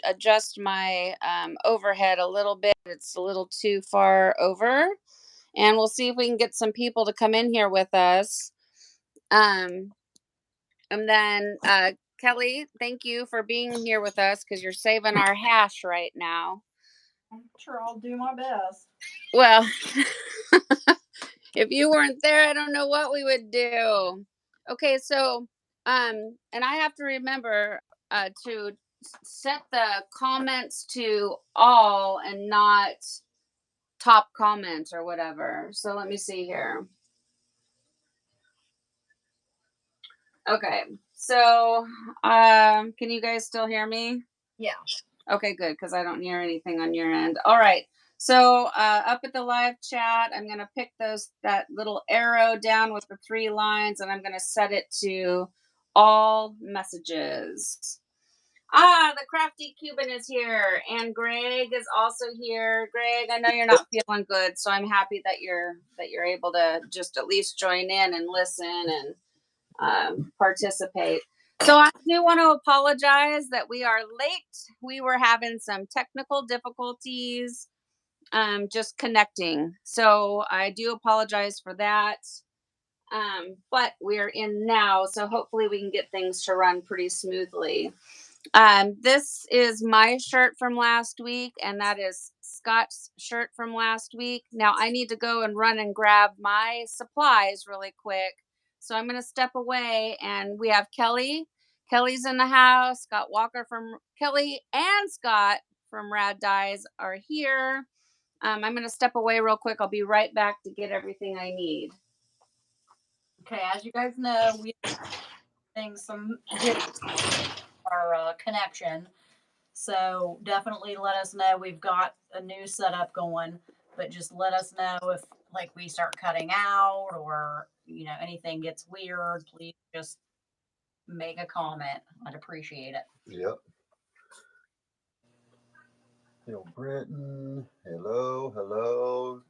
adjust my overhead a little bit. It's a little too far over. And we'll see if we can get some people to come in here with us. Um, and then Kelly, thank you for being here with us because you're saving our hash right now. I'm sure I'll do my best. Well, if you weren't there, I don't know what we would do. Okay, so and I have to remember to set the comments to all and not top comments or whatever. So let me see here. Okay, so can you guys still hear me? Yeah. Okay, good, because I don't hear anything on your end. All right. So up at the live chat, I'm gonna pick that little arrow down with the 3 lines, and I'm gonna set it to all messages. The crafty Cuban is here, and Greg is also here. Greg, I know you're not feeling good, so I'm happy that you're able to just at least join in and listen and participate. So I do want to apologize that we are late. We were having some technical difficulties, just connecting. So I do apologize for that. But we're in now, so hopefully we can get things to run pretty smoothly. This is my shirt from last week, and that is Scott's shirt from last week. Now I need to go and run and grab my supplies really quick. So I'm going to step away, and we have Kelly. Kelly's in the house. Scott Walker from Kelly and Scott from Rad Dyes are here. I'm going to step away real quick. I'll be right back to get everything I need. Okay, as you guys know, we are having some our connection. So definitely let us know. We've got a new setup going, but just let us know if like we start cutting out or anything gets weird. Please just make a comment. I'd appreciate it. Yep. Bill Britton. Hello.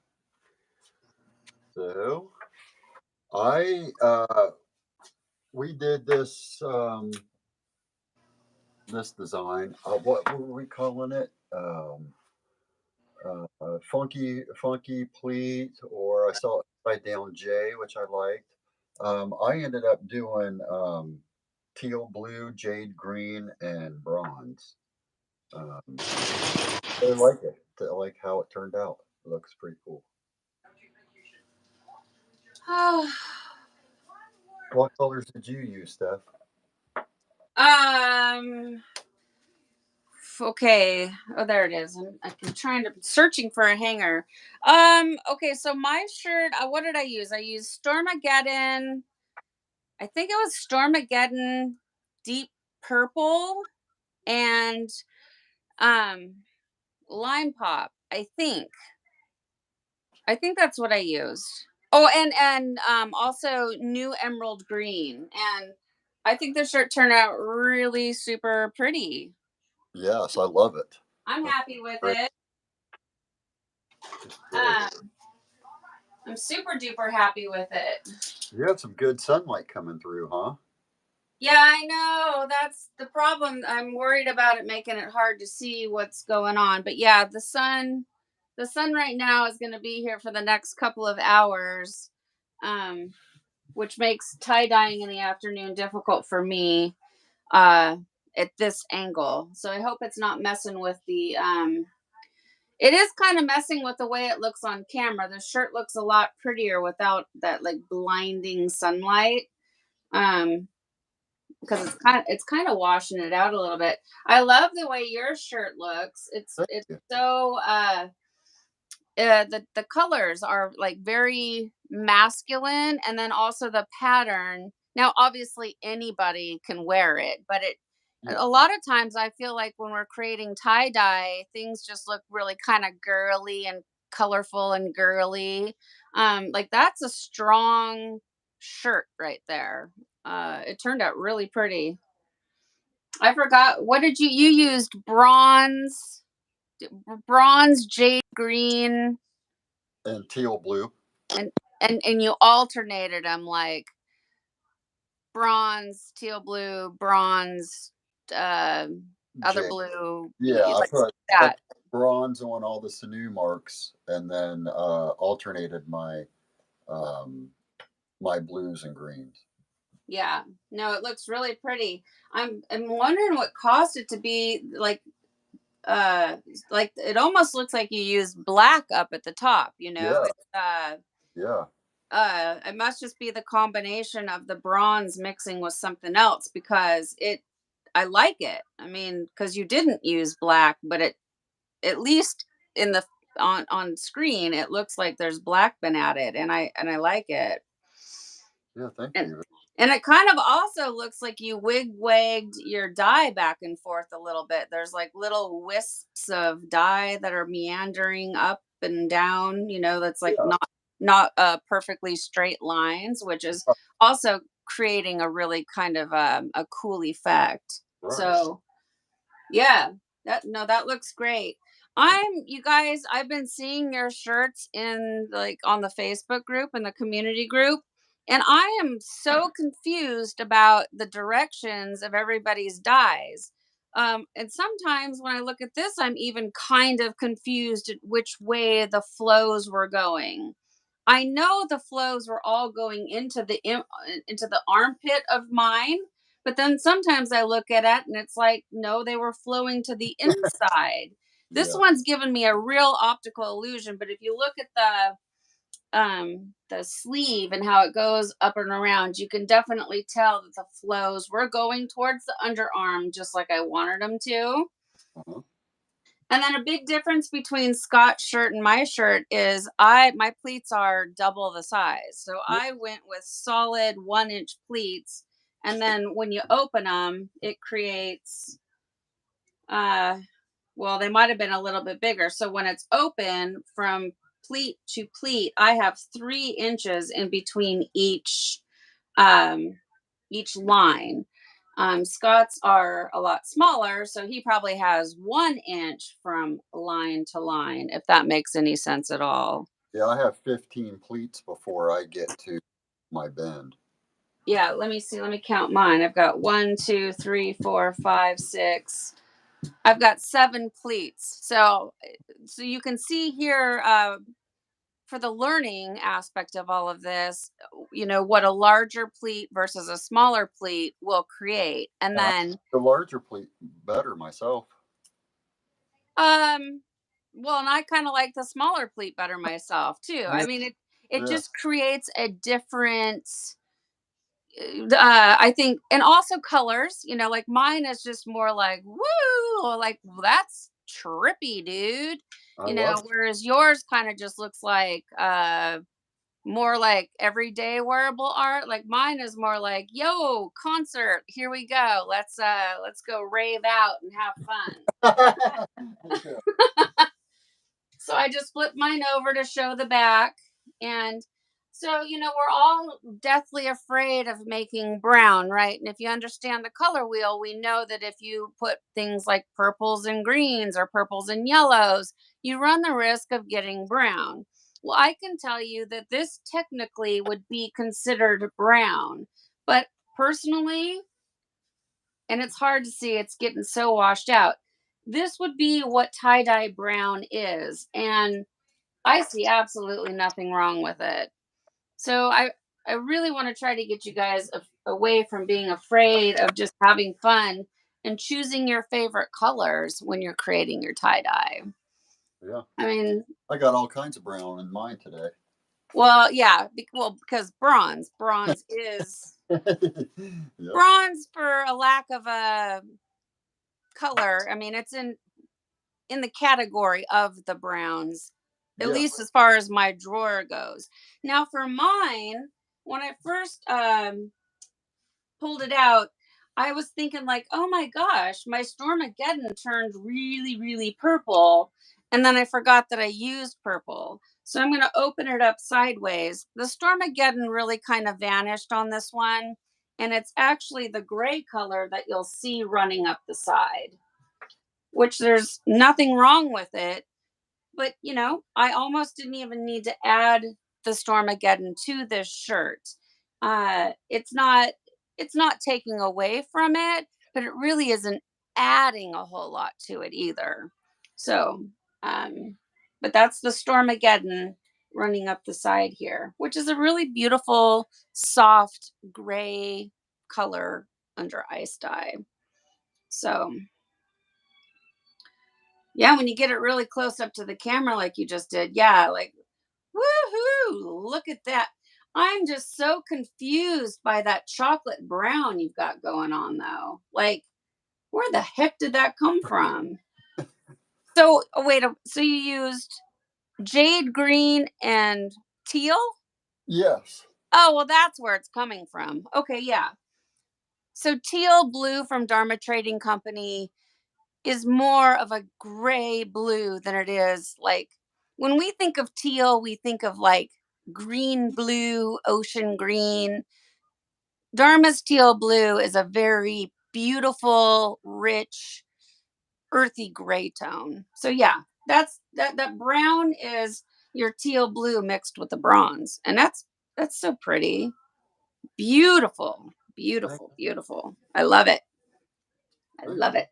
So we did this this design. What were we calling it? Funky pleat, or I saw upside down J, which I liked. I ended up doing teal blue, jade green, and bronze. I like it. I like how it turned out. It looks pretty cool. What colors did you use, Steph? Okay. Oh, there it is. I'm trying to searching for a hanger. Okay, so my shirt, what did I use? I used Stormageddon. I think it was Stormageddon deep purple and lime pop, I think. I think that's what I used. Oh, and also new emerald green. And I think the shirt turned out really super pretty. Yes, I love it. I'm happy with Great. it. I'm super duper happy with it. You had some good sunlight coming through, huh? Yeah, I know. That's the problem. I'm worried about it making it hard to see what's going on. But yeah, the sun right now is going to be here for the next couple of hours, which makes tie-dyeing in the afternoon difficult for me at this angle. So I hope it's not messing with the it is kind of messing with the way it looks on camera. The shirt looks a lot prettier without that like blinding sunlight. Because it's kind of washing it out a little bit. I love the way your shirt looks. It's so the colors are like very masculine, and then also the pattern. Now, obviously, anybody can wear it, but a lot of times I feel like when we're creating tie dye, things just look really kind of girly and colorful and girly. Like that's a strong shirt right there. It turned out really pretty. I forgot, what did you used bronze, jade green, and teal blue, and you alternated them like bronze, teal blue, bronze, other Jade. blue, Yeah, I like put that. bronze on all the sinew marks, and then alternated um, my blues and greens. Yeah. No, it looks really pretty. I'm wondering what caused it to be uh like it almost looks like you used black up at the top, you know? Yeah, It's yeah, it must just be the combination of the bronze mixing with something else because it I like it. I mean, because you didn't use black, but it at least in the on screen it looks like there's black been added, and I like it. yeah. Thank And you. and it kind of also looks like you wig-wagged your dye back and forth a little bit. There's like little wisps of dye that are meandering up and down, that's like Yeah, not perfectly straight lines, which is also creating a really kind of a cool effect. right. So yeah, that looks great. You guys, I've been seeing your shirts in like on the Facebook group and the community group, and I am so confused about the directions of everybody's dyes. And sometimes when I look at this, I'm even kind of confused at which way the flows were going. I know the flows were all going into the armpit of mine, but then sometimes I look at it and it's like, no, they were flowing to the inside. This Yeah, one's given me a real optical illusion, but if you look at the sleeve and how it goes up and around, you can definitely tell that the flows were going towards the underarm just like I wanted them to. uh-huh. And then a big difference between Scott's shirt and my shirt is my pleats are double the size. So Yeah, I went with solid 1 inch pleats. And then when you open them, it creates uh well, they might have been a little bit bigger. So when it's open from pleat to pleat, I have 3 inches in between um each line. Scott's are a lot smaller, so he probably has 1 inch from line to line, if that makes any sense at all. yeah. I have 15 pleats before I get to my bend. Yeah, let me see. Let me count mine. I've got one, two, three, four, five, six. I've got 7 pleats. So you can see here for the learning aspect of all of this, what a larger pleat versus a smaller pleat will create. And And I then the larger pleat better myself. Um, well, and I kind of like the smaller pleat better myself too. Yeah, I mean, it yeah. just creates a different I think, and also colors, like mine is just more like woo, or like "Well, that's trippy, dude." I love it. Whereas yours kind of just looks like more like everyday wearable art. Like mine is more like, "Yo, concert, here we go. Let's go rave out and have fun." Okay. So I just flipped mine over to show the back. And so, we're all deathly afraid of making brown, right? And if you understand the color wheel, we know that if you put things like purples and greens or purples and yellows, you run the risk of getting brown. Well, I can tell you that this technically would be considered brown. But personally, and it's hard to see, it's getting so washed out. This would be what tie-dye brown is. And I see absolutely nothing wrong with it. So I really want to try to get you guys away from being afraid of just having fun and choosing your favorite colors when you're creating your tie-dye. Yeah. I mean, I got all kinds of brown in mine today. well, yeah, because bronze is Yep. bronze for a lack of a color. I mean, it's in the category of the browns, at Yeah. least as far as my drawer goes. Now, for mine, when I first pulled it out, I was thinking, like, oh my gosh, my Stormageddon turned really, really purple. And then I forgot that I used purple. So I'm going to open it up sideways. The Stormageddon really kind of vanished on this one. And it's actually the gray color that you'll see running up the side, which there's nothing wrong with it. But I almost didn't even need to add the Stormageddon to this shirt. It's not taking away from it, but it really isn't adding a whole lot to it either. So, but that's the Stormageddon running up the side here, which is a really beautiful, soft gray color under ice dye. So, yeah, when you get it really close up to the camera, like you just did, yeah, like, woohoo, look at that. I'm just so confused by that chocolate brown you've got going on, though. Like, where the heck did that come from? So, oh, wait, so you used jade green and teal? Yes. Oh, well, that's where it's coming from. Okay, yeah. So teal blue from Dharma Trading Company is more of a gray blue than it is like when we think of teal, we think of like green blue, ocean green. Dharma's teal blue is a very beautiful, rich, earthy gray tone. So yeah, that brown is your teal blue mixed with the bronze. And that's so pretty. Beautiful. Beautiful. Beautiful. I love it. I love it.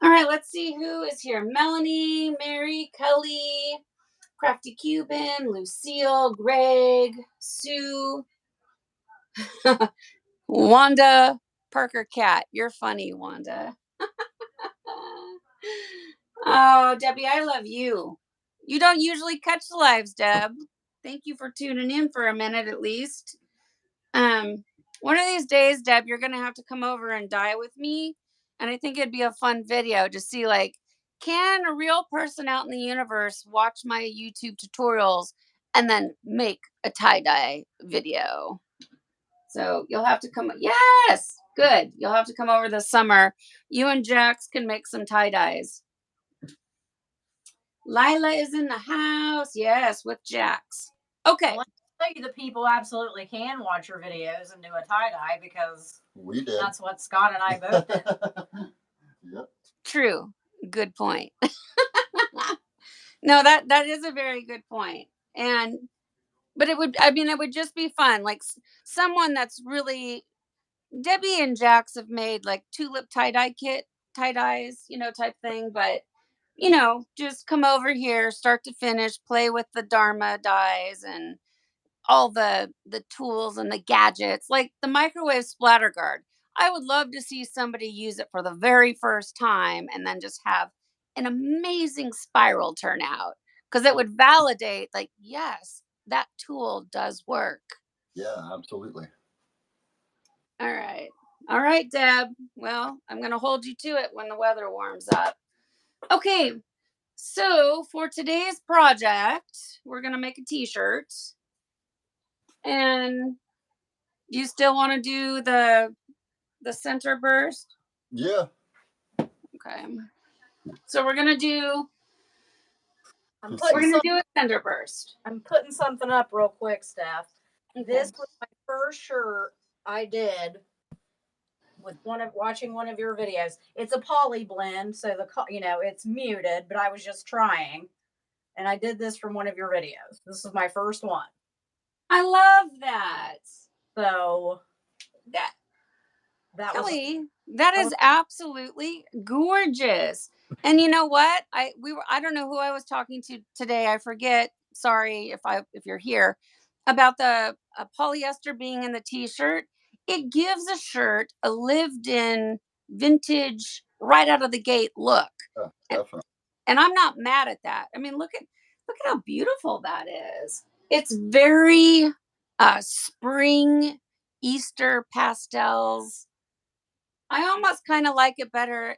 All right, let's see who is here. Melanie, Mary, Kelly, Crafty Cuban, Lucille, Greg, Sue, Wanda, Parker Cat. You're funny, Wanda. Oh, Debbie, I love you. You don't usually catch the lives, Deb. Thank you for tuning in for a minute at least. One of these days, Deb, you're gonna have to come over and dye with me. And I think it'd be a fun video to see like, can a real person out in the universe watch my YouTube tutorials and then make a tie-dye video? So you'll have to come. Yes, good. You'll have to come over this summer. You and Jax can make some tie-dyes. Lila is in the house. Yes, with Jax. Okay. Well, tell you the people absolutely can watch your videos and do a tie-dye because we did. That's what Scott and I both did. Yep. True. Good point. No, that is a very good point. And but it would just be fun. Like someone that's really Debbie and Jax have made like tulip tie-dye tie-dyes, type thing, but just come over here, start to finish, play with the Dharma dyes and all the tools and the gadgets, like the microwave splatter guard. I would love to see somebody use it for the very first time and then just have an amazing spiral turnout because it would validate, like, yes, that tool does work. Yeah, absolutely. All right, Deb. Well, I'm going to hold you to it when the weather warms up. Okay, so for today's project, we're going to make a t-shirt. And you still want to do the center burst? Yeah. Okay. So we're going to do I'm we're putting going to do a center burst. I'm putting something up real quick, Steph. Okay. This was my first shirt I did with watching one of your videos. It's a poly blend, so it's muted, but I was just trying, and I did this from one of your videos. This is my first one. I love that. So that Kelly, was, that is absolutely gorgeous. And you know what? I don't know who I was talking to today. I forget. Sorry if you're here about the polyester being in the t-shirt. It gives a shirt a lived-in vintage right out of the gate look. Yeah, definitely. And I'm not mad at that. I mean, look at how beautiful that is. It's very spring Easter pastels. I almost kind of like it better.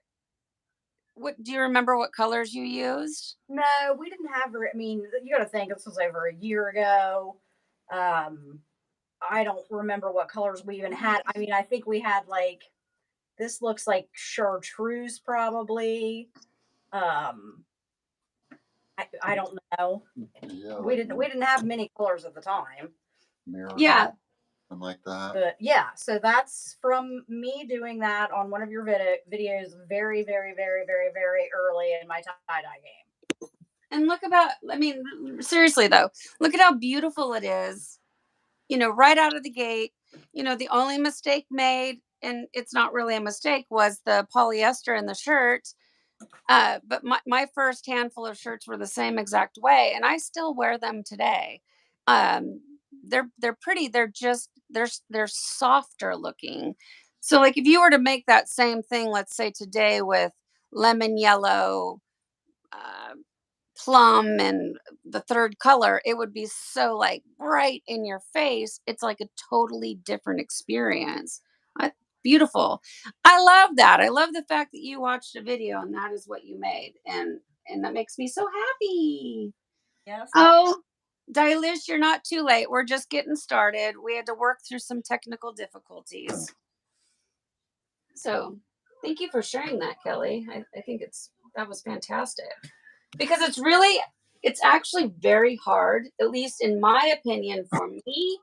What do you remember what colors you used? No, we didn't have her. I mean, you got to think this was over a year ago. I don't remember what colors we even had. I mean, I think we had this looks like chartreuse probably. I don't know. Yeah, we didn't have many colors at the time. Mirror. Yeah. Something like that. But yeah, so that's from me doing that on one of your videos very, very, very, very, very early in my tie-dye game. And look about, I mean, seriously though, look at how beautiful it is. Right out of the gate. The only mistake made and it's not really a mistake, was the polyester in the shirt. But my first handful of shirts were the same exact way, and I still wear them today. Um, they're pretty. They're just they're softer looking. So like if you were to make that same thing, let's say today with lemon yellow, uh, plum, and the third color, it would be so like bright in your face. It's like a totally different experience. I, Beautiful. I love that. I love the fact that you watched a video and that is what you made, and that makes me so happy. Yes. Oh, Dylish, you're not too late. We're just getting started. We had to work through some technical difficulties. So thank you for sharing that, Kelly. I think that was fantastic. Because it's actually very hard, at least in my opinion. For me,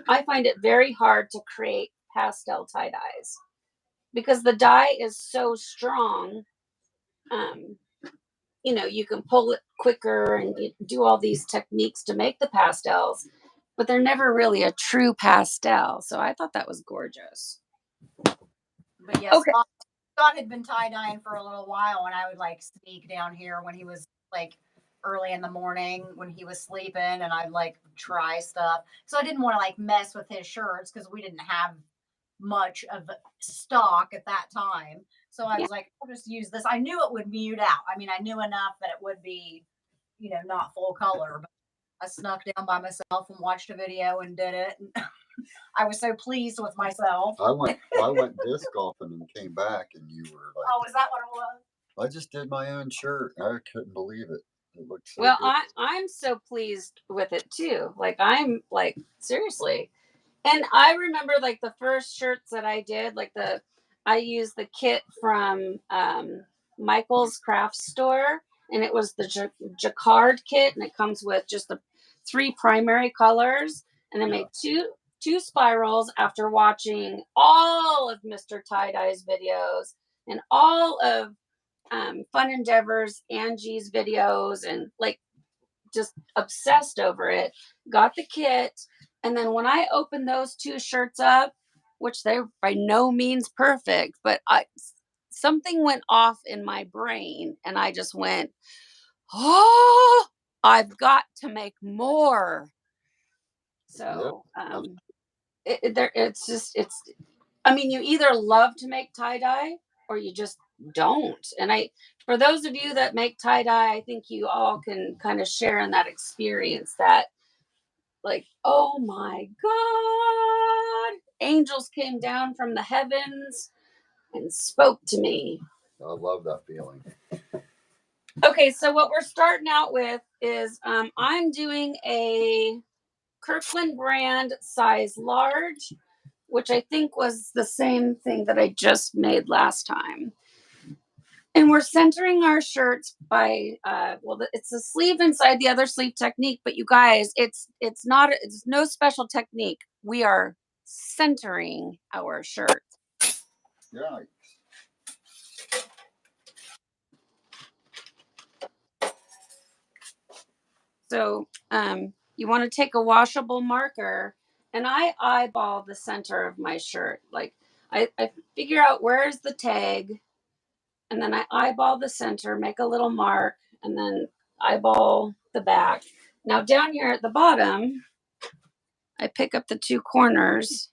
I find it very hard to create pastel tie dyes because the dye is so strong. um you can pull it quicker and you do all these techniques to make the pastels, but they're never really a true pastel. So I thought that was gorgeous. But yes, Okay. Scott had been tie-dyeing for a little while, and I would like sneak down here when he was like early in the morning when he was sleeping, and I'd like try stuff. So I didn't want to like mess with his shirts because we didn't have much of stock at that time. So I was like, I'll just use this. I knew it would mute out. I mean, I knew enough that it would be, not full color, but I snuck down by myself and watched a video and did it. And I was so pleased with myself. I went disc golfing and came back, and you were like, Oh, is that what it was? I just did my own shirt. I couldn't believe it. It looked so Well, good. I'm so pleased with it too. Like I'm like seriously. And I remember like the first shirts that I did, I used the kit from Michael's craft store, and it was the jacquard kit, and it comes with just the three primary colors. And I made two spirals after watching all of Mr. Tie-Dye's videos and all of Fun Endeavors, Angie's videos, and like just obsessed over it. Got the kit, and then when I opened those two shirts up, which they're by no means perfect, but something went off in my brain, and I just went, "Oh, I've got to make more." So, it's. I mean, you either love to make tie dye or you just don't. And for those of you that make tie dye, I think you all can kind of share in that experience that, like, oh my God, angels came down from the heavens and spoke to me. I love that feeling. Okay, so what we're starting out with is I'm doing a Kirkland brand size large, which I think was the same thing that I just made last time. And we're centering our shirts by it's a sleeve inside the other sleeve technique, but you guys, it's no special technique. We are centering our shirt. Yeah. So you want to take a washable marker, and I eyeball the center of my shirt. Like I figure out where's the tag, and then I eyeball the center, make a little mark, and then eyeball the back. Now down here at the bottom, I pick up the two corners,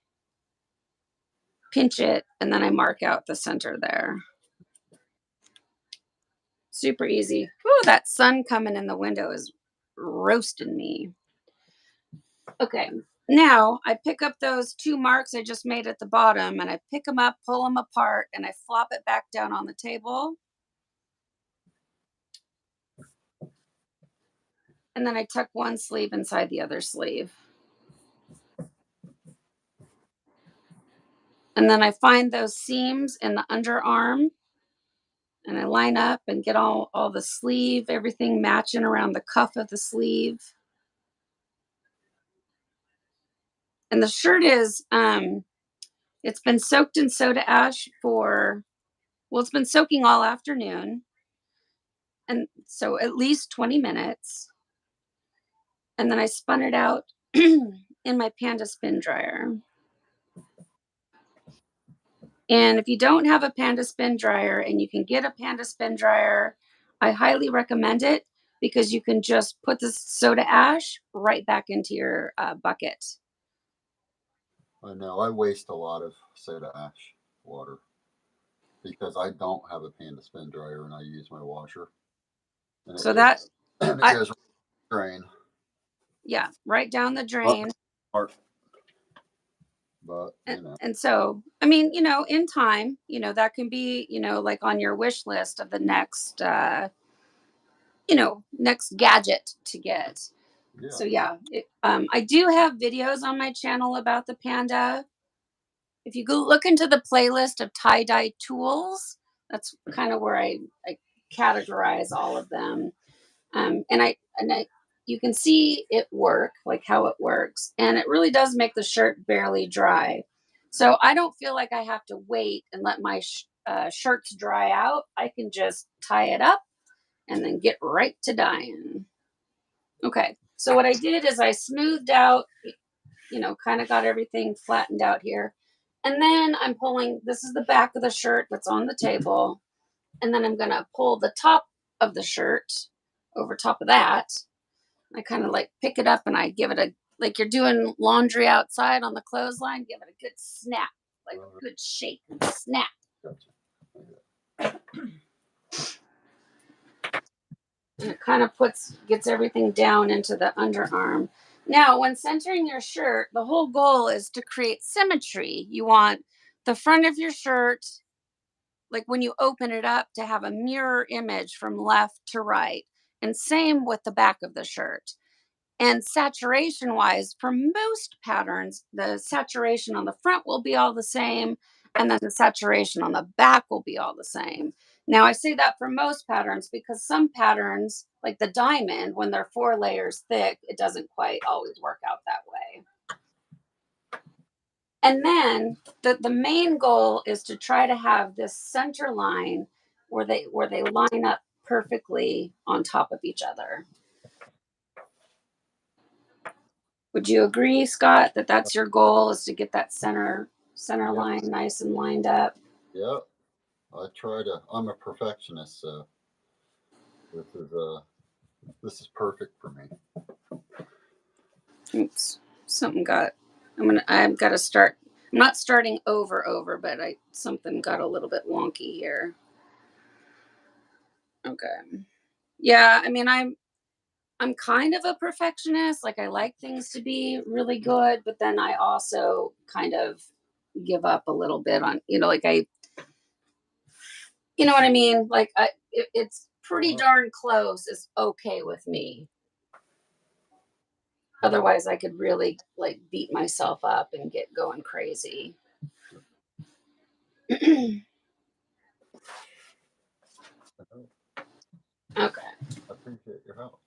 pinch it, and then I mark out the center there. Super easy. Ooh, that sun coming in the window is roasting me. Okay, now I pick up those two marks I just made at the bottom, and I pick them up, pull them apart, and I flop it back down on the table. And then I tuck one sleeve inside the other sleeve. And then I find those seams in the underarm, and I line up and get all the sleeve, everything matching around the cuff of the sleeve. And the shirt is it's been soaked in soda ash it's been soaking all afternoon, and so at least 20 minutes. And then I spun it out in my Panda spin dryer. And if you don't have a Panda spin dryer and you can get a Panda spin dryer, I highly recommend it because you can just put the soda ash right back into your bucket. I know I waste a lot of soda ash water because I don't have a Panda spin dryer and I use my washer, and it So goes that and it I goes drain. yeah, right down the Well, drain. smart, but you know, And so, I mean, in time, that can be, like on your wish list of the next gadget to get. yeah. So yeah, I do have videos on my channel about the Panda. If you go look into the playlist of tie-dye tools, that's kind of where I categorize all of them. And I you can see it work, like how it works, and it really does make the shirt barely dry. So I don't feel like I have to wait and let my shirts dry out. I can just tie it up and then get right to dyeing. Okay, so what I did is I smoothed out, kind of got everything flattened out here. And then I'm pulling, this is the back of the shirt that's on the table. And then I'm going to pull the top of the shirt over top of that. I kind of like pick it up and I give it like you're doing laundry outside on the clothesline, give it a good snap, like a good shake and snap. And it kind of gets everything down into the underarm. Now, when centering your shirt, the whole goal is to create symmetry. You want the front of your shirt, like when you open it up, to have a mirror image from left to right. And same with the back of the shirt. And saturation wise, for most patterns, the saturation on the front will be all the same, and then the saturation on the back will be all the same. Now, I say that for most patterns because some patterns, like the diamond, when they're 4 layers thick, it doesn't quite always work out that way. And then the main goal is to try to have this center line where they line up perfectly on top of each other. Would you agree, Scott, that that's your goal, is to get that center Yeah, line nice and lined up? yeah. I try to. I'm a perfectionist, so this is uh this is perfect for me. Oops, something got. I've got to start. I'm not starting over, but something got a little bit wonky here. Okay. Yeah, I mean, I'm kind of a perfectionist. Like I like things to be really good, but then I also kind of give up a little bit on, like you know what I mean? Like it's pretty Uh-huh. darn close is okay with me. Otherwise, I could really like beat myself up and get going crazy. Okay. I appreciate your help.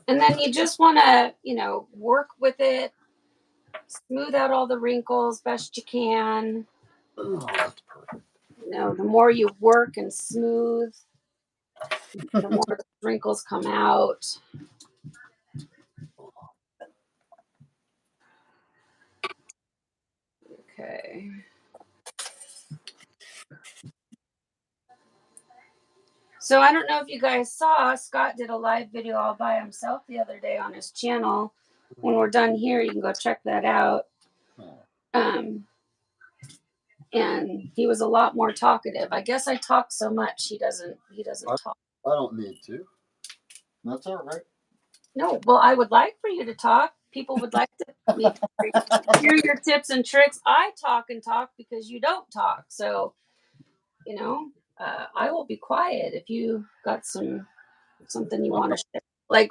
And then you just want to, work with it, smooth out all the wrinkles best you can. Oh, that's perfect. The more you work and smooth, the more the wrinkles come out. Okay. So I don't know if you guys saw, Scott did a live video all by himself the other day on his channel. When we're done here, you can go check that out. Oh, Um, and he was a lot more talkative. I guess I talk so much he doesn't I, talk. I don't need to. That's all right. No, well, I would like for you to talk. People would like me to hear your tips and tricks. I talk and talk because you don't talk. So, I will be quiet if you got something you want to share. Like,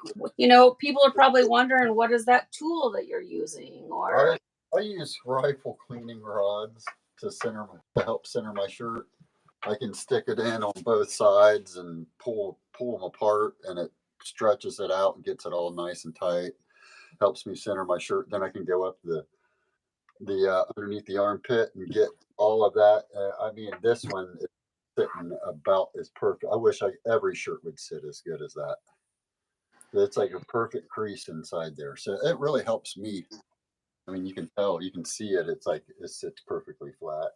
people are probably wondering what is that tool that you're using, or I use rifle cleaning rods to help center my shirt. I can stick it in on both sides and pull them apart, and it stretches it out and gets it all nice and tight. Helps me center my shirt. Then I can go up the underneath the armpit and get all of that. I mean, this one is sitting about as perfect. I wish every shirt would sit as good as that. It's like a perfect crease inside there, so it really helps me. I mean, you can tell, you can see it. It's like it sits perfectly flat.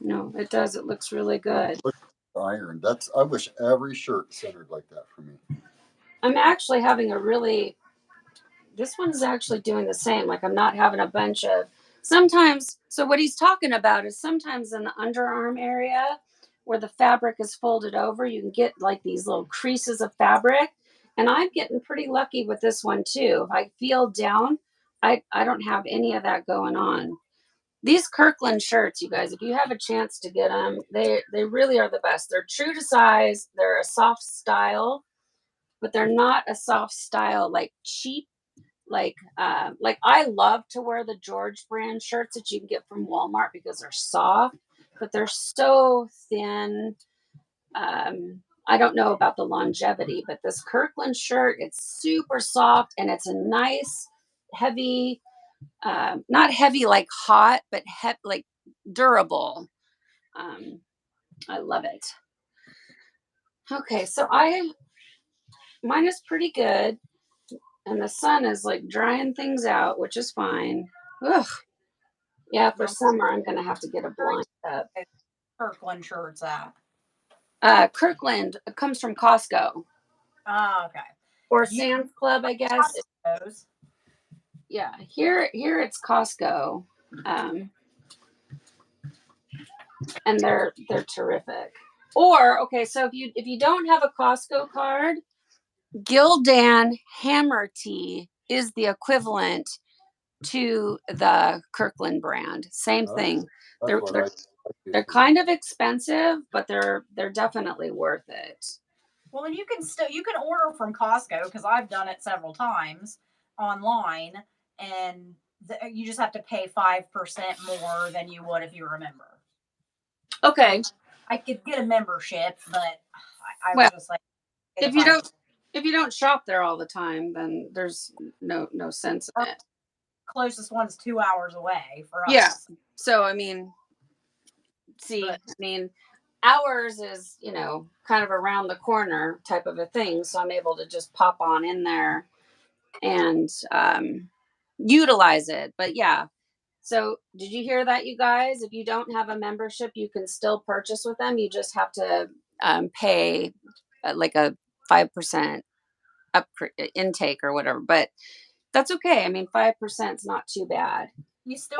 No, it does. It looks really good. Iron. I wish every shirt centered like that for me. I'm actually having a really, this one is actually doing the same. Like I'm not having a bunch of, sometimes, so what he's talking about is sometimes in the underarm area where the fabric is folded over, you can get like these little creases of fabric. And I'm getting pretty lucky with this one too. If I feel down, I don't have any of that going on. These Kirkland shirts, you guys, if you have a chance to get them, they really are the best. They're true to size. They're a soft style, but they're not a soft style like cheap. Like I love to wear the George brand shirts that you can get from Walmart because they're soft, but they're so thin. I don't know about the longevity, but this Kirkland shirt, it's super soft and it's a nice, heavy, not heavy like hot, but like durable. Um, I love it. Okay, so mine is pretty good, and the sun is like drying things out, which is fine. Ugh. Yeah, for summer I'm gonna have to get a blind up. Kirkland shirts at? Kirkland comes from Costco. Oh, okay. Or Sam's Club, I guess. Yeah, here it's Costco, and they're terrific. Or okay, so if you don't have a Costco card, Gildan Hammer Tea is the equivalent to the Kirkland brand. Same thing. They're they're kind of expensive, but they're definitely worth it. Well, and you can order from Costco because I've done it several times online, and you just have to pay 5% more than you would if you were a member. Okay. I could get a membership, but I well, was just like, if you don't shop there all the time, then there's no sense in it. Closest one's 2 hours away for us. Yeah. So I mean, ours is, kind of around the corner type of a thing. So I'm able to just pop on in there and utilize it. But yeah. So did you hear that, you guys? If you don't have a membership, you can still purchase with them. You just have to pay like a 5% intake or whatever. But that's okay. I mean, 5% is not too bad. You still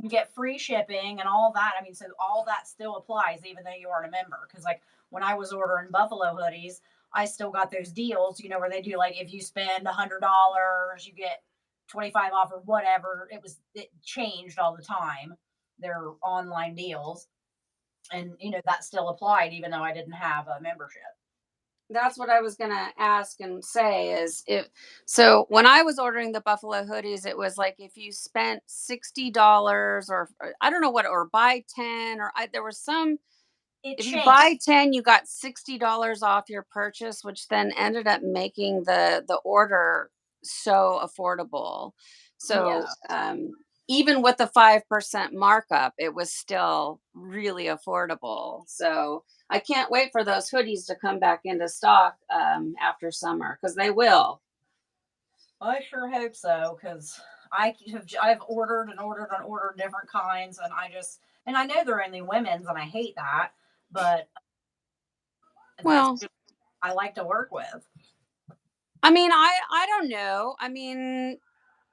get free shipping and all that. I mean, so all that still applies even though you aren't a member. Because like when I was ordering Buffalo hoodies, I still got those deals, where they do like if you spend $100, you get 25 off or whatever. It changed all the time. Their online deals, and that still applied even though I didn't have a membership. That's what I was going to ask and say is so when I was ordering the Buffalo hoodies, it was like if you spent $60 or I don't know what, or buy 10 or there was some, if you buy 10, you got $60 off your purchase, which then ended up making the order so affordable. So, even with the 5% markup, it was still really affordable. So I can't wait for those hoodies to come back into stock after summer, because they will. I sure hope so, because I've ordered and ordered and ordered different kinds, and I know they're only women's, and I hate that, but I like to work with. I mean, I don't know. I mean,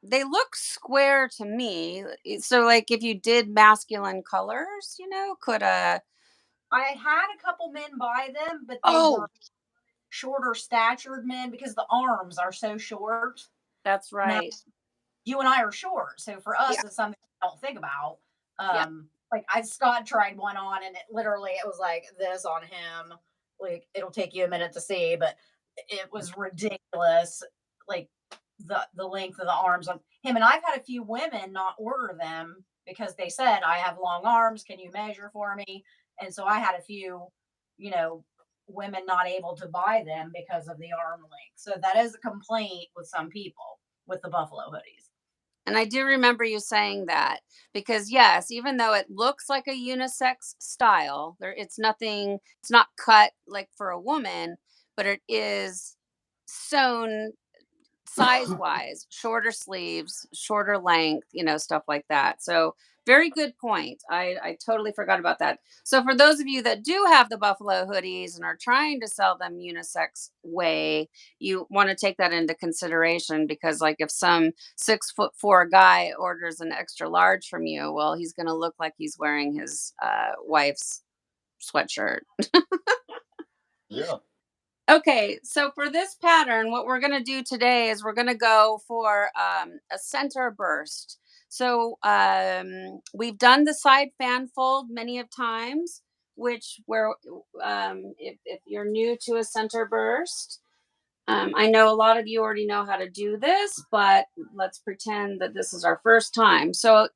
they look square to me. So like if you did masculine colors, could I had a couple men buy them, but they were shorter statured men because the arms are so short. That's right. Now, you and I are short, so for us it's something I don't think about. Like Scott tried one on, and it was like this on him. Like it'll take you a minute to see, but it was ridiculous. Like the length of the arms on him. And I've had a few women not order them because they said, I have long arms. Can you measure for me? And so I had a few, women not able to buy them because of the arm length. So that is a complaint with some people with the Buffalo hoodies. And I do remember you saying that because yes, even though it looks like a unisex style, it's not cut like for a woman, but it is sewn size wise, shorter sleeves, shorter length, stuff like that. So very good point. I totally forgot about that. So for those of you that do have the buffalo hoodies and are trying to sell them unisex way, you want to take that into consideration, because like if some 6'4" guy orders an extra large from you, well, he's going to look like he's wearing his wife's sweatshirt. Yeah. Okay, so for this pattern, what we're going to do today is we're going to go for a center burst. So we've done the side fan fold many of times, which where if you're new to a center burst, I know a lot of you already know how to do this, but let's pretend that this is our first time. So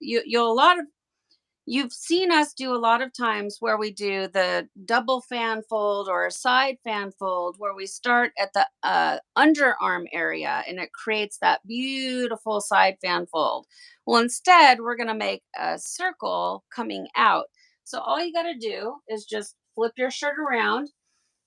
you've seen us do a lot of times where we do the double fan fold or a side fan fold, where we start at the underarm area and it creates that beautiful side fan fold. Well, instead, we're going to make a circle coming out. So all you got to do is just flip your shirt around,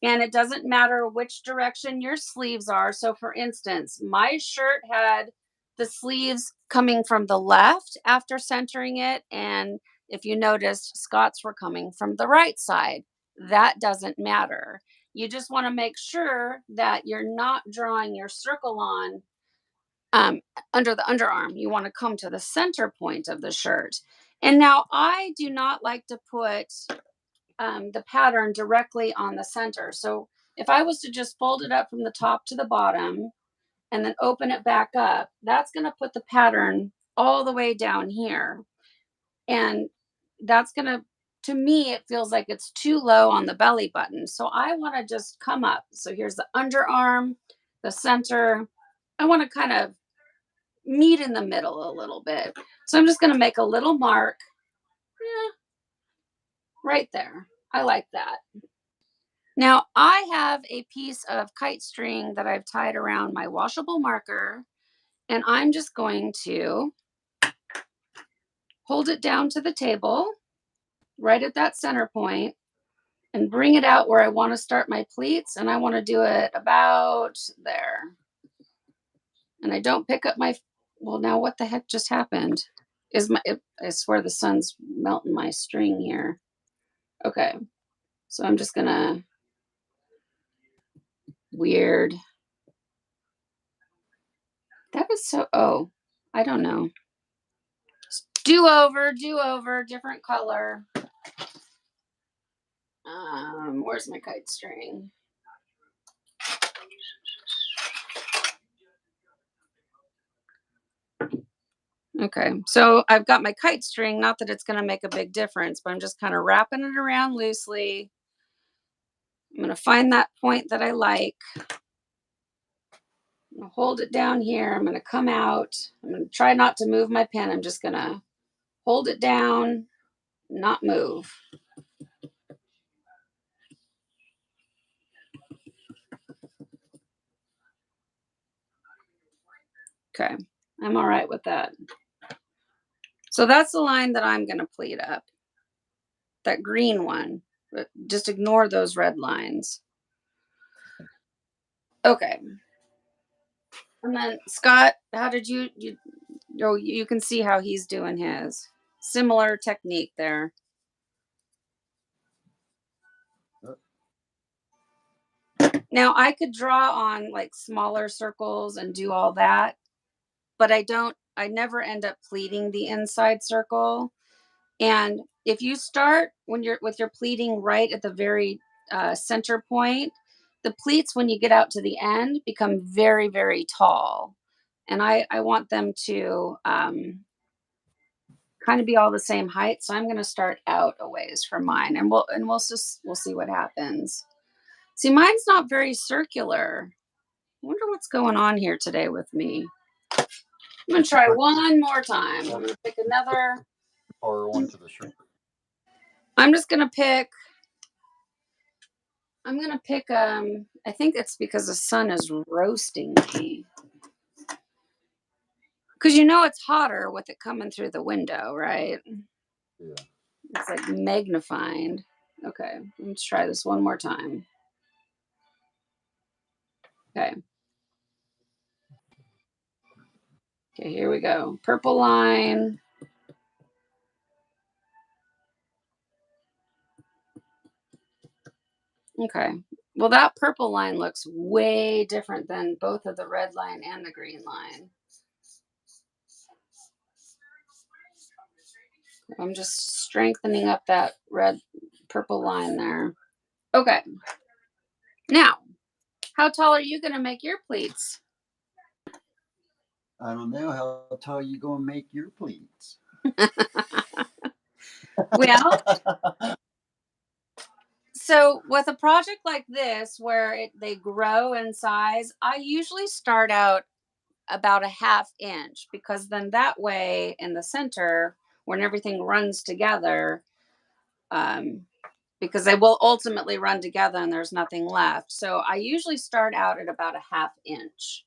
and it doesn't matter which direction your sleeves are. So for instance, my shirt had the sleeves coming from the left after centering it, and if you noticed, Scott's were coming from the right side. That doesn't matter. You just want to make sure that you're not drawing your circle on under the underarm. You want to come to the center point of the shirt. And now I do not like to put the pattern directly on the center. So if I was to just fold it up from the top to the bottom and then open it back up, that's going to put the pattern all the way down here. And that's going to me, it feels like it's too low on the belly button. So I want to just come up. So here's the underarm, the center. I want to kind of meet in the middle a little bit. So I'm just going to make a little mark right there. I like that. Now I have a piece of kite string that I've tied around my washable marker, and I'm just going to hold it down to the table right at that center point and bring it out where I want to start my pleats, and I want to do it about there. And I don't pick up my, well, now what the heck just happened? I swear the sun's melting my string here. Okay, so I'm just gonna, weird. That was so, oh, I don't know. Do over, different color. Where's my kite string? Okay, so I've got my kite string, not that it's going to make a big difference, but I'm just kind of wrapping it around loosely. I'm going to find that point that I like. I'm going to hold it down here. I'm going to come out. I'm going to try not to move my pen. I'm just going to hold it down, not move. Okay, I'm all right with that. So that's the line that I'm going to pleat up. That green one. But just ignore those red lines. Okay. And then Scott, how did you can see how he's doing his. Similar technique there. Now I could draw on like smaller circles and do all that, but I never end up pleating the inside circle. And if you start when you're with your pleating right at the very center point, the pleats when you get out to the end become very, very tall. And I want them to kind of be all the same height. So I'm going to start out a ways from mine, and we'll see what happens. See, mine's not very circular. I wonder what's going on here today with me. I'm going to try one more time. I'm going to pick another. Or one to the shirt. I'm just going to pick. I'm going to pick. I think it's because the sun is roasting me. Because it's hotter with it coming through the window, right? Yeah. It's like magnified. Okay, let's try this one more time. Okay. Okay, here we go. Purple line. Okay. Well, that purple line looks way different than both of the red line and the green line. I'm just strengthening up that red purple line there. Okay. Now, how tall are you going to make your pleats? I don't know how tall you gonna make your pleats. Well, so with a project like this where they grow in size, I usually start out about a 1/2 inch, because then that way in the center, when everything runs together, um, because they will ultimately run together and there's nothing left. So I usually start out at about a 1/2 inch.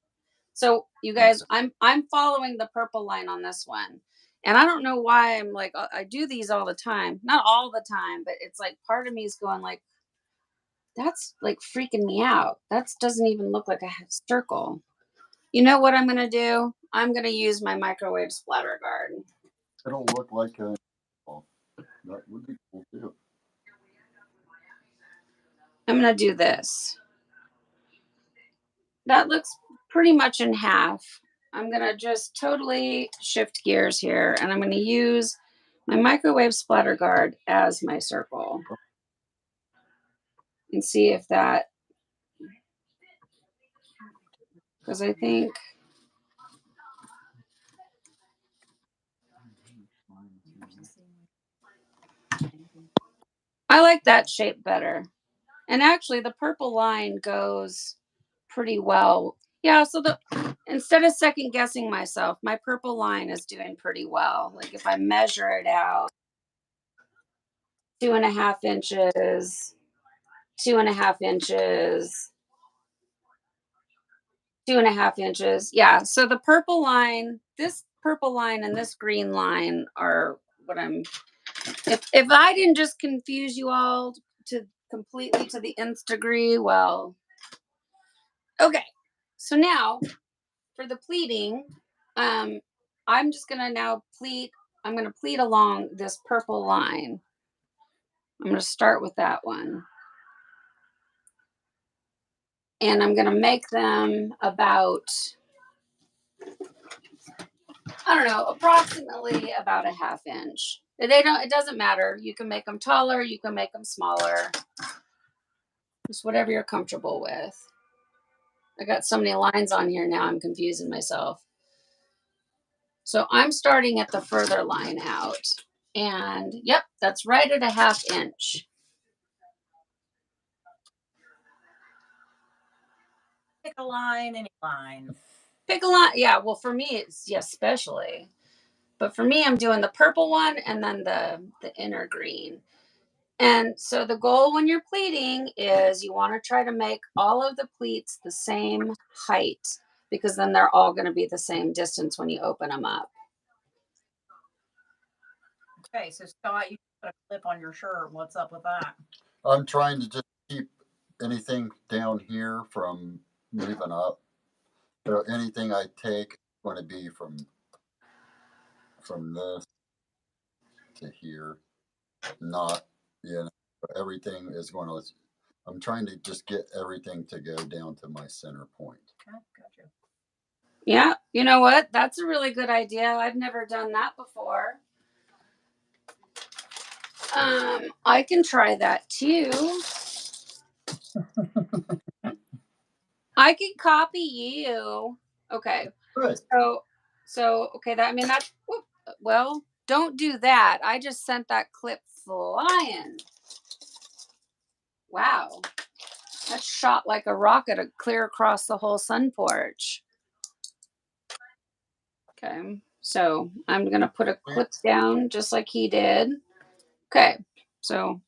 So you guys, I'm following the purple line on this one. And I don't know why I'm like, I do these all the time. Not all the time, but it's like part of me is going like, that's like freaking me out. That doesn't even look like a circle. You know what I'm going to do? I'm going to use my microwave splatter guard. It'll look like a. Well, that would be cool too. I'm going to do this. That looks pretty much in half. I'm going to just totally shift gears here, and I'm going to use my microwave splatter guard as my circle and see if that, because I think I like that shape better. And actually the purple line goes pretty well. Yeah, so instead of second guessing myself, my purple line is doing pretty well. Like if I measure it out, 2.5 inches, 2.5 inches, 2.5 inches. Yeah. So the purple line, this purple line and this green line are what I'm, if I didn't just confuse you all to completely to the nth degree, well, okay. So now for the pleating, I'm just gonna now pleat. I'm gonna pleat along this purple line. I'm gonna start with that one, and I'm gonna make them about, I don't know, approximately about a 1/2 inch. They don't. It doesn't matter. You can make them taller. You can make them smaller. Just whatever you're comfortable with. I got so many lines on here now. I'm confusing myself. So I'm starting at the further line out. And yep, that's right at a 1/2 inch. Pick a line, any line. Pick a line. Yeah, well, for me, it's especially. But for me, I'm doing the purple one and then the inner green. And so the goal when you're pleating is you want to try to make all of the pleats the same height, because then they're all going to be the same distance when you open them up. Okay, so Scott, you put a clip on your shirt. What's up with that? I'm trying to just keep anything down here from moving up. So anything I take is going to be from this to here, not, everything is going to. I'm trying to just get everything to go down to my center point. Okay, gotcha. Yeah, you know what? That's a really good idea. I've never done that before. I can try that too. I can copy you. Okay. Good. So okay, that, I mean, that's, well, don't do that. I just sent that clip flying. Wow. That shot like a rocket clear across the whole sun porch. Okay. So I'm going to put a clip down just like he did. Okay. So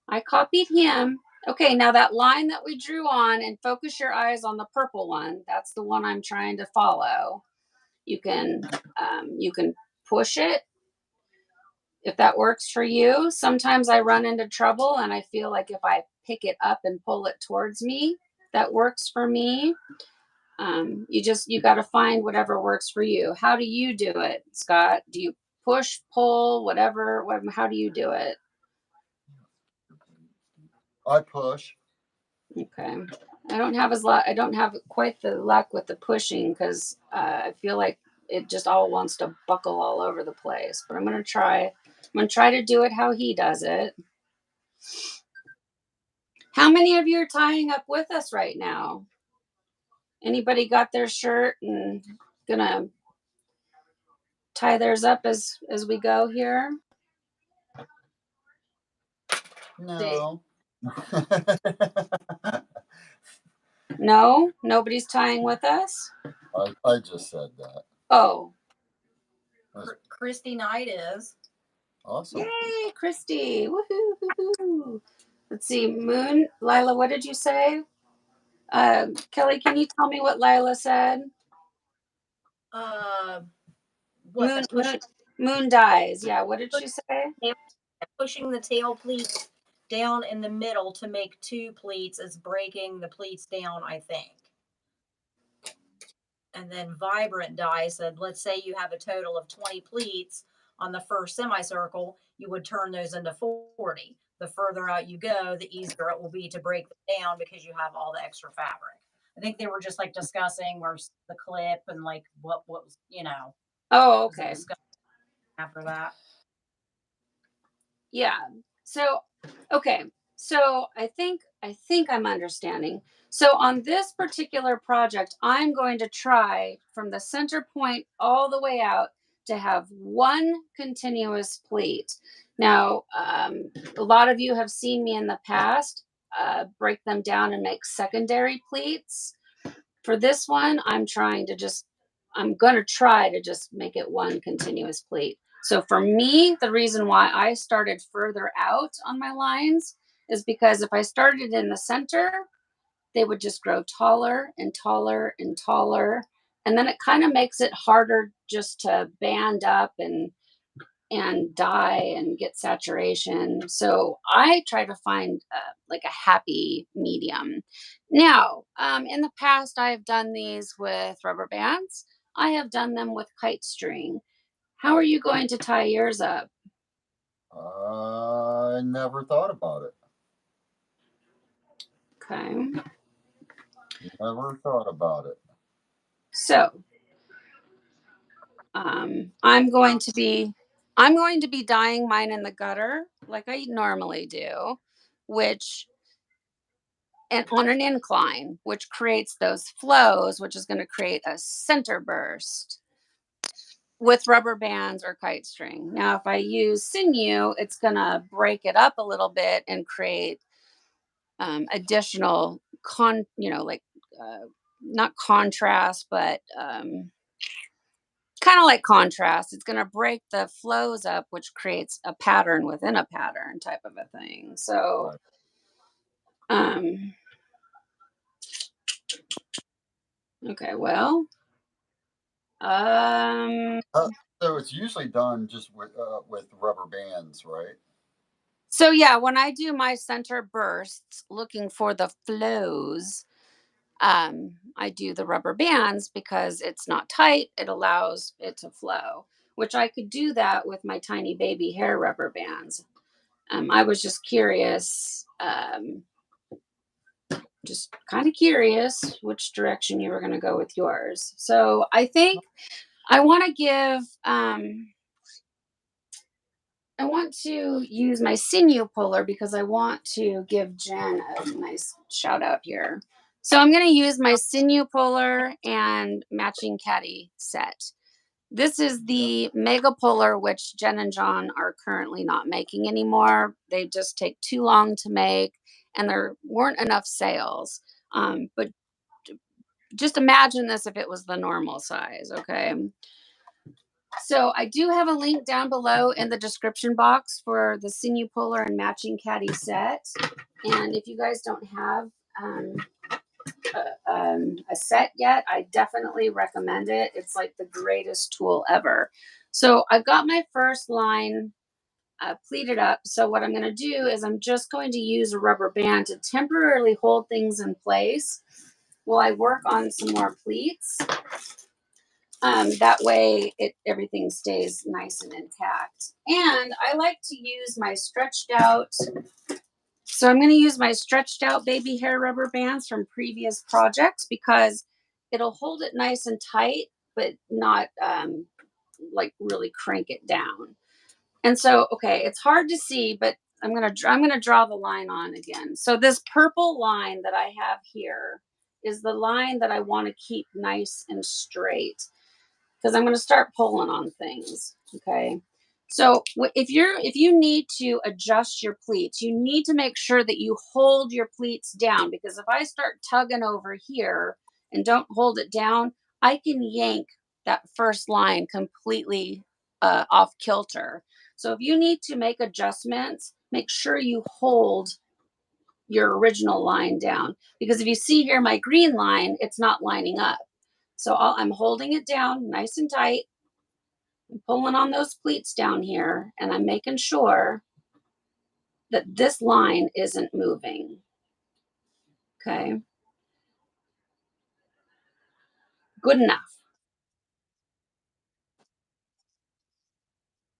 I copied him. Okay, now that line that we drew on, and focus your eyes on the purple one. That's the one I'm trying to follow. You can push it if that works for you. Sometimes I run into trouble and I feel like if I pick it up and pull it towards me, that works for me. You got to find whatever works for you. How do you do it, Scott? Do you push, pull, whatever? How do you do it? I push. Okay. I don't have quite the luck with the pushing because I feel like it just all wants to buckle all over the place. But I'm gonna try. I'm gonna try to do it how he does it. How many of you are tying up with us right now? Anybody got their shirt and gonna tie theirs up as we go here? No. No, nobody's tying with us. I just said that. Oh, Christy Knight is. Awesome. Yay, Christy! Woohoo! Woohoo! Let's see, Moon, Lila. What did you say? Kelly, can you tell me what Lila said? What Moon dies. Yeah. What did she say? Pushing the tail pleats down in the middle to make 2 pleats is breaking the pleats down, I think. And then Vibrant Die said, let's say you have a total of 20 pleats on the first semicircle, you would turn those into 40. The further out you go, the easier it will be to break them down because you have all the extra fabric. I think they were just like discussing where's the clip and like what was, Oh, okay. After that. Yeah. So, okay. So I think I'm understanding. So on this particular project, I'm going to try from the center point all the way out to have one continuous pleat. Now, a lot of you have seen me in the past break them down and make secondary pleats. For this one, I'm going to try to just make it one continuous pleat. So for me, the reason why I started further out on my lines is because if I started in the center, they would just grow taller and taller and taller. And then it kind of makes it harder just to band up and dye and get saturation. So I try to find like a happy medium. Now, in the past, I have done these with rubber bands. I have done them with kite string. How are you going to tie yours up? I never thought about it. Okay. Never thought about it. So, I'm going to be dyeing mine in the gutter like I normally do, which and on an incline, which creates those flows, which is going to create a center burst with rubber bands or kite string. Now, if I use sinew, it's going to break it up a little bit and create additional not contrast, but kind of like contrast. It's going to break the flows up, which creates a pattern within a pattern type of a thing. So, okay, well, so it's usually done just with rubber bands, right? So yeah, when I do my center bursts looking for the flows, I do the rubber bands because it's not tight. It allows it to flow, which I could do that with my tiny baby hair rubber bands. I was just curious, just kind of curious which direction you were going to go with yours. So I think I want to give, I want to use my sinew puller because I want to give Jen a nice shout out here. So I'm going to use my sinew puller and matching caddy set. This is the mega puller, which Jen and John are currently not making anymore. They just take too long to make and there weren't enough sales. But just imagine this if it was the normal size, okay? So I do have a link down below in the description box for the sinew puller and matching caddy set. And if you guys don't have a set yet, I definitely recommend it. It's like the greatest tool ever. So I've got my first line pleated up. So what I'm going to do is I'm just going to use a rubber band to temporarily hold things in place while I work on some more pleats. That way everything stays nice and intact. And I like to use my stretched out. So I'm going to use my stretched out baby hair rubber bands from previous projects because it'll hold it nice and tight, but not like really crank it down. And so, okay, it's hard to see, but I'm gonna draw the line on again. So this purple line that I have here is the line that I want to keep nice and straight because I'm going to start pulling on things. Okay. So if you need to adjust your pleats, you need to make sure that you hold your pleats down, because if I start tugging over here and don't hold it down, I can yank that first line completely off kilter. So if you need to make adjustments, make sure you hold your original line down, because if you see here my green line, it's not lining up. So I'm holding it down nice and tight. I'm pulling on those pleats down here, and I'm making sure that this line isn't moving. Okay. Good enough.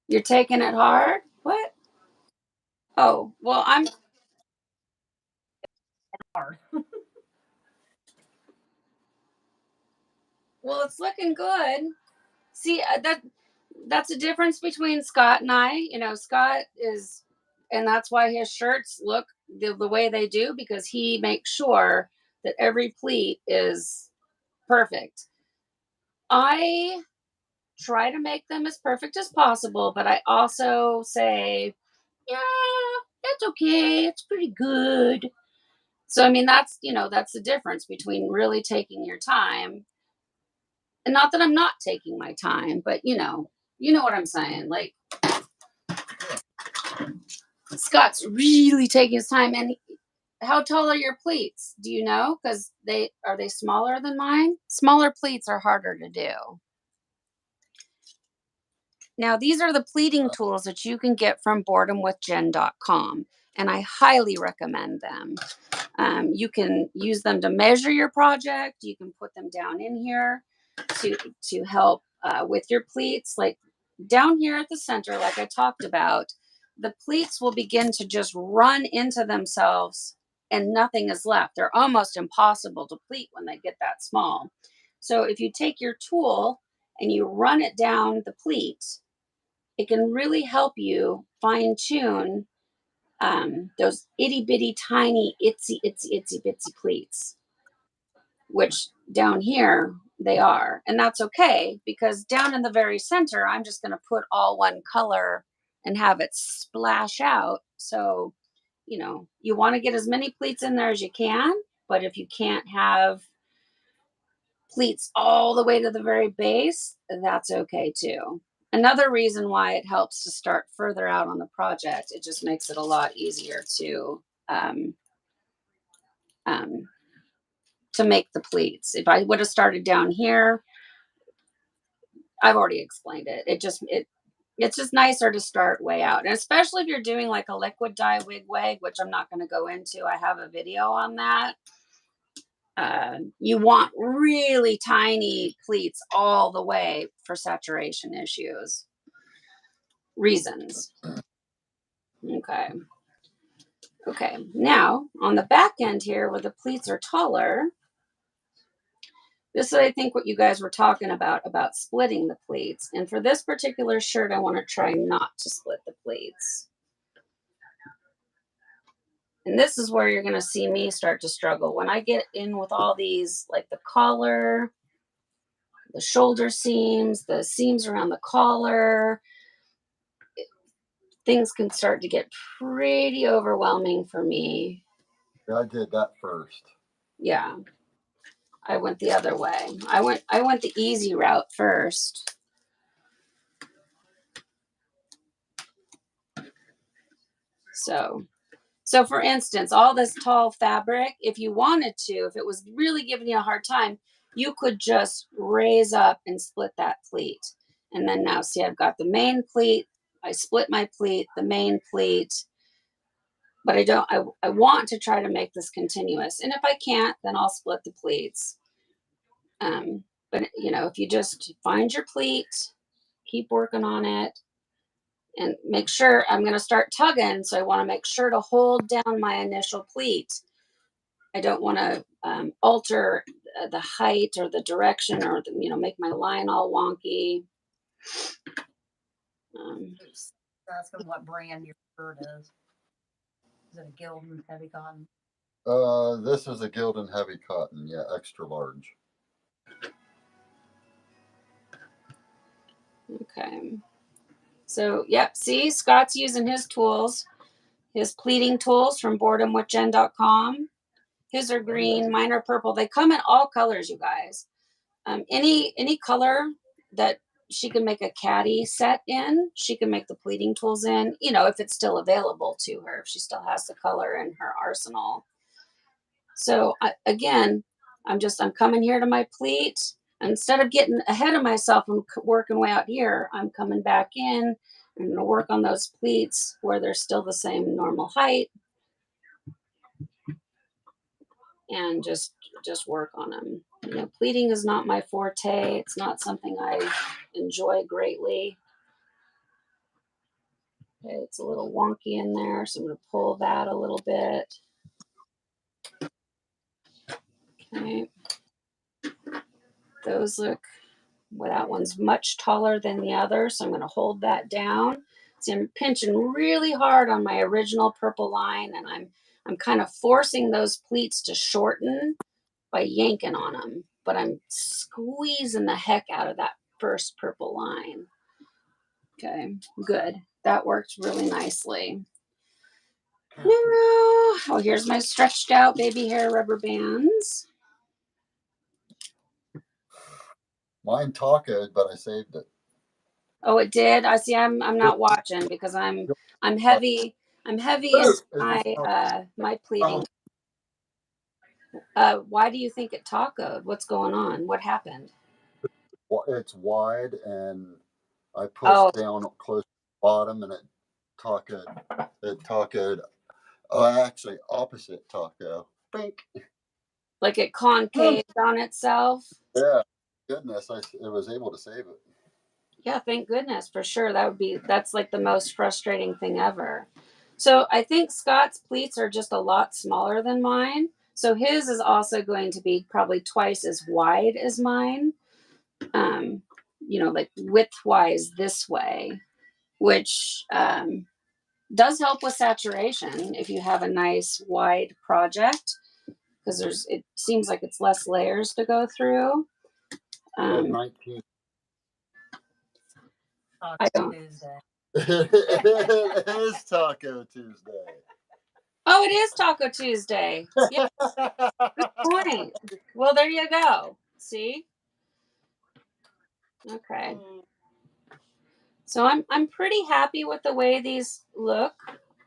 You're taking it hard? What? Oh, well, Hard. well, it's looking good. See, that's a difference between Scott and I. You know, Scott is, and that's why his shirts look the way they do, because he makes sure that every pleat is perfect. I try to make them as perfect as possible, but I also say, yeah, that's okay. It's pretty good. So, I mean, that's the difference between really taking your time, and not that I'm not taking my time, but you know what I'm saying. Like, Scott's really taking his time. And how tall are your pleats? Do you know? Because are they smaller than mine? Smaller pleats are harder to do. Now, these are the pleating tools that you can get from boredomwithjen.com, and I highly recommend them. You can use them to measure your project. You can put them down in here to help with your pleats. Like down here at the center, like I talked about, the pleats will begin to just run into themselves and nothing is left. They're almost impossible to pleat when they get that small. So if you take your tool and you run it down the pleat, it can really help you fine tune those itty bitty tiny itsy bitsy pleats, which down here they are. And that's okay, because down in the very center, I'm just going to put all one color and have it splash out. So, you want to get as many pleats in there as you can, but if you can't have pleats all the way to the very base, that's okay too. Another reason why it helps to start further out on the project, it just makes it a lot easier um, um, to make the pleats. If I would have started down here, I've already explained it. It's just nicer to start way out, and especially if you're doing like a liquid dye wig, which I'm not going to go into. I have a video on that. You want really tiny pleats all the way for saturation reasons. Okay. Okay. Now on the back end here, where the pleats are taller, this is, I think, what you guys were talking about splitting the pleats. And for this particular shirt, I want to try not to split the pleats. And this is where you're going to see me start to struggle. When I get in with all these, like the collar, the shoulder seams, the seams around the collar, things can start to get pretty overwhelming for me. Yeah, I did that first. Yeah. I went the other way. I went the easy route first. So for instance, all this tall fabric, if you wanted to, if it was really giving you a hard time, you could just raise up and split that pleat. And then now see, I've got the main pleat. I split my pleat, the main pleat. but I don't, I want to try to make this continuous. And if I can't, then I'll split the pleats. But you know, if you just find your pleat, keep working on it, and make sure I'm going to start tugging. So I want to make sure to hold down my initial pleat. I don't want to alter the height or the direction or, you know, make my line all wonky. Ask them what brand your shirt is. Is it a Gildan heavy cotton? This is a Gildan heavy cotton, yeah, extra large. Okay. So, yep, see, Scott's using his tools, his pleating tools from boredomwithjen.com. His are green, mine are purple. They come in all colors, you guys. Any color that she can make a caddy set in, she can make the pleating tools in, you know, if it's still available to her, if she still has the color in her arsenal. So again, I'm coming here to my pleat. Instead of getting ahead of myself and working way out here, I'm coming back in. I'm going to work on those pleats where they're still the same normal height, and just work on them. You know, pleating is not my forte. It's not something I enjoy greatly. Okay, it's a little wonky in there, so I'm going to pull that a little bit. Okay. Those look, well, that one's much taller than the other, so I'm going to hold that down. See, I'm pinching really hard on my original purple line, and I'm kind of forcing those pleats to shorten by yanking on them, but I'm squeezing the heck out of that first purple line. Okay, good. That worked really nicely. Now, oh, here's my stretched out baby hair rubber bands. Mine tacoed, but I saved it. Oh, it did. I see. I'm not watching because I'm heavy. I'm heavy in my pleating. Why do you think it tacoed? What's going on? What happened? It's wide, and I pushed down close to the bottom, and it tacoed. It tacoed. Actually, opposite taco. Bink. Like it concaved on itself. Yeah. Goodness, I was able to save it. Yeah, thank goodness, for sure. That's like the most frustrating thing ever. So I think Scott's pleats are just a lot smaller than mine. So his is also going to be probably twice as wide as mine. You know, like width wise this way, which does help with saturation if you have a nice wide project, because it seems like it's less layers to go through. 19. I don't. Tuesday. It is Taco Tuesday. Oh, it is Taco Tuesday. Yeah, good point. Well, there you go. See? Okay. So I'm pretty happy with the way these look.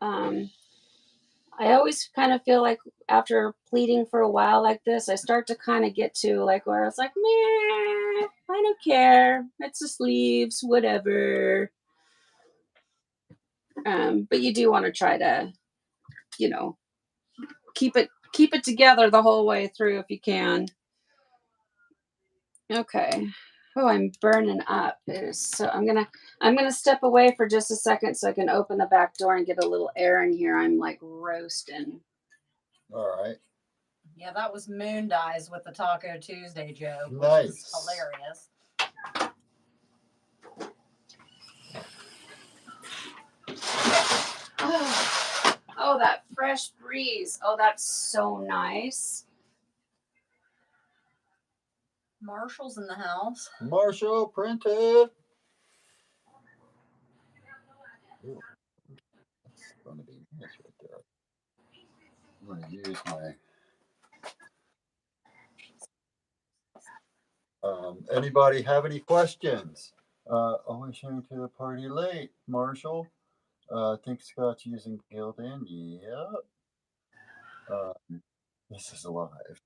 I always kind of feel like after pleating for a while like this, I start to kind of get to like where it's like, meh, I don't care. It's the sleeves, whatever. But you do want to try to, you know, keep it together the whole way through if you can. Okay. Oh, I'm burning up. It is so I'm gonna step away for just a second so I can open the back door and get a little air in here. I'm like roasting. All right. Yeah, that was Moon Dyes with the Taco Tuesday joke, Nice. which is hilarious. Oh, that fresh breeze. Oh, that's so nice. Marshall's in the house. Marshall printed. Ooh, that's going to be nice right there. I'm going to use my. Anybody have any questions? Always showing to the party late, Marshall. I think Scott's using Gildan. Yep. This is live.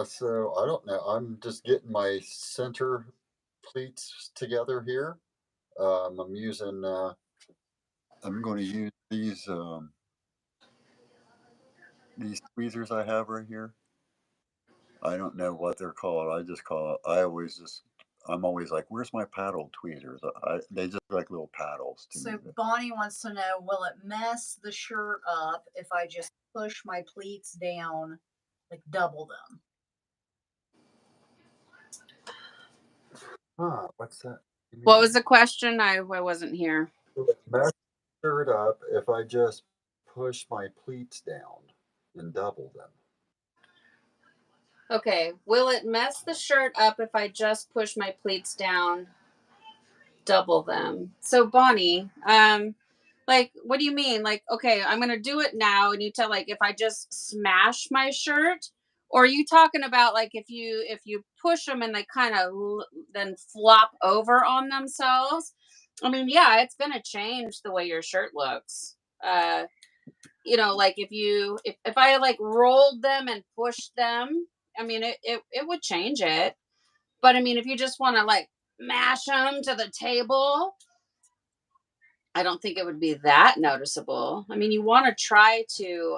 So I don't know. I'm just getting my center pleats together here. I'm using, I'm going to use these tweezers I have right here. I don't know what they're called. I just call it, I'm always like, where's my paddle tweezers? They just look like little paddles to me. So Bonnie wants to know, will it mess the shirt up if I just push my pleats down, like double them? Huh, what's that? What was the question? I wasn't here. Will it mess the shirt up if I just push my pleats down and double them? Okay. Will it mess the shirt up if I just push my pleats down, double them? So Bonnie, like, what do you mean? Like, okay, I'm gonna do it now, and you tell, like, if I just smash my shirt, or are you talking about like if you push them and they kind of then flop over on themselves? I mean, yeah, it's gonna change the way your shirt looks. Like if I like rolled them and pushed them, I mean, it would change it. But I mean, if you just want to like mash them to the table, I don't think it would be that noticeable. I mean, you want to try to,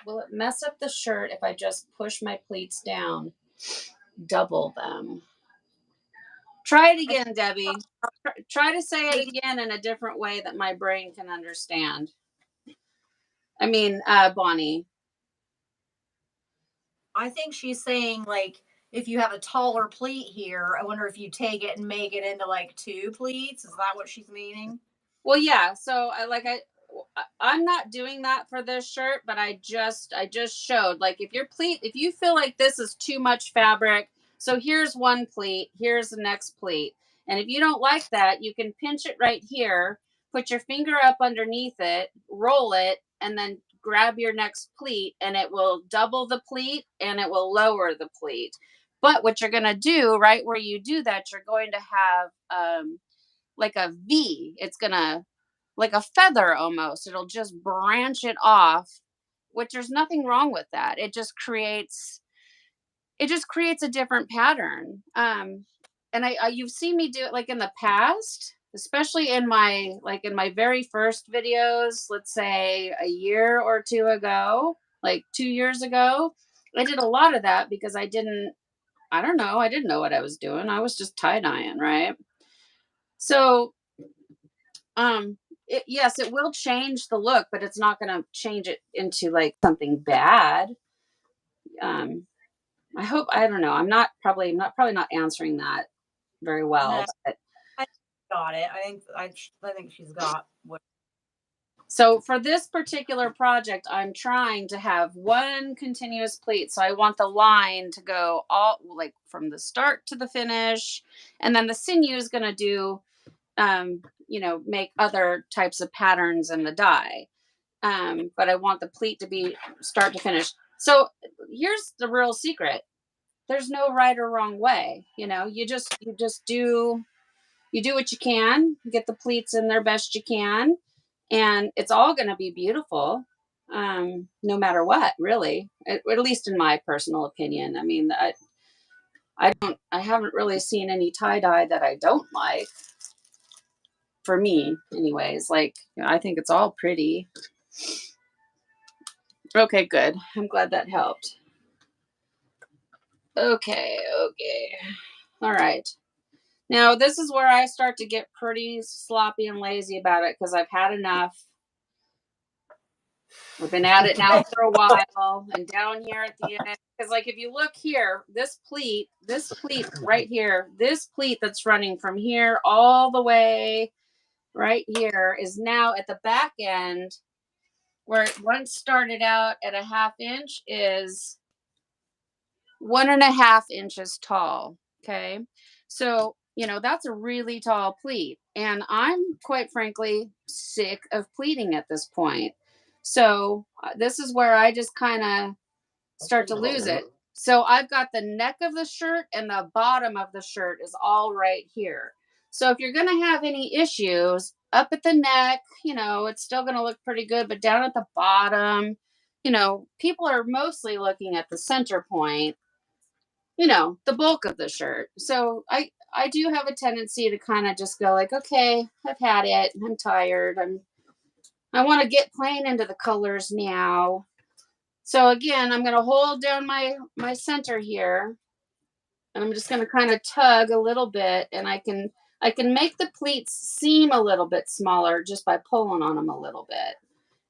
will it mess up the shirt if I just push my pleats down, double them? Try it again, Debbie. Try to say it again in a different way that my brain can understand. I mean, Bonnie. I think she's saying, like, if you have a taller pleat here, I wonder if you take it and make it into like two pleats. Is that what she's meaning? Well, yeah. So I'm not doing that for this shirt, but I just showed, like, if you feel like this is too much fabric, so here's one pleat, here's the next pleat. And if you don't like that, you can pinch it right here, put your finger up underneath it, roll it, and then grab your next pleat, and it will double the pleat and it will lower the pleat. But what you're going to do right where you do that, you're going to have like a V. It's gonna, like a feather almost. It'll just branch it off, which there's nothing wrong with that. It just creates a different pattern. And you've seen me do it like in the past, especially in my very first videos, let's say a year or two ago, like 2 years ago. I did a lot of that because I don't know, I didn't know what I was doing. I was just tie-dyeing, right? So yes, it will change the look, but it's not going to change it into like something bad. um I don't know, I'm probably not answering that very well, No, but I got it. I think she's got what. so for this particular project, I'm trying to have one continuous pleat. So I want the line to go all like from the start to the finish, and then the sinew is going to do make other types of patterns in the dye. But I want the pleat to be start to finish. So here's the real secret. There's no right or wrong way. You do what you can, get the pleats in there best you can, and it's all going to be beautiful. No matter what, really, at least in my personal opinion. I mean, I haven't really seen any tie dye that I don't like, for me anyways. Like, I think it's all pretty. Okay, good. I'm glad that helped. Okay. All right. Now, this is where I start to get pretty sloppy and lazy about it because I've had enough. I've been at it now for a while, and down here at the end, because like if you look here, this pleat right here, this pleat that's running from here all the way right here is now at the back end, where it once started out at a 1/2 inch, is 1.5 inches tall. Okay. So, that's a really tall pleat. And I'm quite frankly sick of pleating at this point. So, this is where I just kind of start to lose it. So, I've got the neck of the shirt and the bottom of the shirt is all right here. So, if you're going to have any issues up at the neck, it's still going to look pretty good. But down at the bottom, people are mostly looking at the center point. you know, the bulk of the shirt. So I do have a tendency to kind of just go like, okay, I've had it. I'm tired. I want to get plain into the colors now. So again, I'm going to hold down my center here, and I'm just going to kind of tug a little bit, and I can make the pleats seem a little bit smaller just by pulling on them a little bit.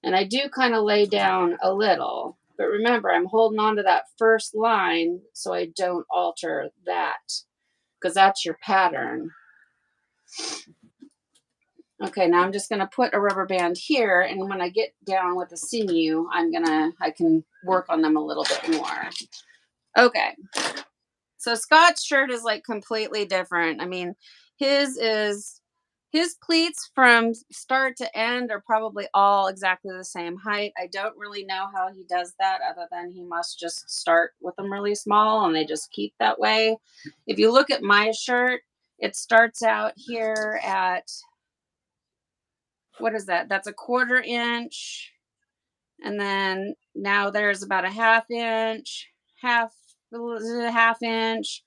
And I do kind of lay down a little, but remember, I'm holding on to that first line so I don't alter that, because that's your pattern. Okay, now I'm just going to put a rubber band here, and when I get down with the sinew, I can work on them a little bit more. Okay. So Scott's shirt is like completely different. I mean, his pleats from start to end are probably all exactly the same height. I don't really know how he does that, other than he must just start with them really small and they just keep that way. If you look at my shirt, it starts out here at, what is that? That's a 1/4 inch. And then now there's about a 1/2 inch, half inch,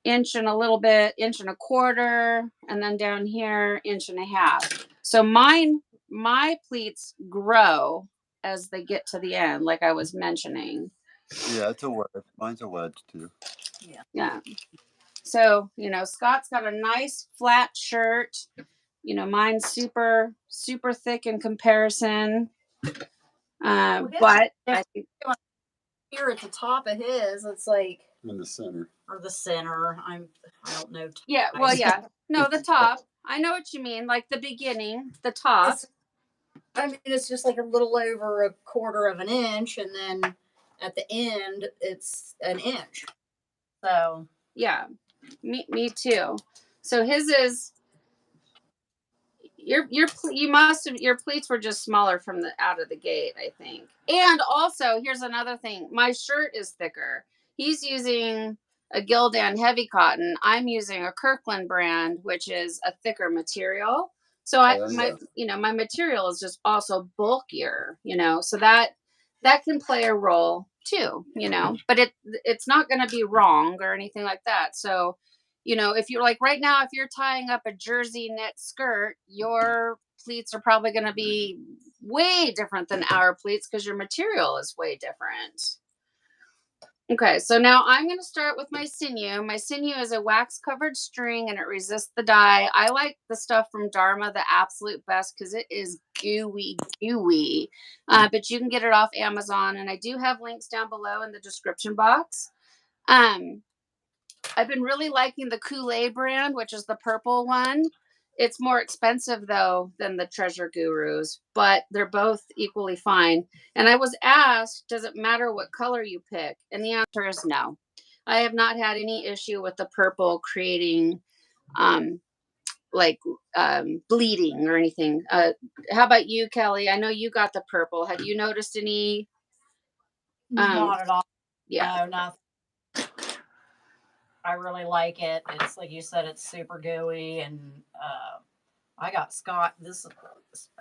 inch and a little bit, inch and a 1/4, and then down here, 1.5 inches. So my pleats grow as they get to the end, like I was mentioning. Yeah, it's a wedge. Mine's a wedge too. Yeah. So, you know, Scott's got a nice flat shirt. You know, mine's super, super thick in comparison. But I think here at the top of his, it's like in the center. Or the center. I don't know. Yeah, well, yeah. No, the top. I know what you mean. Like the beginning, the top. It's just like a little over a 1/4 of an inch, and then at the end, it's an inch. So yeah, me too. So his is your pleats were just smaller from the out of the gate, I think. And also, here's another thing. My shirt is thicker. He's using a Gildan heavy cotton. I'm using a Kirkland brand, which is a thicker material. So my material is just also bulkier, you know. So that can play a role too, you know. But it's not going to be wrong or anything like that. So, you know, if you're like right now, if you're tying up a jersey knit skirt, your pleats are probably going to be way different than our pleats because your material is way different. Okay, so now I'm going to start with my sinew. My sinew is a wax covered string and it resists the dye. I like the stuff from Dharma the absolute best because it is gooey. But you can get it off Amazon, and I do have links down below in the description box. I've been really liking the Kool-Aid brand, which is the purple one. It's more expensive, though, than the Treasure Gurus, but they're both equally fine. And I was asked, does it matter what color you pick? And the answer is no. I have not had any issue with the purple creating bleeding or anything. How about you, Kelly? I know you got the purple. Have you noticed any? Not at all. Yeah. No, nothing. I really like it. It's like you said, it's super gooey, and I got Scott. I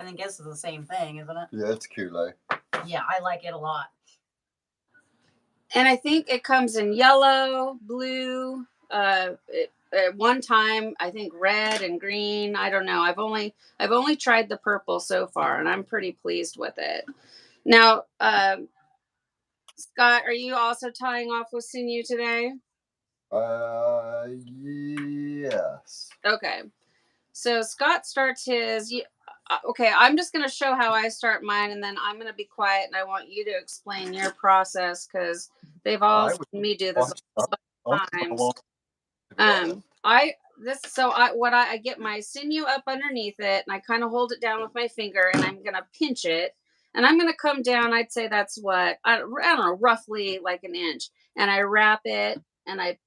think this is the same thing, isn't it? Yeah, it's Kool-Aid. Yeah, I like it a lot. And I think it comes in yellow, blue, at one time I think red and green. I don't know. I've only tried the purple so far, and I'm pretty pleased with it. Now, Scott, are you also tying off with sinew today? Yes. Okay. So Scott starts his. Okay, I'm just going to show how I start mine, and then I'm going to be quiet, and I want you to explain your process because they've all seen me do this times. I get my sinew up underneath it, and I kind of hold it down with my finger, and I'm going to pinch it, and I'm going to come down. I'd say that's what I don't know, roughly like an inch, and I wrap it, and I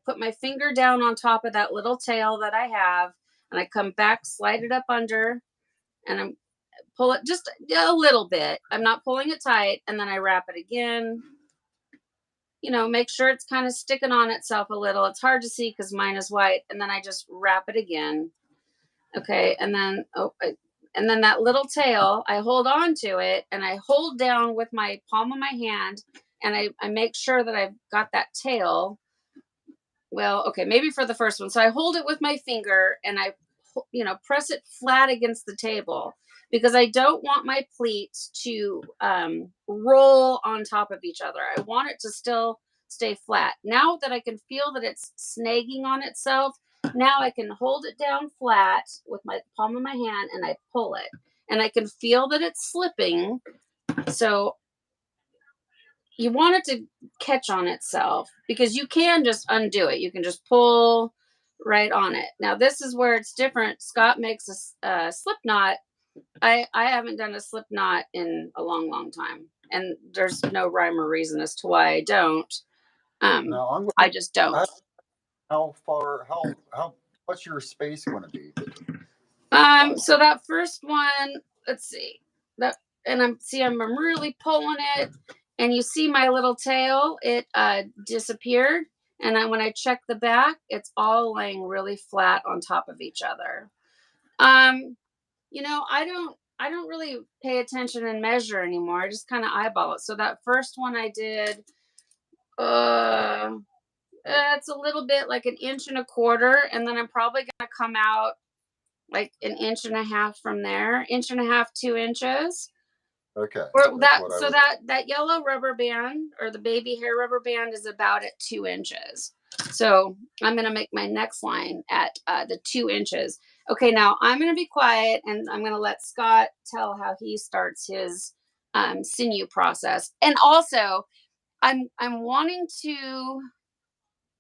put my finger down on top of that little tail that I have, and I come back, slide it up under, and I'm pull it just a little bit. I'm not pulling it tight, and then I wrap it again. You know, make sure it's kind of sticking on itself a little. It's hard to see because mine is white, and then I just wrap it again. Okay, and then that little tail, I hold on to it, and I hold down with my palm of my hand, and I make sure that I've got that tail. Well, okay, maybe for the first one. So I hold it with my finger and I, press it flat against the table because I don't want my pleats to roll on top of each other. I want it to still stay flat. Now that I can feel that it's snagging on itself, now I can hold it down flat with my palm of my hand and I pull it. And I can feel that it's slipping. So you want it to catch on itself because you can just undo it. You can just pull right on it. Now this is where it's different. Scott makes a slip knot. I haven't done a slip knot in a long time, and there's no rhyme or reason as to why I don't. Now I just don't. how far? How? What's your space going to be? So that first one, let's see that, and I'm really pulling it, and you see my little tail, it disappeared, and when I check the back, it's all laying really flat on top of each other. I don't really pay attention and measure anymore. I just kind of eyeball it. So that first one I did, it's a little bit like 1.25 inches, and then I'm probably gonna come out like 1.5 inches from there, 1.5 inches, 2 inches. Okay. Or that yellow rubber band or the baby hair rubber band is about at 2 inches. So I'm gonna make my next line at the 2 inches. Okay, now I'm gonna be quiet and I'm gonna let Scott tell how he starts his sinew process. And also, I'm wanting to.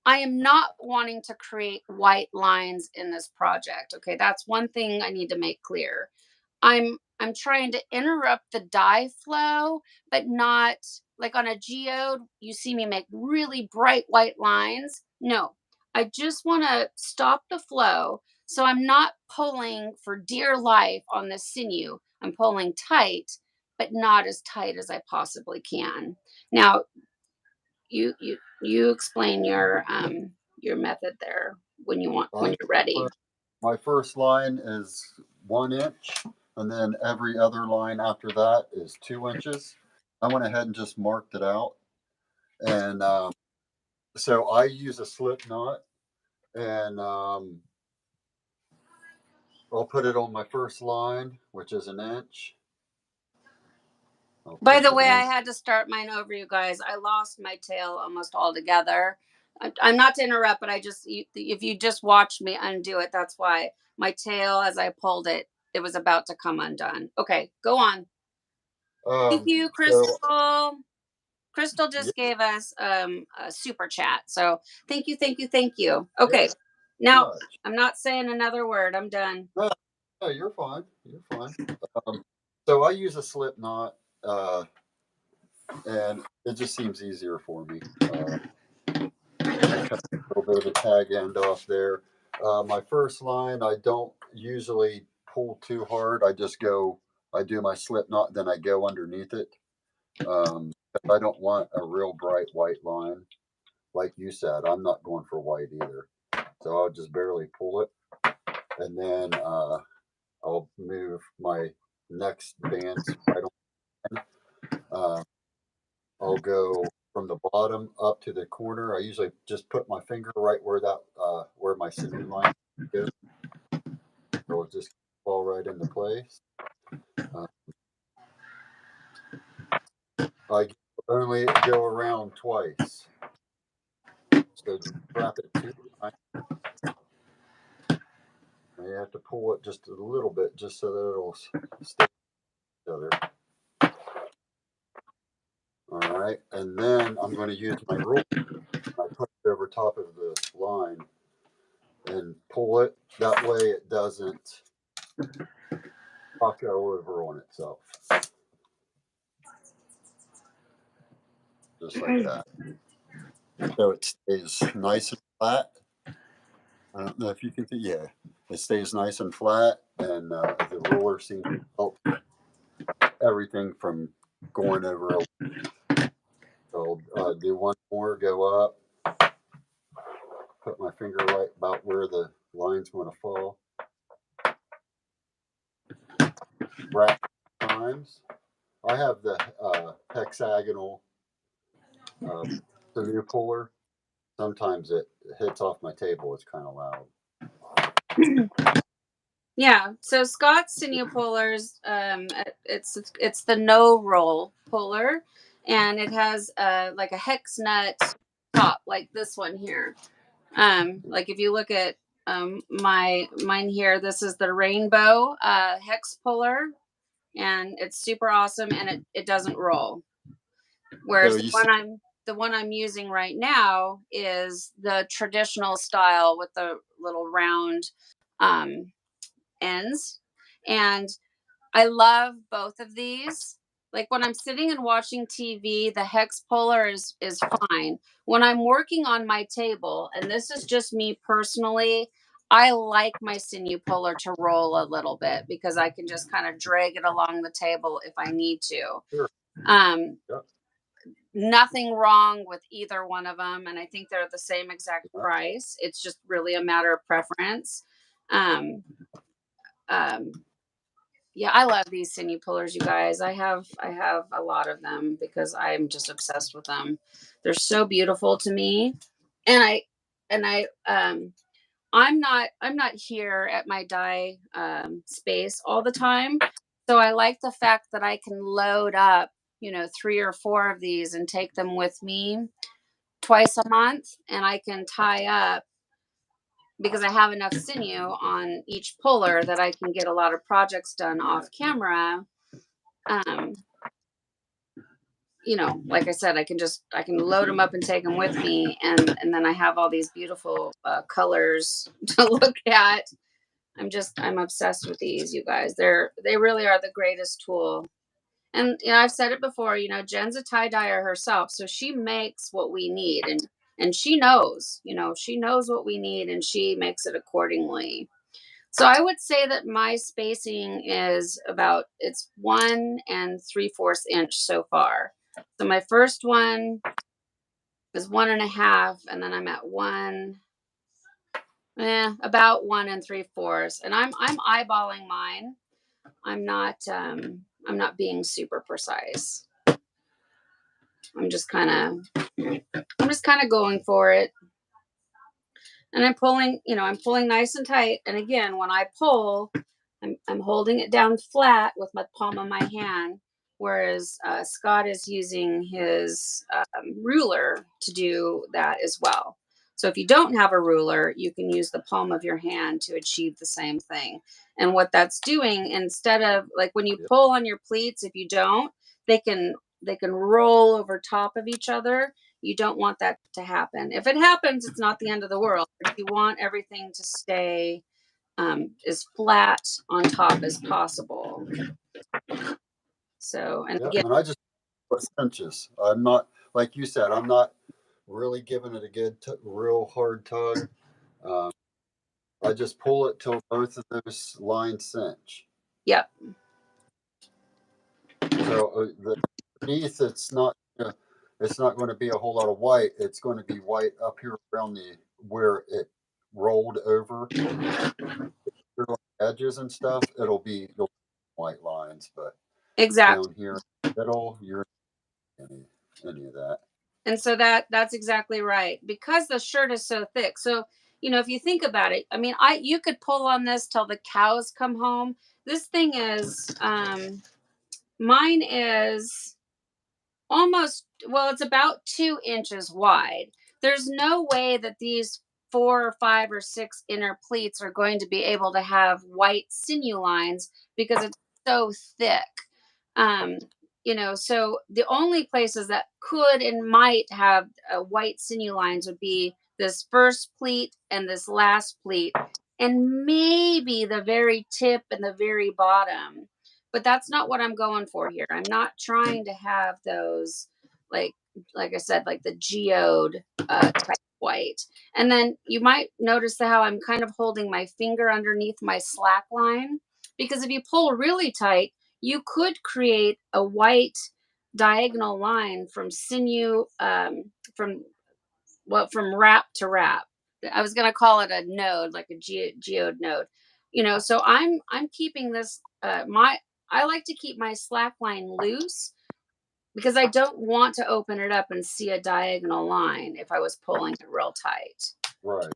I am not wanting to create white lines in this project. Okay, that's one thing I need to make clear. I'm trying to interrupt the dye flow, but not like on a geode, you see me make really bright white lines. No, I just want to stop the flow. So I'm not pulling for dear life on this sinew. I'm pulling tight, but not as tight as I possibly can. Now, you explain your method there when you're ready. My first line is 1 inch, and then every other line after that is 2 inches. I went ahead and just marked it out, and so I use a slip knot, and I'll put it on my first line, which is 1 inch. By the way, I had to start mine over, you guys. I lost my tail almost altogether. I'm not to interrupt, but if you just watched me undo it, that's why my tail, as I pulled it, it was about to come undone. Okay, go on. Thank you, Crystal. So, Crystal just gave us a super chat. So thank you. Okay, now I'm not saying another word. I'm done. No, you're fine. You're fine. So I use a slip knot, and it just seems easier for me. I cut a little bit of a tag end off there. My first line, I don't usually pull too hard. I do my slip knot, then I go underneath it. I don't want a real bright white line. Like you said, I'm not going for white either. So I'll just barely pull it. And then I'll move my next bands right on. I'll go from the bottom up to the corner. I usually just put my finger right where my sinew line goes. It'll just fall right into place. I only go around twice. So just wrap it 2 times. And you have to pull it just a little bit just so that it'll stick together. All right. And then I'm going to use my ruler. I put it over top of the line and pull it. That way it doesn't go over on itself. Just like that. So it stays nice and flat. I don't know if you can see. Yeah, it stays nice and flat, and the roller seems to help everything from going over. So I'll do one more, go up, put my finger right about where the line's going to fall. Wrap times. I have the hexagonal sinew puller. Sometimes it hits off my table. It's kind of loud. Yeah. So Scott's sinew pullers, it's the no roll puller, and it has like a hex nut top, like this one here. Like if you look at mine here, this is the rainbow hex puller, and it's super awesome, and it doesn't roll. Whereas So the one I'm using right now is the traditional style with the little round um, ends. And I love both of these. Like when I'm sitting and watching TV, the hex puller is fine. When I'm working on my table, and this is just me personally, I like my sinew puller to roll a little bit because I can just kind of drag it along the table if I need to. sure. Um, Yeah. Nothing wrong with either one of them, and I think they're the same exact Yeah. price. It's just really a matter of preference. Um, um, yeah, I love these sinew pullers, you guys. I have a lot of them because I'm just obsessed with them. They're so beautiful to me, and I'm not here at my dye space all the time, so I like the fact that I can load up, 3 or 4 of these and take them with me twice a month, and I can tie up because I have enough sinew on each puller that I can get a lot of projects done off camera. Um, like I said, I can load them up and take them with me, and then I have all these beautiful colors to look at. I'm obsessed with these, you guys. They really are the greatest tool. And I've said it before, Jen's a tie dyer herself, so she makes what we need, and she knows, she knows what we need, and she makes it accordingly. So I would say that my spacing is it's 1 3/4 inch so far. So my first one is 1.5, and then I'm at about 1 3/4, and I'm eyeballing mine. I'm not being super precise. I'm just kind of going for it. And I'm pulling nice and tight. And again, when I pull, I'm holding it down flat with my palm of my hand, whereas Scott is using his ruler to do that as well. So if you don't have a ruler, you can use the palm of your hand to achieve the same thing. And what that's doing, instead of like when you Yep. pull on your pleats, if you don't, they can roll over top of each other. You don't want that to happen. If it happens, it's not the end of the world. But you want everything to stay as flat on top as possible. So, and Yeah. again, And I just put cinches. I'm not, like you said, I'm not really giving it a good, real hard tug. Um, I just pull it till both of those lines cinch. yep, So the beneath, it's not going to be a whole lot of white. It's going to be white up here around the where it rolled over edges and stuff. You'll white lines, but exactly. down here, middle, you're any of that. And so that's exactly right, because the shirt is so thick. So, if you think about it, I mean, you could pull on this till the cows come home. This thing is mine is it's about 2 inches wide. There's no way that these 4 or 5 or 6 inner pleats are going to be able to have white sinew lines because it's so thick. Um, so the only places that could and might have white sinew lines would be this first pleat and this last pleat, and maybe the very tip and the very bottom. But that's not what I'm going for here. I'm not trying to have those, like like I said, like the geode type white. And then you might notice how I'm kind of holding my finger underneath my slack line, because if you pull really tight, you could create a white diagonal line from sinew, from wrap to wrap. I was gonna call it a node, like a geode node. So I'm keeping this. I like to keep my slack line loose, because I don't want to open it up and see a diagonal line if I was pulling it real tight. Right.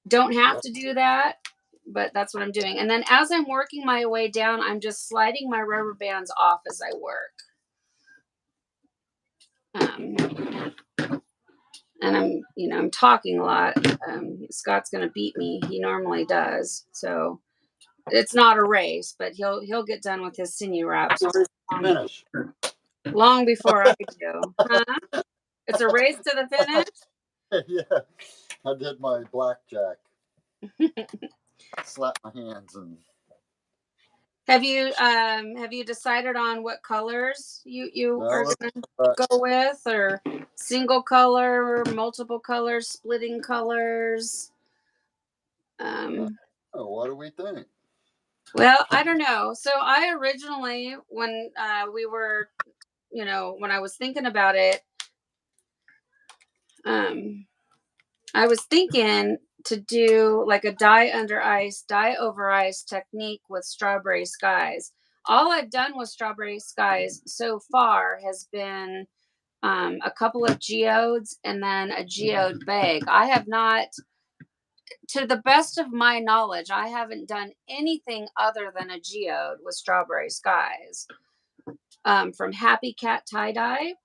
Don't have to do that, but that's what I'm doing. And then as I'm working my way down, I'm just sliding my rubber bands off as I work. And I'm talking a lot. Scott's gonna beat me. He normally does. So it's not a race, but he'll get done with his sinew wraps Finish. long before I do. Huh? It's a race to the finish. Yeah, I did my blackjack. Slap my hands and. Have you decided on what colors you are gonna go with, or single color, multiple colors, splitting colors? What do we think? Well, I don't know. So I originally, when we were, when I was thinking about it, I was thinking to do like a dye under ice, dye over ice technique with Strawberry Skies. All I've done with Strawberry Skies so far has been a couple of geodes and then a geode bag. I have not, to the best of my knowledge, I haven't done anything other than a geode with Strawberry Skies from Happy Cat Tie-Dye.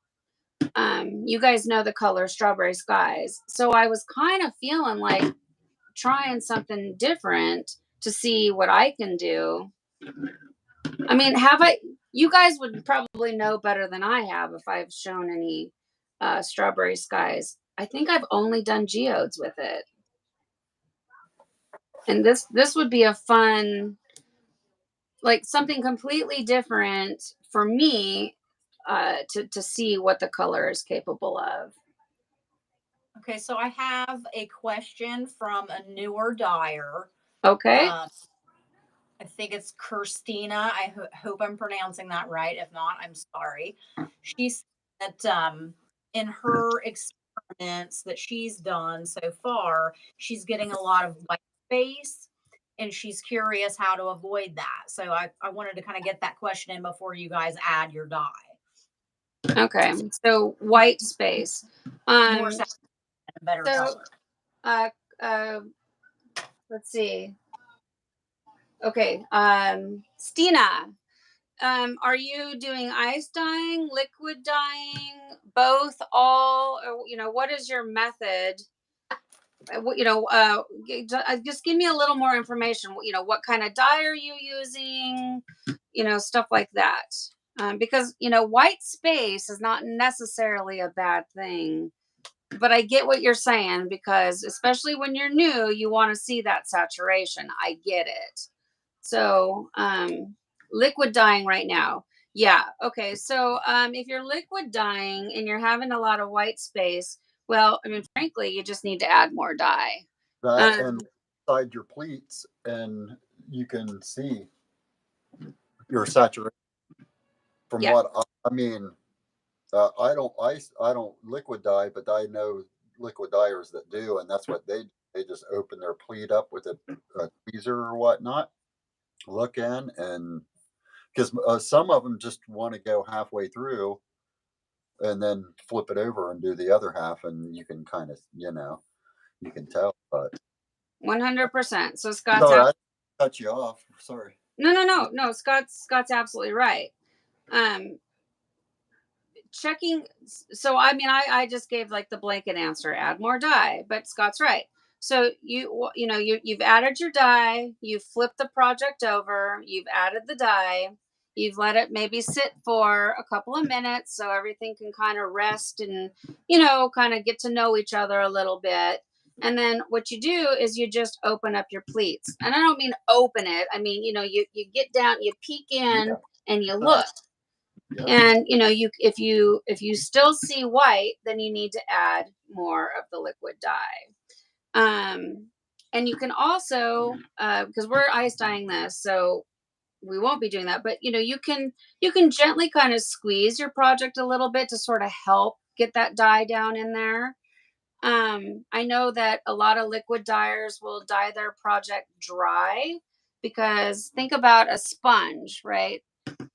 You guys know the color Strawberry Skies. So I was kind of feeling like trying something different to see what I can do. I mean, you guys would probably know better than I have if I've shown any Strawberry Skies. I think I've only done geodes with it. And this would be a fun, like something completely different for me to see what the color is capable of. Okay, so I have a question from a newer dyer. Okay. I think it's Christina. I hope I'm pronouncing that right. If not, I'm sorry. She said that in her experiments that she's done so far, she's getting a lot of white space, and she's curious how to avoid that. So I wanted to kind of get that question in before you guys add your dye. Okay, so white space. More better color. Let's see. Okay, Stina, are you doing ice dyeing, liquid dyeing, both, all? Or, what is your method? Just give me a little more information. What kind of dye are you using? Stuff like that. Because white space is not necessarily a bad thing. But I get what you're saying, because especially when you're new, you want to see that saturation. I get it. So, liquid dyeing right now. Yeah. Okay. So, if you're liquid dyeing and you're having a lot of white space, well, I mean, frankly, you just need to add more dye. That and inside your pleats, and you can see your saturation. From what I mean, I don't liquid dye, but I know liquid dyers that do, and that's what they just open their pleat up with a tweezer or whatnot, look in, and because some of them just want to go halfway through and then flip it over and do the other half, and you can kind of you can tell. But 100%. So Scott's sorry, I cut you off. Sorry. No. Scott's absolutely right. Checking. So I mean, I just gave like the blanket answer: add more dye. But Scott's right. So you've added your dye. You've flipped the project over. You've added the dye. You've let it maybe sit for a couple of minutes so everything can kind of rest and kind of get to know each other a little bit. And then what you do is you just open up your pleats. And I don't mean open it. I mean, you get down, you peek in, and you look. And if you still see white, then you need to add more of the liquid dye. And you can also, because we're ice dyeing this, so we won't be doing that, but you can gently kind of squeeze your project a little bit to sort of help get that dye down in there. I know that a lot of liquid dyers will dye their project dry, because think about a sponge, right?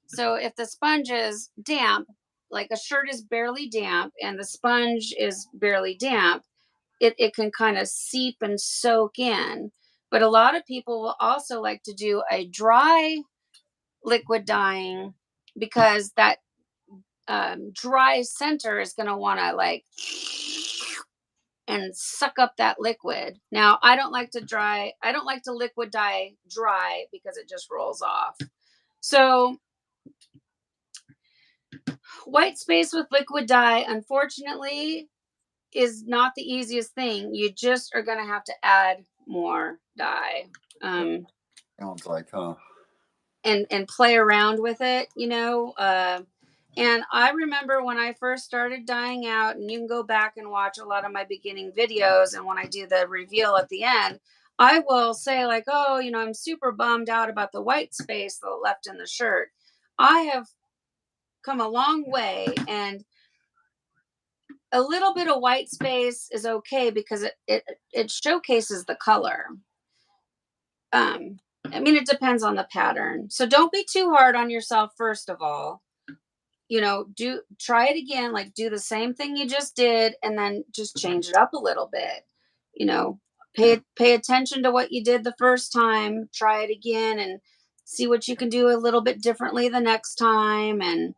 So if the sponge is damp, like a shirt is barely damp and the sponge is barely damp, it can kind of seep and soak in. But a lot of people will also like to do a dry liquid dyeing, because that dry center is going to want to like and suck up that liquid. Now, I don't like to liquid dye dry because it just rolls off. So white space with liquid dye, unfortunately, is not the easiest thing. You just are going to have to add more dye. Sounds like, huh? And play around with it, and I remember when I first started dyeing out, and you can go back and watch a lot of my beginning videos, and when I do the reveal at the end, I will say like, oh, I'm super bummed out about the white space that left in the shirt. I have come a long way, and a little bit of white space is okay because it showcases the color. I mean, it depends on the pattern. So don't be too hard on yourself, first of all. Try it again, like do the same thing you just did, and then just change it up a little bit. Pay attention to what you did the first time, try it again, and see what you can do a little bit differently the next time. And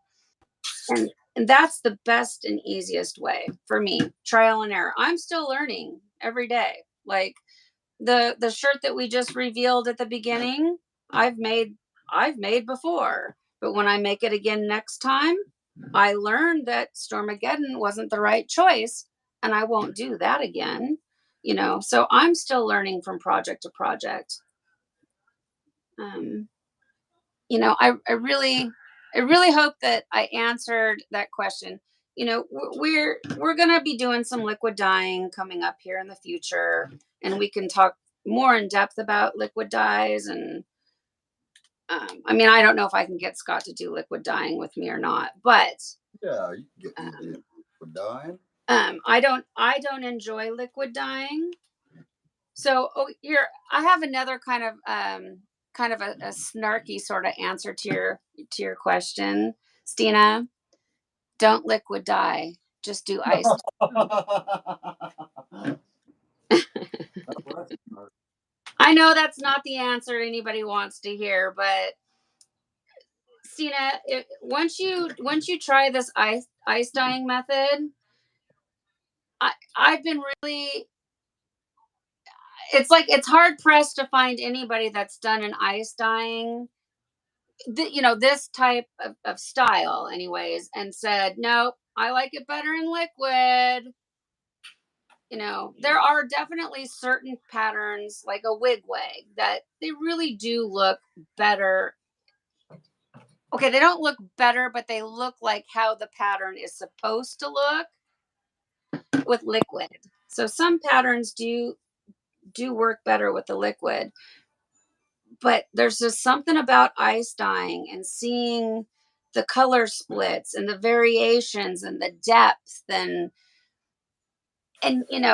that's the best and easiest way for me. Trial and error. I'm still learning every day. Like, the shirt that we just revealed at the beginning, I've made before, but when I make it again next time, I learned that Stormageddon wasn't the right choice, and I won't do that again. So I'm still learning from project to project. I really hope that I answered that question. We're gonna be doing some liquid dyeing coming up here in the future, and we can talk more in depth about liquid dyes. And I mean, I don't know if I can get Scott to do liquid dyeing with me or not, but Yeah, you can get me to do liquid dyeing. I don't enjoy liquid dyeing. So here I have another kind of a snarky sort of answer to your question, Stina. Don't liquid dye. Just do ice. I know that's not the answer anybody wants to hear, but Stina, once you try this ice dyeing method, I've been really. It's like it's hard pressed to find anybody that's done an ice dyeing, this type of style, anyways, and said, nope, I like it better in liquid. There are definitely certain patterns, like a wig, that they really do look better. Okay, they don't look better, but they look like how the pattern is supposed to look with liquid. So some patterns do work better with the liquid. But there's just something about ice dyeing and seeing the color splits and the variations and the depth, and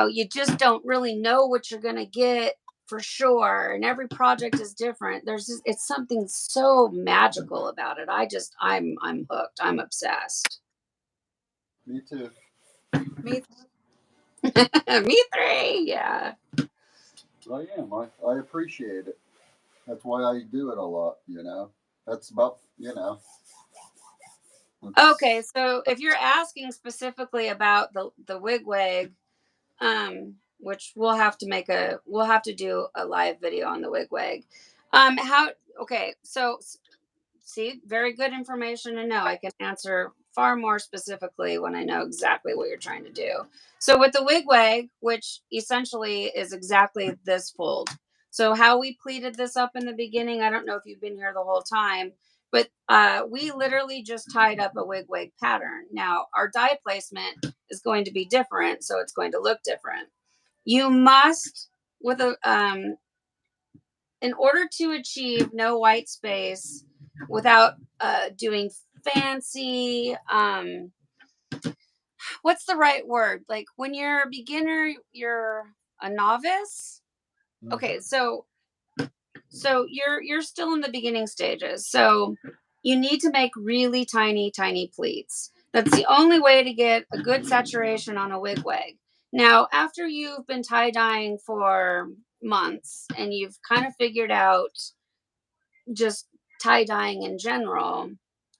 you just don't really know what you're going to get for sure, and every project is different. It's something so magical about it. I'm hooked. I'm obsessed. Me too. Me Me three. Yeah. I am. I appreciate it. That's why I do it a lot. That's about. Okay, so if you're asking specifically about the wig, which we'll have to do a live video on the wig. Okay, so see, very good information to know. I can answer far more specifically when I know exactly what you're trying to do. So with the wig, which essentially is exactly this fold. So how we pleated this up in the beginning, I don't know if you've been here the whole time, but we literally just tied up a wig pattern. Now our dye placement is going to be different, so it's going to look different. You must, in order to achieve no white space without doing fancy, what's the right word? Like when you're a beginner, you're a novice. Okay, so you're still in the beginning stages. So you need to make really tiny pleats. That's the only way to get a good saturation on a wigwag. Now, after you've been tie-dyeing for months and you've kind of figured out just tie-dyeing in general,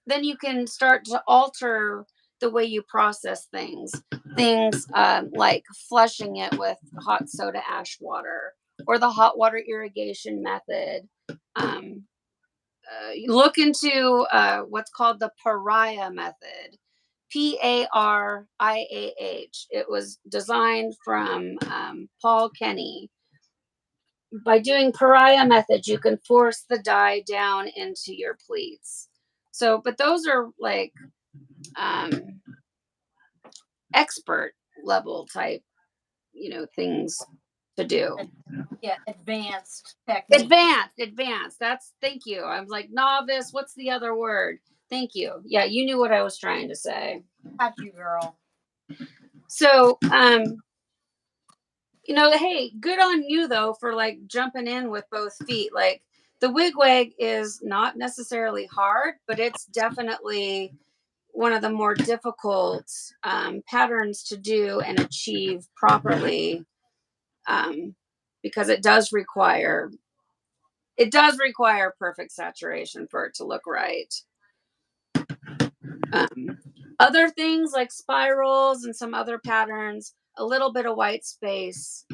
then you can start to alter the way you process things. Things like flushing it with hot soda ash water or the hot water irrigation method. Look into what's called the pariah method. Pariah. It was designed from Paul Kenny. By doing pariah method, you can force the dye down into your pleats. So, but those are like expert level type, things to do. Yeah, advanced technique. Advanced. Thank you. I'm like novice. What's the other word? Thank you. Yeah, you knew what I was trying to say. Got you, girl. So, hey, good on you though for like jumping in with both feet. Like the wigwag is not necessarily hard, but it's definitely one of the more difficult patterns to do and achieve properly, because it does require perfect saturation for it to look right. Other things like spirals and some other patterns, a little bit of white space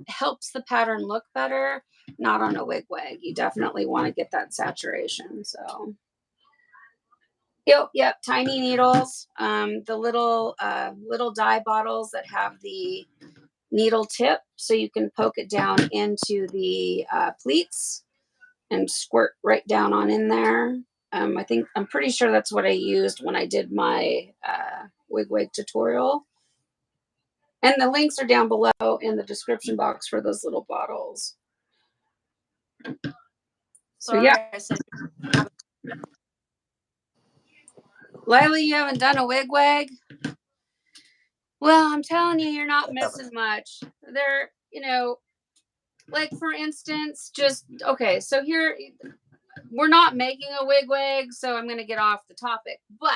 helps the pattern look better. Not on a wigwag. You definitely want to get that saturation. So, yep. Tiny needles. The little dye bottles that have the needle tip, so you can poke it down into the pleats and squirt right down on in there. I'm pretty sure that's what I used when I did my wigwag tutorial. And the links are down below in the description box for those little bottles. So yeah. Lila, you haven't done a wigwag? Well, I'm telling you, you're not missing much. There, like for instance, okay, so here, we're not making a wigwag, so I'm going to get off the topic. But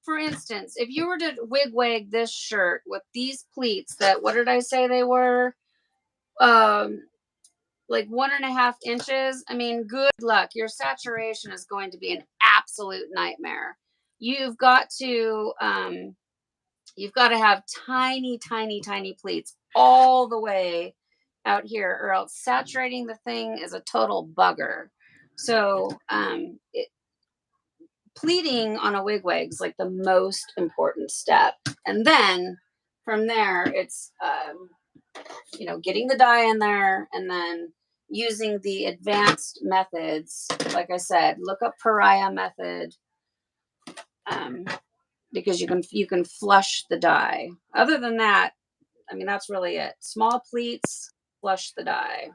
for instance, if you were to wigwag this shirt with these pleats that, what did I say they were? Like 1.5 inches. I mean, good luck. Your saturation is going to be an absolute nightmare. You've got to have tiny, tiny, tiny pleats all the way out here, or else saturating the thing is a total bugger. So, pleating on a wigwag is like the most important step, and then from there, it's getting the dye in there, and then using the advanced methods. Like I said, look up pariah method. Because you can flush the dye. Other than that, I mean, that's really it. Small pleats, flush the dye.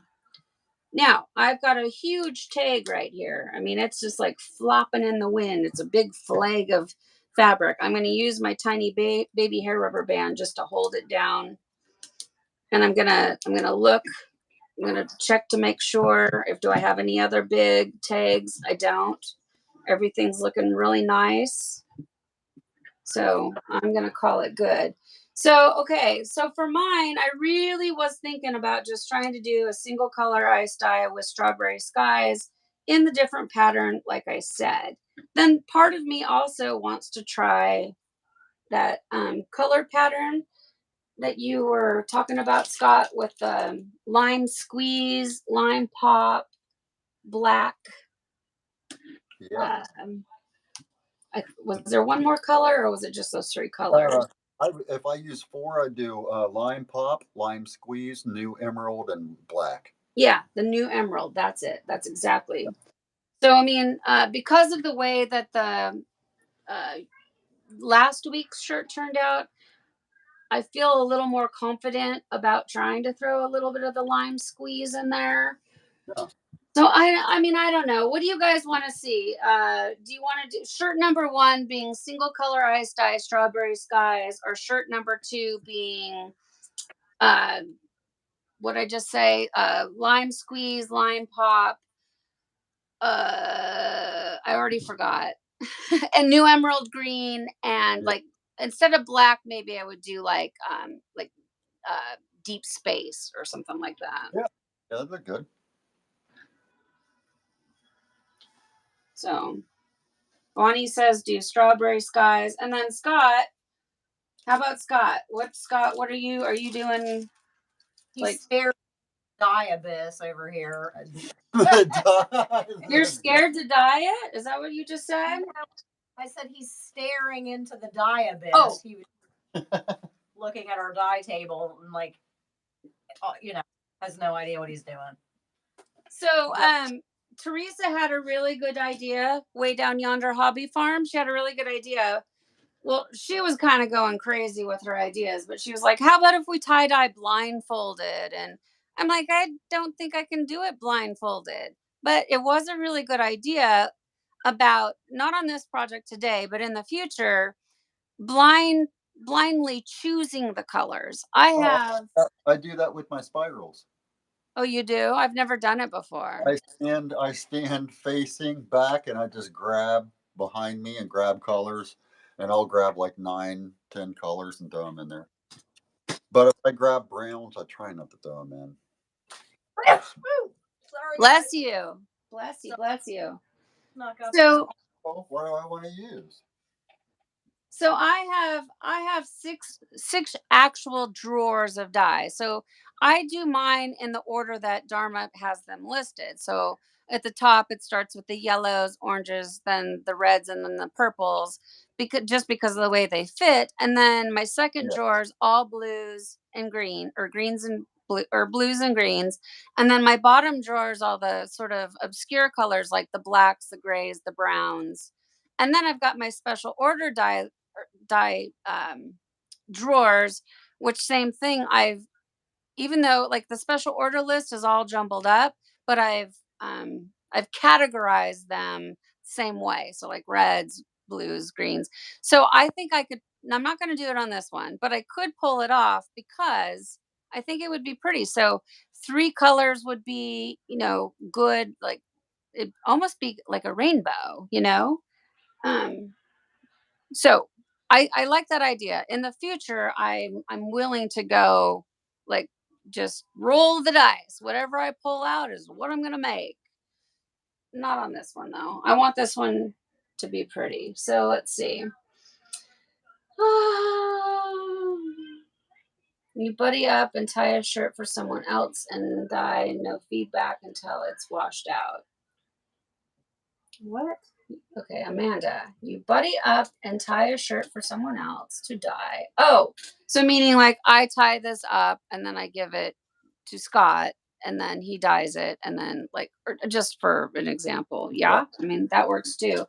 Now, I've got a huge tag right here. I mean, it's just like flopping in the wind. It's a big flag of fabric. I'm going to use my tiny baby hair rubber band just to hold it down. And I'm going to look. I'm going to check to make sure do I have any other big tags. I don't. Everything's looking really nice. So I'm going to call it good. So, okay. So for mine, I really was thinking about just trying to do a single color ice dye with strawberry skies in the different pattern, like I said. Then part of me also wants to try that color pattern that you were talking about, Scott, with the lime squeeze, lime pop, black. Yeah. Was there one more color, or was it just those 3 colors? If I use 4, I do lime pop, lime squeeze, new emerald, and black. Yeah, the new emerald. That's it. That's exactly. So, I mean, because of the way that the last week's shirt turned out, I feel a little more confident about trying to throw a little bit of the lime squeeze in there. Yeah. So I mean, I don't know. What do you guys want to see? Do you want to do shirt number 1 being single color ice dye strawberry skies, or shirt number 2 being what I just say? Lime squeeze, lime pop. I already forgot. And new emerald green and like instead of black, maybe I would do like deep space or something like that. Yeah, that'd look good. So Bonnie says do strawberry skies. And then Scott, how about Scott? What are you doing? He's Like scared to dye abyss over here. You're scared to dye it? Is that what you just said? No, I said he's staring into the dye abyss. Oh. He was looking at our dye table and like, you know, has no idea what he's doing. So, Teresa had a really good idea way down yonder hobby farm. She had a really good idea. Well, she was kind of going crazy with her ideas, but she was like, how about if we tie dye blindfolded? And I'm like, I don't think I can do it blindfolded. But it was a really good idea about, not on this project today, but in the future, blindly choosing the colors. I do that with my spirals. Oh, you do? I've never done it before. I stand facing back, and I just grab behind me and grab colors, and I'll grab like 9, 10 colors and throw them in there. But if I grab browns, I try not to throw them in. Sorry. Bless you. Bless you. Bless you. So, what do I want to use? So I have six actual drawers of dye. So I do mine in the order that Dharma has them listed. So at the top it starts with the yellows, oranges, then the reds, and then the purples, because of the way they fit. And then my second drawer is all blues and green, or greens and blue, or blues and greens. And then my bottom drawer is all the sort of obscure colors like the blacks, the grays, the browns. And then I've got my special order dye drawers, which same thing. Even though like the special order list is all jumbled up, but I've categorized them same way. So like reds, blues, greens. So I think I could. I'm not going to do it on this one, but I could pull it off because I think it would be pretty. So 3 colors would be, good. Like it almost be like a rainbow, So I like that idea. In the future, I'm willing to go like just roll the dice. Whatever I pull out is what I'm gonna make. Not on this one though. I want this one to be pretty. So let's see. You buddy up and tie a shirt for someone else and dye no feedback until it's washed out. What? Okay, Amanda, you buddy up and tie a shirt for someone else to dye. Oh, so meaning like I tie this up and then I give it to Scott and then he dyes it and then like, or just for an example. Yeah, I mean, that works too.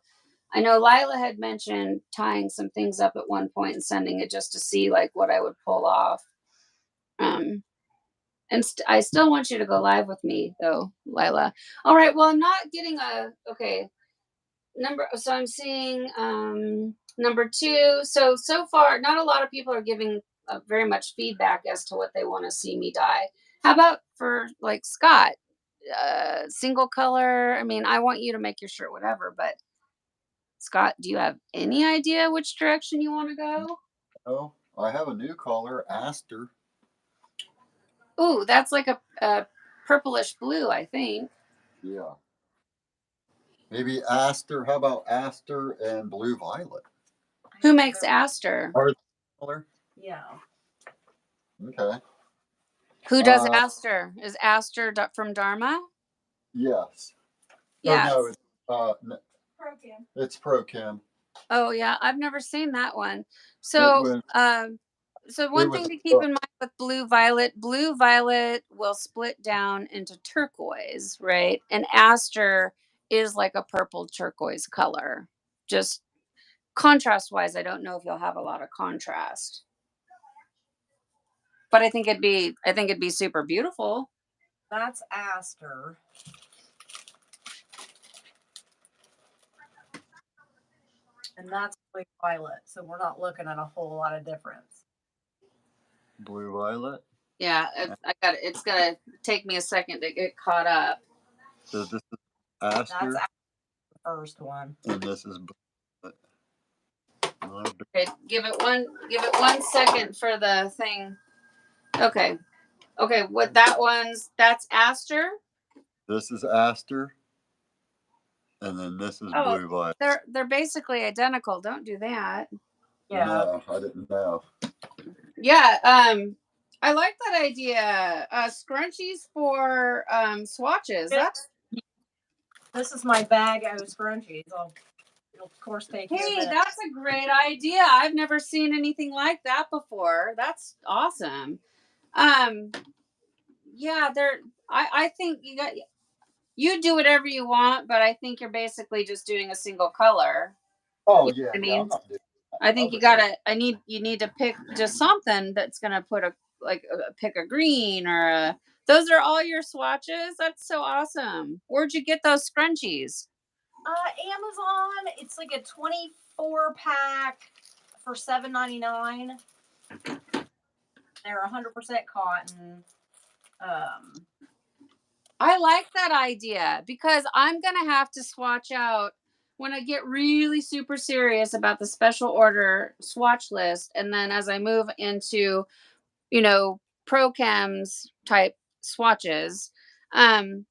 I know Lila had mentioned tying some things up at one point and sending it just to see like what I would pull off. And I still want you to go live with me though, Lila. All right, well, I'm not getting okay. So I'm seeing number 2. So far not a lot of people are giving very much feedback as to what they want to see me dye. How about for like Scott, single color? I mean, I want you to make your shirt whatever, but Scott, do you have any idea which direction you want to go? Oh, I have a new color, Aster. Ooh, that's like a purplish blue, I think. Yeah. Maybe Aster. How about Aster and blue violet? Who makes Aster? Color? Yeah. Okay. Who does Aster? Is Aster from Dharma? Yes. Yeah. Oh, no, it's ProChem. Oh yeah, I've never seen that one. So one thing to keep in mind with blue violet will split down into turquoise, right? And Aster is like a purple turquoise color. Just contrast wise, I don't know if you'll have a lot of contrast. But I think it'd be super beautiful. That's Aster. And that's blue violet. So we're not looking at a whole lot of difference. Blue violet? Yeah, it's gonna take me a second to get caught up. So this is Aster. That's the first one. And this is blue. Okay, give it one second for the thing. Okay. Okay, what that's Aster? This is Aster. And then this is Blue Violet. They're basically identical. Don't do that. Yeah. No, I didn't know. Yeah, I like that idea. Scrunchies for swatches. This is my bag of scrunchies. It'll of course take you a Hey, minute. that's a great idea. I've never seen anything like that before. That's awesome. Yeah, I think you do whatever you want, but I think you're basically just doing a single color. Oh, You know yeah, what I yeah, mean? I'm not doing that. I think you need to pick just something that's gonna put pick a green or a. Those are all your swatches. That's so awesome. Where'd you get those scrunchies? Amazon. It's like a 24 pack for $7.99. They're 100% cotton. I like that idea because I'm gonna have to swatch out when I get really super serious about the special order swatch list, and then as I move into pro chems type swatches, I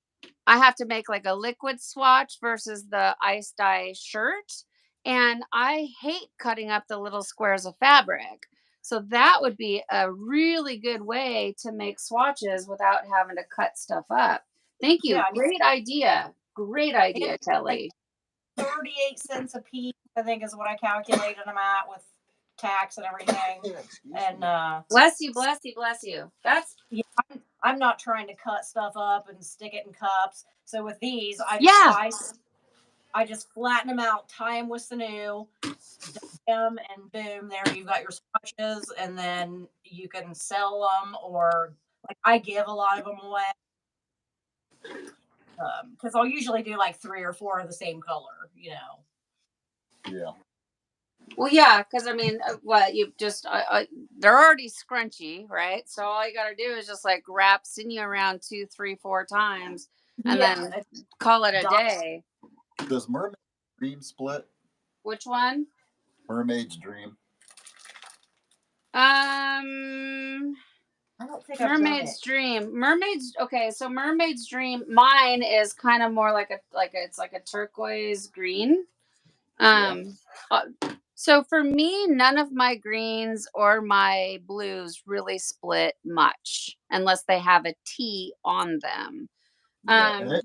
have to make like a liquid swatch versus the ice dye shirt, and I hate cutting up the little squares of fabric. So that would be a really good way to make swatches without having to cut stuff up. Thank you. Yeah, Great idea. Great idea, Kelly. Like 38 cents a piece, I think, is what I calculated them at with tax and everything. And bless you. That's I'm not trying to cut stuff up and stick it in cups. So with these, I just flatten them out, tie them with sinew, them, and boom, there you've got your swatches, and then you can sell them, or like I give a lot of them away because I'll usually do like 3 or 4 of the same color, Yeah. Well, yeah, because I mean, what you just they're already scrunchy, right? So all you got to do is just like wrap sinew around 2, 3, 4 times, and then call it a day. Does Mermaid's Dream split? Which one? Mermaid's Dream. I don't think Mermaid's Dream. Okay, so Mermaid's Dream. Mine is kind of more like it's like a turquoise green. So for me, none of my greens or my blues really split much unless they have a T on them. Yeah,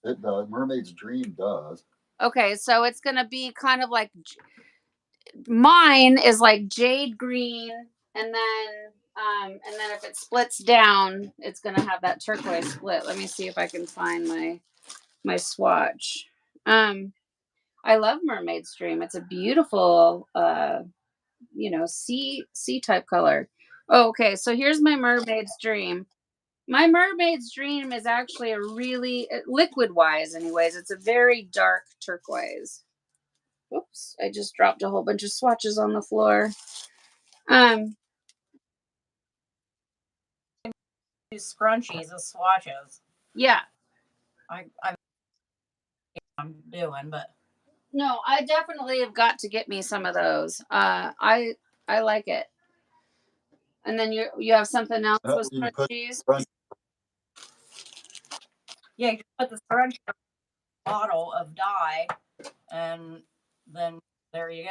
it does. Mermaid's Dream does. Okay, so it's gonna be kind of like mine is like jade green, and then if it splits down, it's gonna have that turquoise split. Let me see if I can find my swatch. I love Mermaid's Dream. It's a beautiful sea type color. Oh, okay, so here's my Mermaid's Dream. My Mermaid's Dream is actually a really liquid wise anyways, it's a very dark turquoise. Oops, I just dropped a whole bunch of swatches on the floor. Scrunchies as swatches. Yeah, I'm doing, but no, I definitely have got to get me some of those. I like it. And then you have something else with scrunchies? Yeah, you put the scrunchie in a bottle of dye, and then there you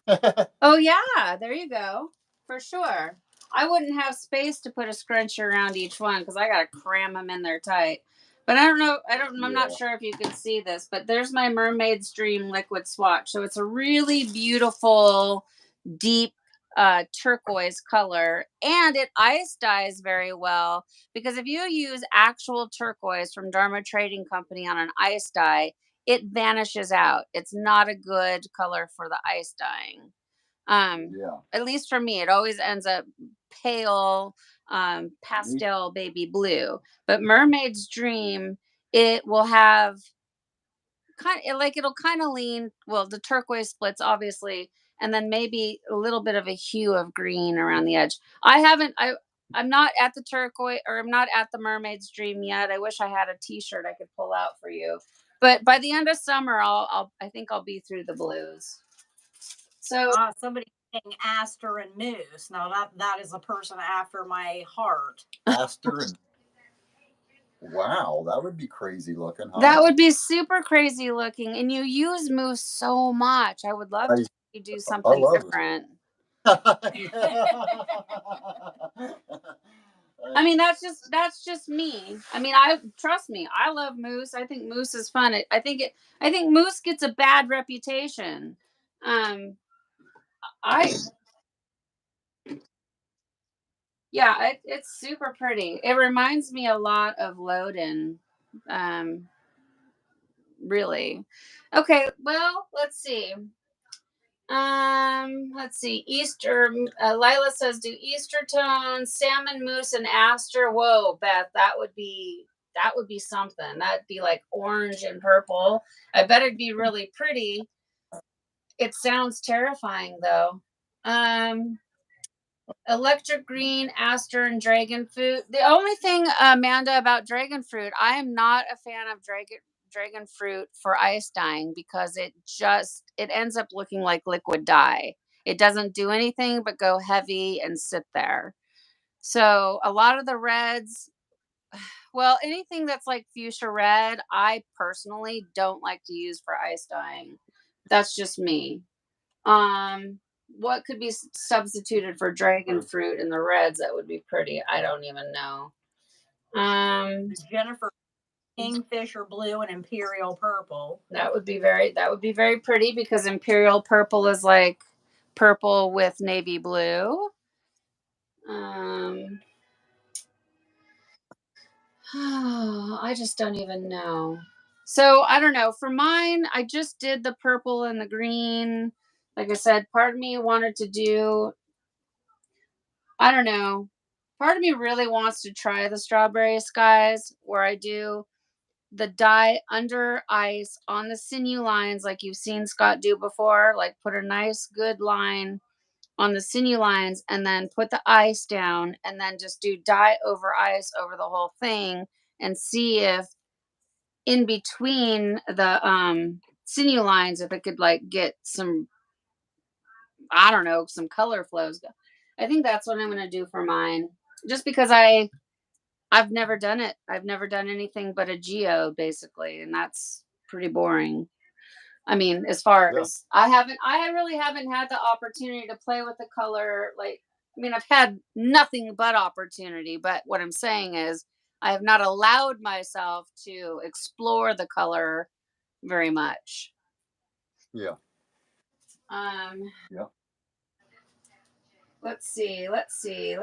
go. Oh yeah, there you go. For sure. I wouldn't have space to put a scrunchie around each one because I gotta cram them in there tight. But I don't know. I'm not sure if you can see this, but there's my Mermaid's Dream liquid swatch. So it's a really beautiful, deep turquoise color, and it ice dyes very well because if you use actual turquoise from Dharma Trading Company on an ice dye, it vanishes out. It's not a good color for the ice dyeing. At least for me, it always ends up pale, pastel baby blue. But Mermaid's Dream, it will have it'll kind of lean. Well, the turquoise splits obviously, and then maybe a little bit of a hue of green around the edge. I'm not at the turquoise, or I'm not at the Mermaid's Dream yet. I wish I had a T-shirt I could pull out for you. But by the end of summer, I think I'll be through the blues. So somebody saying Aster and Moose. Now that is a person after my heart. Aster and wow, that would be crazy looking, huh? that would be super crazy looking, and you use mousse so much. I would love to see you do something different. I mean, that's just me. I mean, trust me, I love mousse. I think mousse is fun. I think mousse gets a bad reputation. It's super pretty. It reminds me a lot of Loden. Really. Okay, well, let's see. Easter. Lila says, do Easter tones, salmon, moose, and aster. Whoa, Beth, that would be something. That'd be like orange and purple. I bet it'd be really pretty. It sounds terrifying though. Electric green, aster, and dragon fruit. The only thing, Amanda, about dragon fruit, I am not a fan of dragon fruit for ice dyeing because it ends up looking like liquid dye. It doesn't do anything but go heavy and sit there. So a lot of the reds, well, anything that's like fuchsia red, I personally don't like to use for ice dyeing. That's just me. What could be substituted for dragon fruit in the reds that would be pretty? I don't even know. Jennifer, kingfisher blue and imperial purple. That would be very pretty because imperial purple is like purple with navy blue. I just don't even know. So I don't know. For mine, I just did the purple and the green. Like I said, part of me wanted to do, I don't know. Part of me really wants to try the strawberry skies where I do the dye under ice on the sinew lines like you've seen Scott do before. Like put a nice good line on the sinew lines and then put the ice down and then just do dye over ice over the whole thing and see if in between the sinew lines if it could like get some, I don't know, some color flows. I think that's what I'm going to do for mine just because I've never done it. I've never done anything but a geode basically, and that's pretty boring. I mean, as far as I really haven't had the opportunity to play with the color. Like, I mean, I've had nothing but opportunity, but what I'm saying is I have not allowed myself to explore the color very much. Yeah. Yeah. Let's see. Let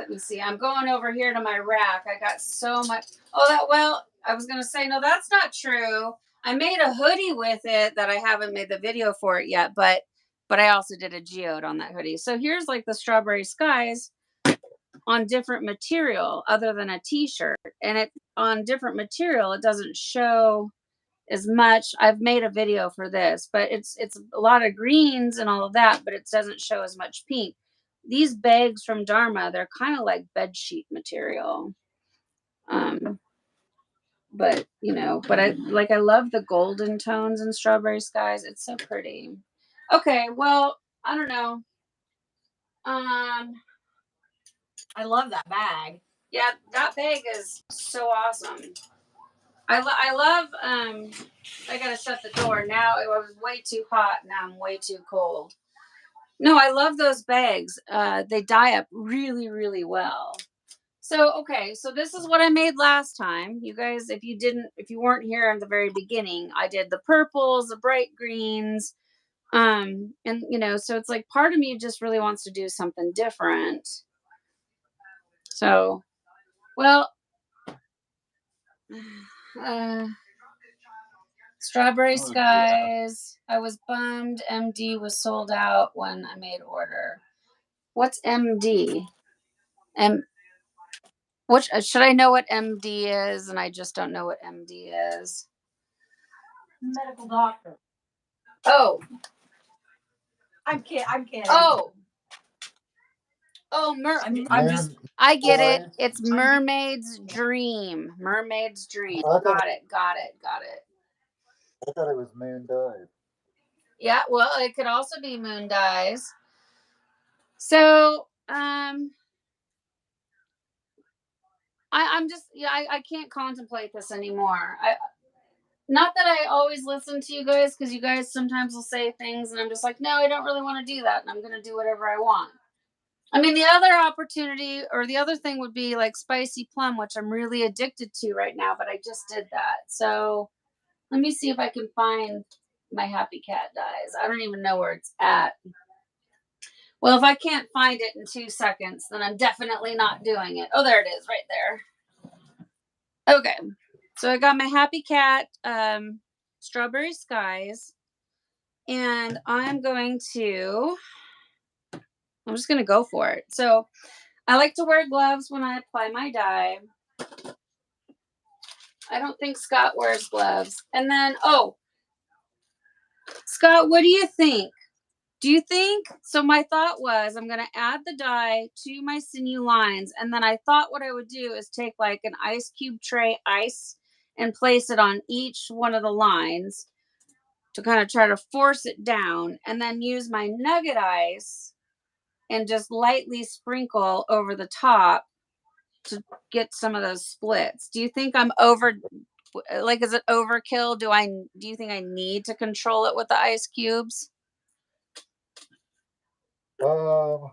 me see. I'm going over here to my rack. I got so much. I was going to say, no, that's not true. I made a hoodie with it that I haven't made the video for it yet, but I also did a geode on that hoodie. So here's like the strawberry skies on different material other than a t-shirt. And it on different material, it doesn't show as much. I've made a video for this, but it's a lot of greens and all of that, but it doesn't show as much pink. These bags from Dharma, they're kind of like bed sheet material. But I love the golden tones in strawberry skies. It's so pretty. Okay, well, I don't know. I love that bag. Yeah, that bag is so awesome. I love I gotta shut the door now. It was way too hot. Now I'm way too cold. No, I love those bags. They dye up really, really well. So, okay, so this is what I made last time. You guys, if you weren't here at the very beginning, I did the purples, the bright greens. And so it's like part of me just really wants to do something different. So, well, Strawberry Skies. I was bummed MD was sold out when I made order. What's MD? Which should I know what MD is? And I just don't know what MD is. Medical doctor. Oh. I'm kidding. Oh, I get it. It's Mermaid's Dream. Mermaid's Dream. Got it. I thought it was moon dive. Yeah, well, it could also be moon dyes. So, I'm just, yeah, I can't contemplate this anymore. Not that I always listen to you guys, because you guys sometimes will say things and I'm just like, no, I don't really want to do that. And I'm going to do whatever I want. I mean, the other opportunity or the other thing would be like spicy plum, which I'm really addicted to right now, but I just did that. So let me see if I can find my Happy Cat dyes. I don't even know where it's at. Well, if I can't find it in 2 seconds, then I'm definitely not doing it. Oh, there it is right there. Okay. So I got my Happy Cat Strawberry Skies. And I'm just going to go for it. So I like to wear gloves when I apply my dye. I don't think Scott wears gloves. And then, Scott, what do you think? Do you think? So my thought was I'm going to add the dye to my sinew lines. And then I thought what I would do is take like an ice cube tray ice and place it on each one of the lines to kind of try to force it down, and then use my nugget ice and just lightly sprinkle over the top to get some of those splits. Do you think I'm over, like, is it overkill? Do you think I need to control it with the ice cubes? Um,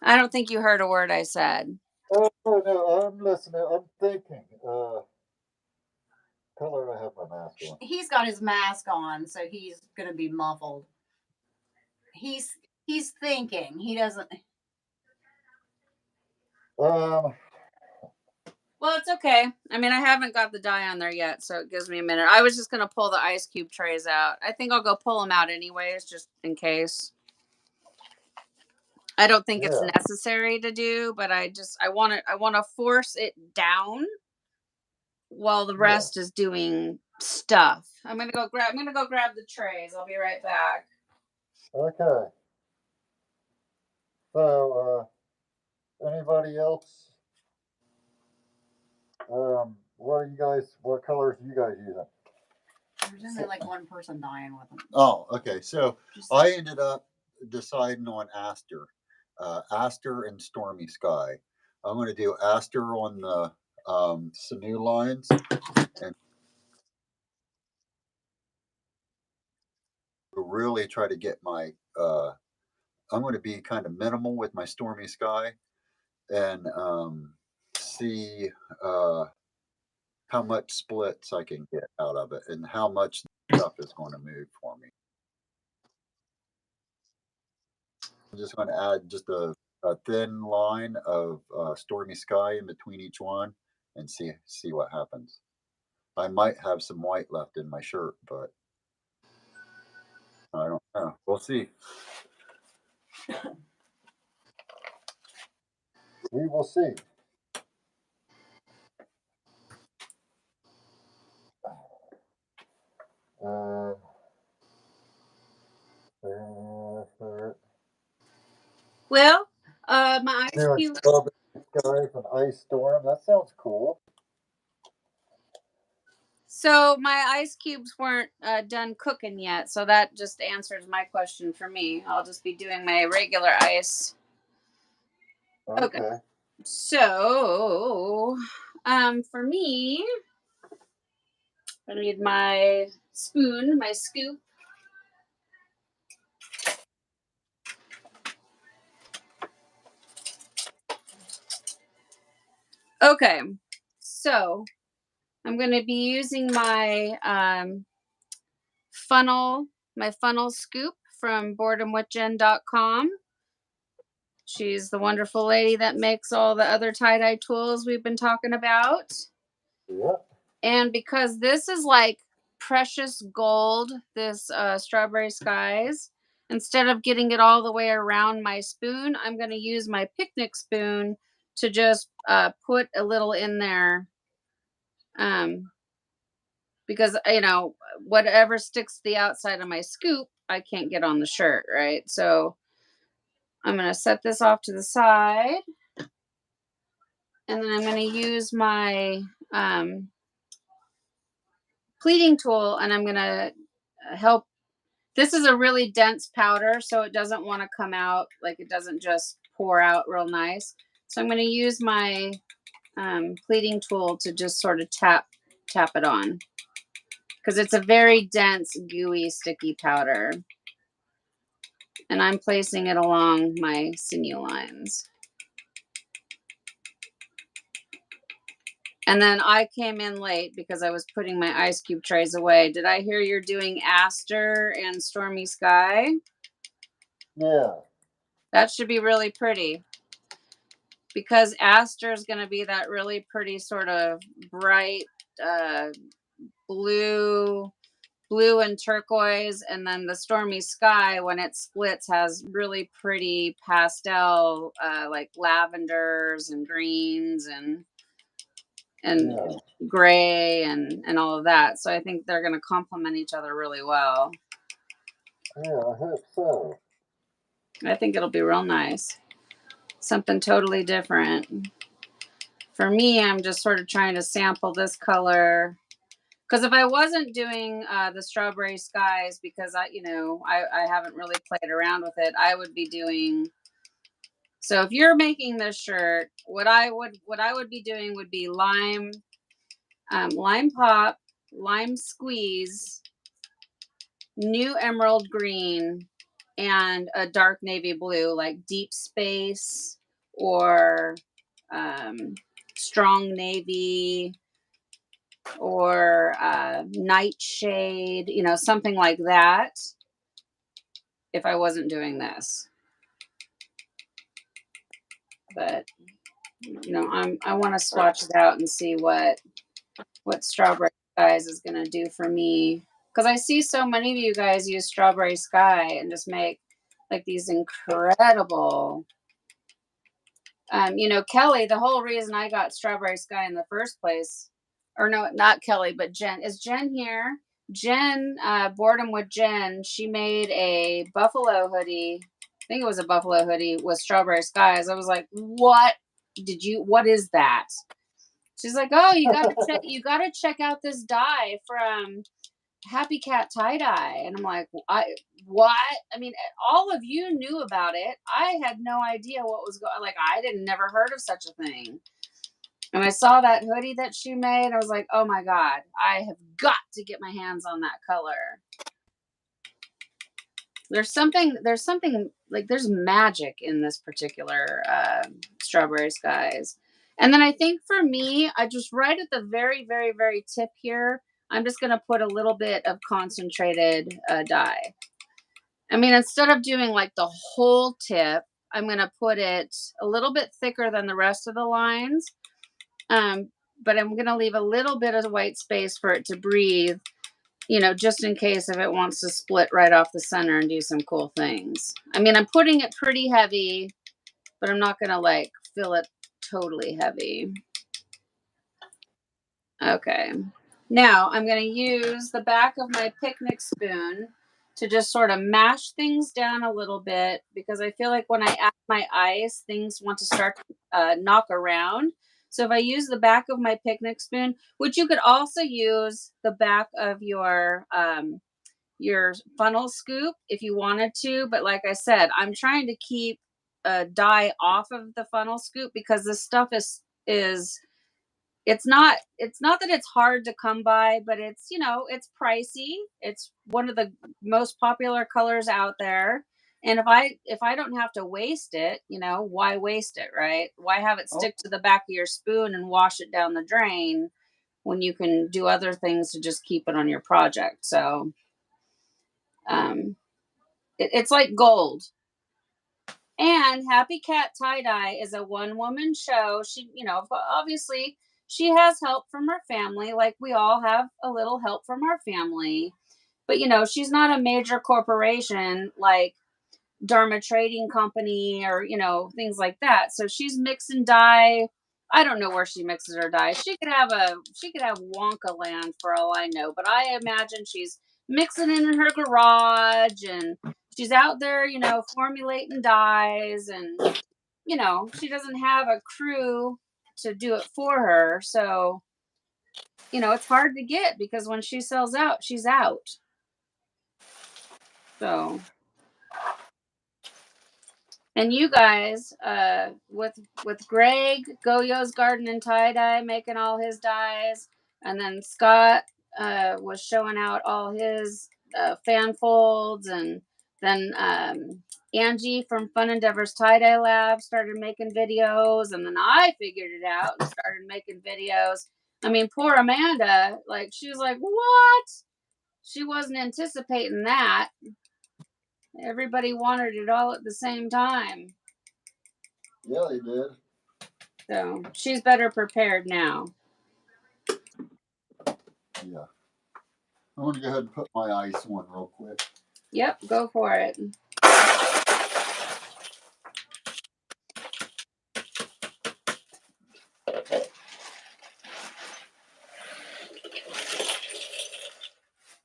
I don't think you heard a word I said. oh no, I'm listening. I'm thinking. Color I have my mask on. He's got his mask on, so he's gonna be muffled. He's thinking. He doesn't. Um, Well, it's okay. I mean, I haven't got the dye on there yet, so it gives me a minute. I was just going to pull the ice cube trays out. I think I'll go pull them out anyways, just in case. I don't think it's yeah. necessary to do, but I want to force it down while the rest is doing stuff. I'm going to go grab the trays. I'll be right back. Okay. So, anybody else? What colors are you guys using? There's only like one person dying with them. Oh, okay. So I ended up deciding on Aster and Stormy Sky. I'm going to do Aster on the sinew lines, and really try to get my. I'm going to be kind of minimal with my Stormy Sky, and see how much splits I can get out of it, and how much stuff is going to move for me. I'm just going to add just a thin line of Stormy Sky in between each one, and see what happens. I might have some white left in my shirt, but I don't know. We'll see. We will see. Uh, Well, my ice doing cube. Strawberry Skies and Ice Storm. That sounds cool. So my ice cubes weren't done cooking yet, so that just answers my question for me. I'll just be doing my regular ice. Okay. So, for me, I need my spoon, my scoop. Okay, so I'm going to be using my funnel scoop from boredomwithjen.com. She's the wonderful lady that makes all the other tie-dye tools we've been talking about. Yep. And because this is like precious gold, this Strawberry Skies, instead of getting it all the way around my spoon, I'm going to use my picnic spoon to just put a little in there. Because, whatever sticks to the outside of my scoop, I can't get on the shirt, right? So I'm going to set this off to the side. And then I'm going to use my pleating tool, and I'm going to help. This is a really dense powder, so it doesn't want to come out, like it doesn't just pour out real nice. So I'm going to use my pleating tool to just sort of tap it on, because it's a very dense, gooey, sticky powder. And I'm placing it along my sinew lines. And then I came in late because I was putting my ice cube trays away. Did I hear you're doing Aster and Stormy Sky? Yeah. That should be really pretty, because Aster is going to be that really pretty sort of bright blue and turquoise, and then the Stormy Sky, when it splits, has really pretty pastel like lavenders and greens and Yeah. gray and all of that. So I think they're going to complement each other really well. Yeah, I hope so. I think it'll be real nice. Something totally different. For me, I'm just sort of trying to sample this color, because if I wasn't doing the Strawberry Skies, because I haven't really played around with it, I would be doing. So if you're making this shirt, what I would be doing would be lime pop, lime squeeze, new emerald green, and a dark navy blue, like Deep Space or strong navy or nightshade, something like that, if I wasn't doing this. But I want to swatch it out and see what Strawberry Skies is going to do for me, because I see so many of you guys use Strawberry Sky and just make like these incredible Kelly, the whole reason I got Strawberry Sky in the first place, or no, not Kelly, but Jen. Is Jen here? Jen, Boredom with Jen, she made a buffalo hoodie. I think it was a buffalo hoodie with Strawberry Skies. I was like, what is that? She's like, oh, you gotta check out this dye from Happy Cat Tie-Dye. And I'm like, what? I mean, all of you knew about it. I had no idea what was going on. Like, I didn't never heard of such a thing. And I saw that hoodie that she made. I was like, oh my God, I have got to get my hands on that color. There's something like there's magic in this particular Strawberry Skies. And then I think for me, I just right at the very, very, very tip here, I'm just going to put a little bit of concentrated dye. I mean, instead of doing like the whole tip, I'm going to put it a little bit thicker than the rest of the lines. But I'm going to leave a little bit of white space for it to breathe, just in case if it wants to split right off the center and do some cool things. I mean, I'm putting it pretty heavy, but I'm not going to like fill it totally heavy. Okay. Now I'm going to use the back of my picnic spoon to just sort of mash things down a little bit, because I feel like when I add my ice, things want to start to knock around. So if I use the back of my picnic spoon, which you could also use the back of your funnel scoop if you wanted to, but like I said, I'm trying to keep dye off of the funnel scoop, because this stuff is it's not that it's hard to come by, but it's it's pricey. It's one of the most popular colors out there. And if I don't have to waste it, why waste it, right? Why have it stick to the back of your spoon and wash it down the drain when you can do other things to just keep it on your project? So it's like gold. And Happy Cat Tie-Dye is a one-woman show. She, obviously she has help from her family, like we all have a little help from our family. But she's not a major corporation like Dharma Trading Company or things like that. So she's mixing dye. I don't know where she mixes her dye. She could have Wonka land for all I know, but I imagine she's mixing it in her garage, and she's out there, formulating dyes, and she doesn't have a crew to do it for her. So it's hard to get, because when she sells out, she's out. So, and you guys, with Greg, Goyo's Garden and Tie-Dye making all his dyes, and then Scott was showing out all his fan folds, and then Angie from Fun Endeavors Tie-Dye Lab started making videos, and then I figured it out and started making videos. I mean, poor Amanda, like she was like, "What?" She wasn't anticipating that. Everybody wanted it all at the same time. Yeah, they did. So she's better prepared now. Yeah. I'm going to go ahead and put my ice on real quick. Yep, go for it.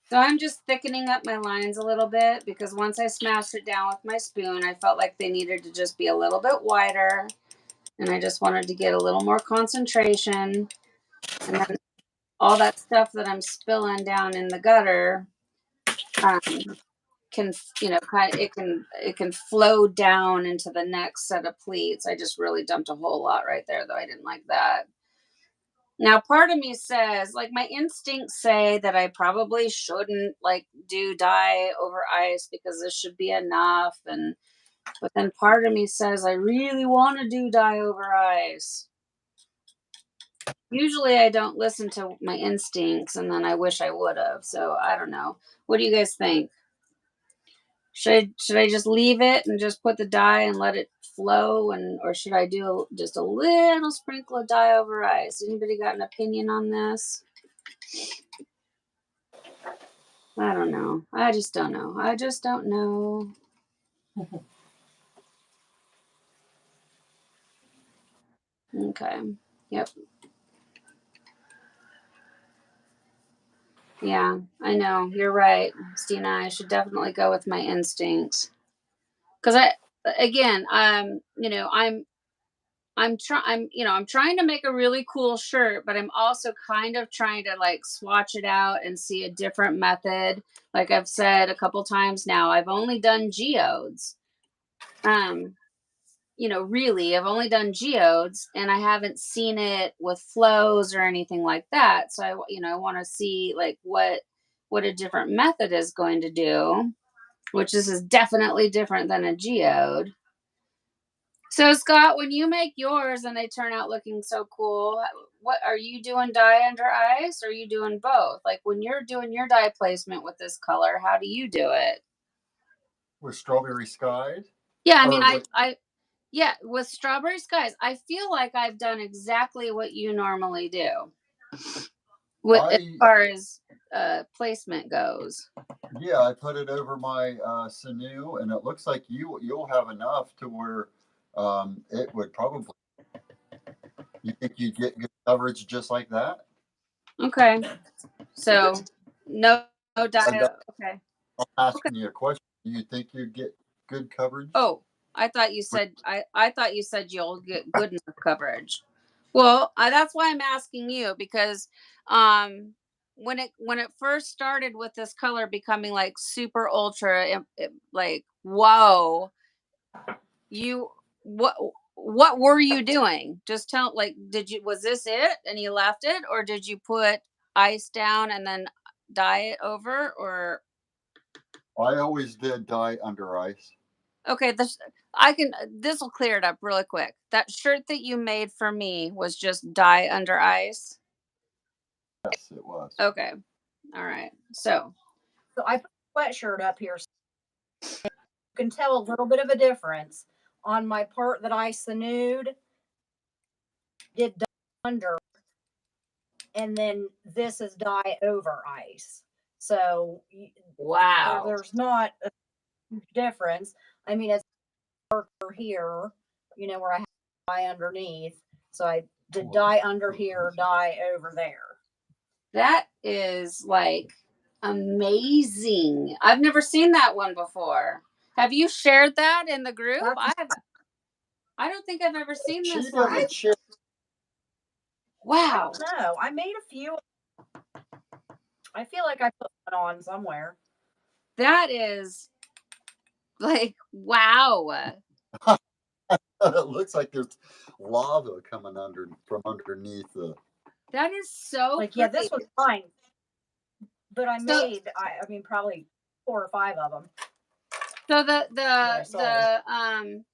So I'm just thickening up my lines a little bit because once I smashed it down with my spoon, I felt like they needed to just be a little bit wider. And I just wanted to get a little more concentration. And then all that stuff that I'm spilling down in the gutter can, kind of, it can flow down into the next set of pleats. I just really dumped a whole lot right there, though I didn't like that. Now, part of me says, like, my instincts say that I probably shouldn't, like, do dye over ice because this should be enough. But then part of me says I really want to do dye over ice. Usually I don't listen to my instincts, and then I wish I would have. So I don't know. What do you guys think? Should I just leave it and just put the dye and let it flow, or should I do just a little sprinkle of dye over ice? Anybody got an opinion on this? I don't know. I just don't know. I just don't know. Okay. Yep. Yeah, I know. You're right, Stina. I should definitely go with my instincts. Cause again, I'm trying to make a really cool shirt, but I'm also kind of trying to like swatch it out and see a different method. Like I've said a couple times now, I've only done geodes. Really, I've only done geodes and I haven't seen it with flows or anything like that. So I want to see like what a different method is going to do, which this is definitely different than a geode. So Scott, when you make yours and they turn out looking so cool, what are you doing dye under ice or are you doing both? Like when you're doing your dye placement with this color, how do you do it? With Strawberry Skies? Yeah, I mean Or yeah, with Strawberry Skies, I feel like I've done exactly what you normally do. As far as placement goes. Yeah, I put it over my sinew, and it looks like you'll have enough to where it would probably. You think you'd get good coverage just like that? Okay. So no dye. Okay. I'm asking you a question. Do you think you'd get good coverage? Oh, I thought you said I thought you said you'll get good enough coverage. Well, that's why I'm asking you because when it first started with this color becoming like super ultra like whoa, you what were you doing? Just tell like was this it and you left it or did you put ice down and then dye it over or I always did dye under ice. okay, this will clear it up really quick. That shirt that you made for me was just dye under ice. Yes, it was. Okay. All right. So I put a sweatshirt up here. So you can tell a little bit of a difference on my part that I sinewed. Did dye under, and then this is dye over ice. So wow. there's not a huge difference. I mean, it's darker here, where I have dye underneath. So I did dye under here, dye over there. That is like amazing. I've never seen that one before. Have you shared that in the group? I don't think I've ever seen this one. Wow. No, I made a few. I feel like I put one on somewhere. That is Like, wow. It looks like there's lava coming from underneath the. That is so Like, yeah, this pretty. was fine. But I So- made, I mean, probably 4 or 5 of them. So I saw.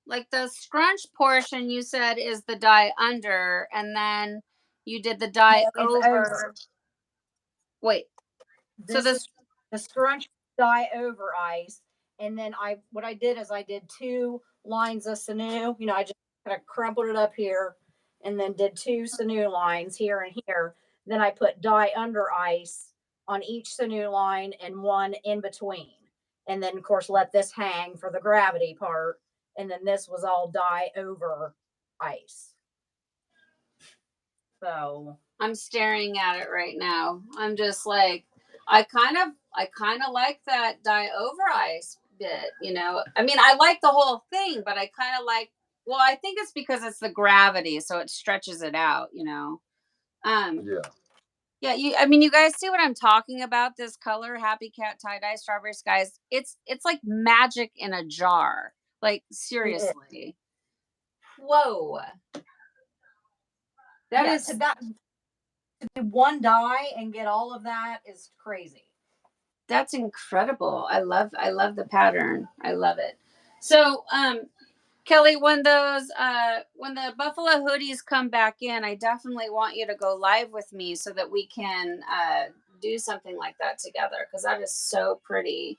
like the scrunch portion you said is the dye under, and then you did the dye No, it's over. over. Wait. So This is the scrunch dye over ice, and then what I did is I did 2 lines of sinew. You know, I just kind of crumpled it up here, and then did 2 sinew lines here and here. Then I put dye under ice on each sinew line and 1 in between, and then of course let this hang for the gravity part, and then this was all dye over ice. So I'm staring at it right now. I'm just like, I kind of like that dye over ice bit, you know. I mean, I like the whole thing, but I kind of like, well, I think it's because it's the gravity, so it stretches it out, you know. Yeah. Yeah, I mean, you guys see what I'm talking about? This color, Happy Cat Tie-Dye Strawberry Skies. It's like magic in a jar. Like, seriously. Whoa. That yeah, is to do 1 dye and get all of that is crazy. That's incredible. I love the pattern. I love it. So, Kelly, when the Buffalo hoodies come back in, I definitely want you to go live with me so that we can do something like that together, because that is so pretty.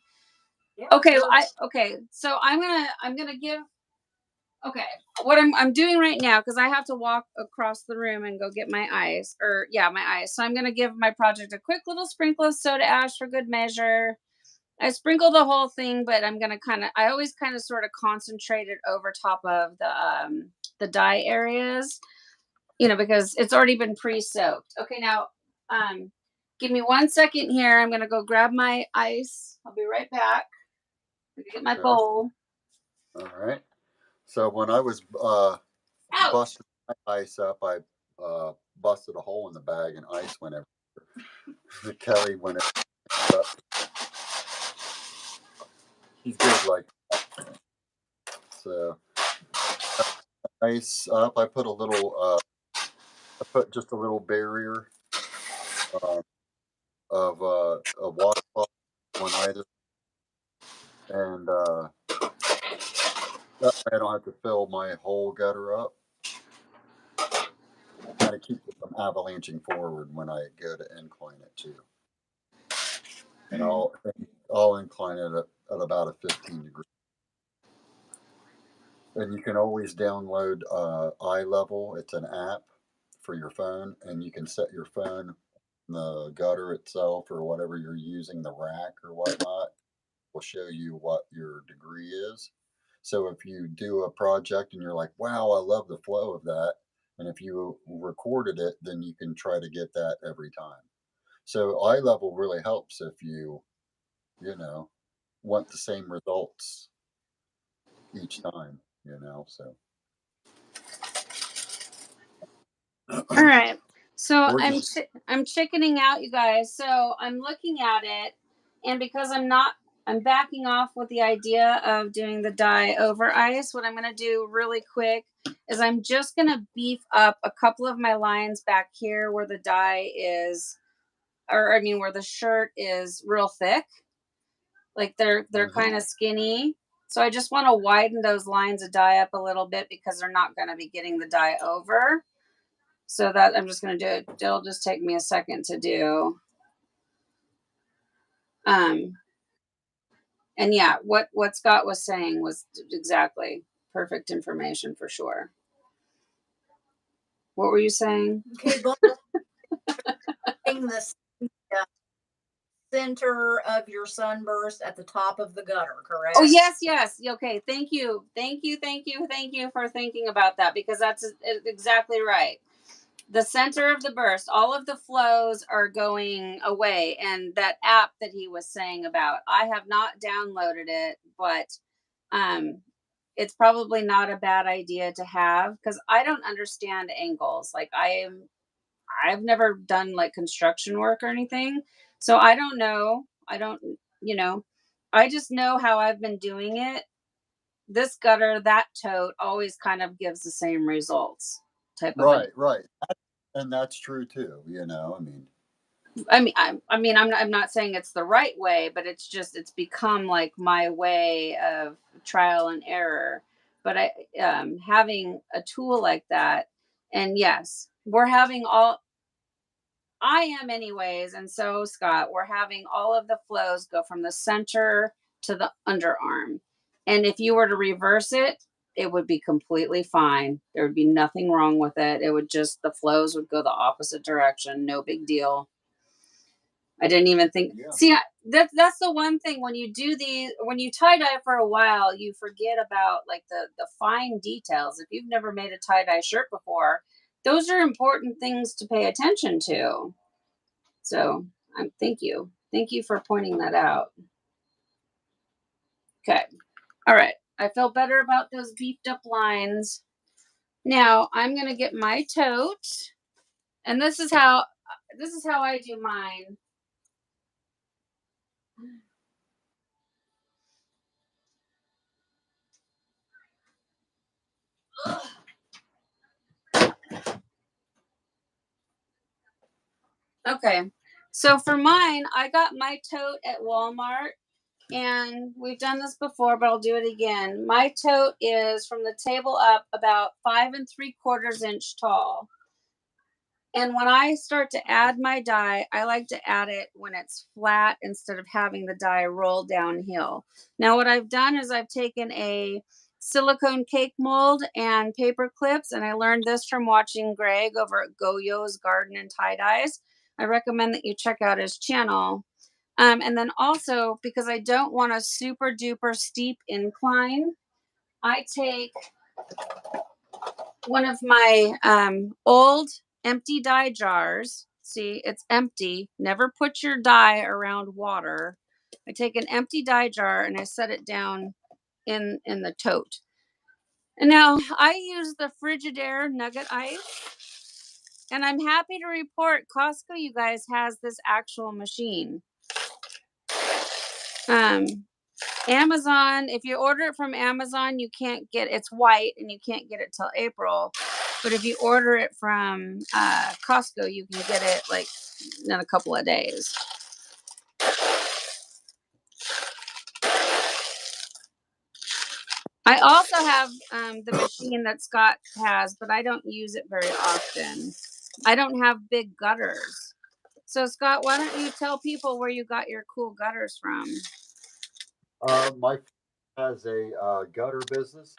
Yeah, Okay, sure. so I'm gonna give. Okay, what I'm doing right now, because I have to walk across the room and go get my ice, my ice. So I'm gonna give my project a quick little sprinkle of soda ash for good measure. I sprinkle the whole thing, but I'm gonna I always kind of sort of concentrate it over top of the dye areas, you know, because it's already been pre-soaked. Okay, now give me 1 second here. I'm gonna go grab my ice. I'll be right back. I'm gonna get my bowl. All right. So when I was busting my ice up, I busted a hole in the bag and ice went everywhere. Kelly went up. She's good like that. So ice up. I put just a little barrier uh, of a washcloth on either, and that way I don't have to fill my whole gutter up. Kind of keeps it from avalanching forward when I go to incline it too. And I'll incline it at about a 15 degree. And you can always download iLevel. It's an app for your phone, and you can set your phone, the gutter itself, or whatever you're using, the rack or whatnot, will show you what your degree is. So if you do a project and you're like, wow, I love the flow of that, and if you recorded it, then you can try to get that every time. So iLevel really helps if you know, want the same results each time, so. All right. So Or I'm just I'm chickening out, you guys. So I'm looking at it, and because I'm backing off with the idea of doing the dye over ice. What I'm going to do really quick is I'm just going to beef up a couple of my lines back here where the dye is, or I mean where the shirt is real thick. Like they're kind of skinny. So I just want to widen those lines of dye up a little bit because they're not going to be getting the dye over. So that I'm just going to do it. It'll just take me a second to do. And yeah, what Scott was saying was exactly perfect information for sure. What were you saying? Okay, but the center of your sunburst at the top of the gutter, correct? Oh yes. Okay, thank you for thinking about that, because that's exactly right. The center of the burst, all of the flows are going away. And that app that he was saying about, I have not downloaded it, but it's probably not a bad idea to have, because I don't understand angles. Like I've never done like construction work or anything, so I don't know. I don't, you know, I just know how I've been doing it, this gutter, that tote always kind of gives the same results type of Right, right. And that's true too, you know. I'm not saying it's the right way, but it's become like my way of trial and error. But having a tool like that, and yes, we're having all I am anyways, and so Scott, we're having all of the flows go from the center to the underarm. And if you were to reverse it, it would be completely fine. There would be nothing wrong with it. It would just the flows would go the opposite direction. No big deal. I didn't even think. Yeah. See, that's the one thing when you do these, when you tie dye for a while, you forget about like the fine details. If you've never made a tie dye shirt before, those are important things to pay attention to. So, thank you for pointing that out. Okay, all right. I feel better about those beefed up lines. Now I'm gonna get my tote, and this is how I do mine. Okay. So for mine, I got my tote at Walmart, and we've done this before, but I'll do it again. My tote is from the table up about 5 3/4 inch tall. And when I start to add my dye, I like to add it when it's flat instead of having the dye roll downhill. Now, what I've done is I've taken a silicone cake mold and paper clips, and I learned this from watching Greg over at Goyo's Garden and Tie Dyes. I recommend that you check out his channel. And then also, because I don't want a super duper steep incline, I take one of my old empty dye jars. See, it's empty. Never put your dye around water. I take an empty dye jar and I set it down in the tote. And now I use the Frigidaire nugget ice. And I'm happy to report Costco, you guys, has this actual machine. Um, Amazon, if you order it from Amazon, you can't get it's white and you can't get it till April. But if you order it from Costco, you can get it like in a couple of days. I also have the machine that Scott has, but I don't use it very often. I don't have big gutters. So, Scott, why don't you tell people where you got your cool gutters from? My friend has a gutter business,